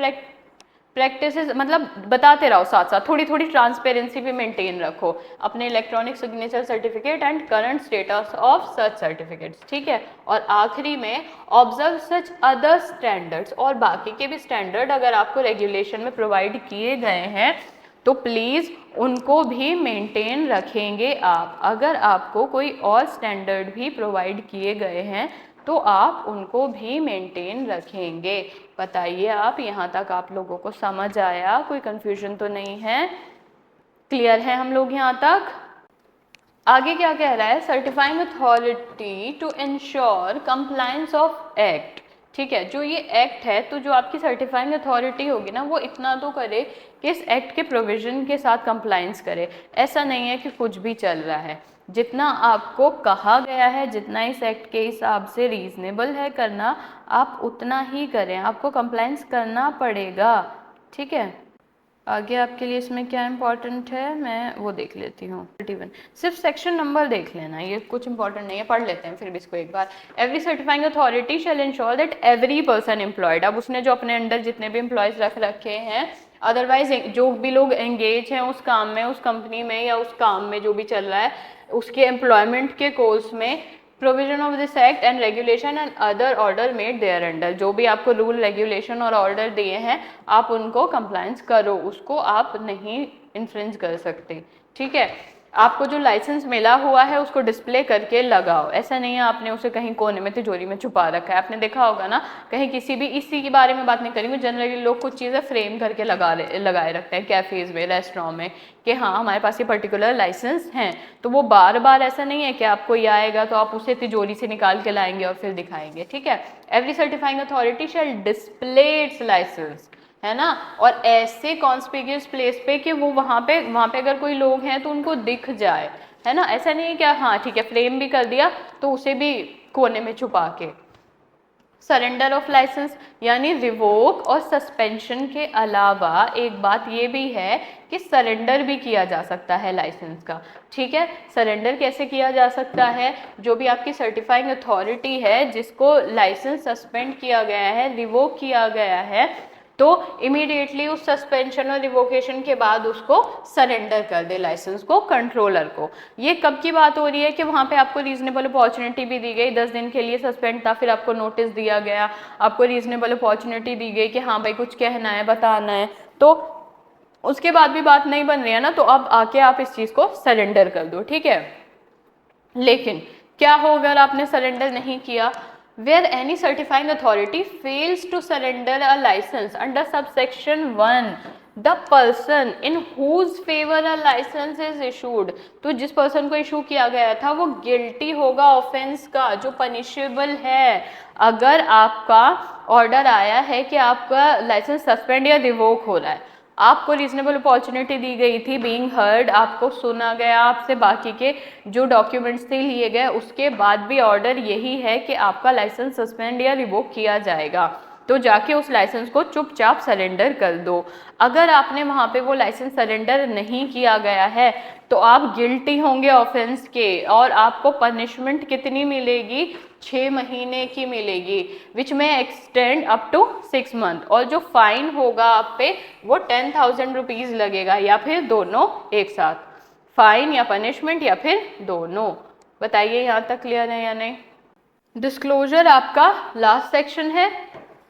प्रैक्टिसेस, मतलब बताते रहो साथ साथ, थोड़ी थोड़ी ट्रांसपेरेंसी भी मेंटेन रखो अपने electronic signature certificate and current status of such certificates, ठीक है। और आखिरी में ऑब्जर्व सच अदर स्टैंडर्ड्स, और बाकी के भी स्टैंडर्ड अगर आपको रेगुलेशन में प्रोवाइड किए गए हैं तो प्लीज़ उनको भी मेंटेन रखेंगे आप। अगर आपको कोई और स्टैंडर्ड भी प्रोवाइड किए गए हैं तो आप उनको भी मेंटेन रखेंगे। बताइए आप, यहाँ तक आप लोगों को समझ आया? कोई कंफ्यूजन तो नहीं है? क्लियर है हम लोग यहाँ तक? आगे क्या कह रहा है? Certifying authority to ensure compliance of act. ठीक है, जो ये एक्ट है तो जो आपकी सर्टिफाइंग अथॉरिटी होगी ना वो इतना तो करे कि इस एक्ट के प्रोविजन के साथ कंप्लायंस करे। ऐसा नहीं है कि कुछ भी चल रहा है, जितना आपको कहा गया है, जितना इस एक्ट के हिसाब से रीजनेबल है करना, आप उतना ही करें, आपको कंप्लायंस करना पड़ेगा। ठीक है, आगे आपके लिए इसमें क्या इंपॉर्टेंट है मैं वो देख लेती हूँ। 31 सिर्फ सेक्शन नंबर देख लेना, ये कुछ इंपॉर्टेंट नहीं है, पढ़ लेते हैं फिर भी इसको एक बार। Every certifying authority shall ensure that every person employed, अब उसने जो अपने अंडर जितने भी एम्प्लॉयज रख रखे हैं, अदरवाइज जो भी लोग एंगेज हैं उस काम में, उस कंपनी में या उस काम में जो भी चल रहा है उसके एम्प्लॉयमेंट के कोर्स में, provision of this act and regulation and other order made thereunder, जो भी आपको रूल रेगुलेशन और ऑर्डर दिए हैं आप उनको कंप्लायंस करो, उसको आप नहीं इन्फ्रिंज कर सकते। ठीक है, आपको जो लाइसेंस मिला हुआ है उसको डिस्प्ले करके लगाओ, ऐसा नहीं है आपने उसे कहीं कोने में तिजोरी में छुपा रखा है। आपने देखा होगा ना, कहीं किसी भी इसी के बारे में बात नहीं करेंगे, जनरली लोग कुछ चीज़ें फ्रेम करके लगाए रखते हैं कैफ़ेज़ में, रेस्टोरेंट में, कि हाँ हमारे पास ये पर्टिकुलर लाइसेंस हैं। तो वो बार बार ऐसा नहीं है कि आपको ये आएगा तो आप उसे तिजोरी से निकाल के लाएंगे और फिर दिखाएंगे। ठीक है, every certifying authority shall display its licence, है ना, और ऐसे कॉन्स्पिक्यूअस प्लेस पे कि वो वहाँ पे अगर कोई लोग हैं तो उनको दिख जाए, है ना। ऐसा नहीं है कि हाँ ठीक है फ्रेम भी कर दिया तो उसे भी कोने में छुपा के। सरेंडर ऑफ लाइसेंस यानी रिवोक और सस्पेंशन के अलावा एक बात ये भी है कि सरेंडर भी किया जा सकता है लाइसेंस का। ठीक है, सरेंडर कैसे किया जा सकता है? जो भी आपकी सर्टिफाइंग अथॉरिटी है जिसको लाइसेंस सस्पेंड किया गया है, रिवोक किया गया है, तो इमीडिएटली उस सस्पेंशन और रिवोकेशन के बाद उसको सरेंडर कर दे लाइसेंस को कंट्रोलर को। ये कब की बात हो रही है कि वहाँ पे आपको रीजनेबल अपॉर्चुनिटी भी दी गई, 10 दिन के लिए सस्पेंड था, फिर आपको नोटिस दिया गया, आपको रीजनेबल अपॉर्चुनिटी दी गई कि हाँ भाई कुछ कहना है, बताना है, तो उसके बाद भी बात नहीं बन रही है ना, तो अब आके आप इस चीज़ को सरेंडर कर दो। ठीक है, लेकिन क्या हो अगर आपने सरेंडर नहीं किया? Where any certifying authority fails to surrender a license under subsection 1, the person in whose favor a license is issued, तो जिस पर्सन को इशू किया गया था वो गिल्टी होगा ऑफेंस का जो पनिशेबल है। अगर आपका ऑर्डर आया है कि आपका लाइसेंस सस्पेंड या रिवोक हो रहा है, आपको रीजनेबल अपॉर्चुनिटी दी गई थी, बीइंग हर्ड, आपको सुना गया, आपसे बाकी के जो डॉक्यूमेंट्स थे लिए गए, उसके बाद भी ऑर्डर यही है कि आपका लाइसेंस सस्पेंड या रिवोक किया जाएगा, तो जाके उस लाइसेंस को चुपचाप सरेंडर कर दो। अगर आपने वहाँ पे वो लाइसेंस सरेंडर नहीं किया गया है तो आप गिल्टी होंगे ऑफेंस के, और आपको पनिशमेंट कितनी मिलेगी? 6 महीने की मिलेगी, विच में एक्सटेंड अप टू 6 मंथ, और जो फाइन होगा आप पे वो 10,000 रुपीज़ लगेगा, या फिर दोनों एक साथ, फाइन या पनिशमेंट या फिर दोनों। बताइए यहाँ तक क्लियर है या नहीं? डिस्क्लोजर आपका लास्ट सेक्शन है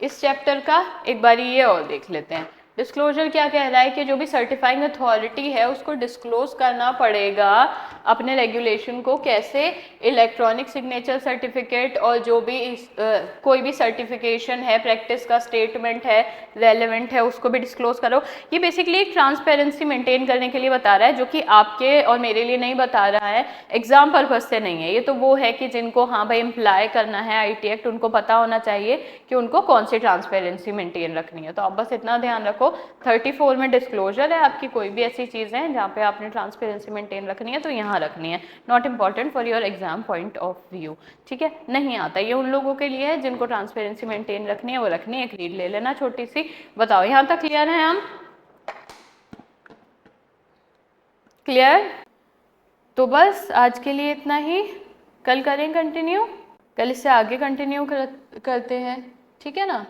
इस चैप्टर का, एक बार ये और देख लेते हैं। डिस्क्लोजर क्या कह रहा है कि जो भी सर्टिफाइंग अथॉरिटी है उसको डिस्क्लोज करना पड़ेगा अपने रेगुलेशन को। कैसे? इलेक्ट्रॉनिक सिग्नेचर सर्टिफिकेट और जो भी कोई भी सर्टिफिकेशन है, प्रैक्टिस का स्टेटमेंट है, रेलेवेंट है, उसको भी डिस्क्लोज करो। ये बेसिकली एक ट्रांसपेरेंसी मेंटेन करने के लिए बता रहा है, जो कि आपके और मेरे लिए नहीं बता रहा है, एग्जाम पर्पज से नहीं है। ये तो वो है कि जिनको हाँ भाई इम्प्लाई करना है IT एक्ट, उनको पता होना चाहिए कि उनको कौन सी ट्रांसपेरेंसी मेंटेन रखनी है। तो आप बस इतना ध्यान रखो, 34 में डिस्क्लोजर है आपकी, कोई भी ऐसी चीज़ है जहाँ पे आपने ट्रांसपेरेंसी मेंटेन रखनी है तो यहाँ रखनी है, not important for your exam point of view. ठीक है, नहीं आता, ये उन लोगों के लिए है जिनको ट्रांसपेरेंसी मेंटेन रखनी है, वो रखनी है। एक रीड ले लेना छोटी सी। बताओ यहाँ तक क्लियर है? हम क्लियर? तो बस आज के लिए इतना ही, कल करें कंटिन्यू, कल इससे आगे कंटिन्यू करते हैं, ठीक है ना।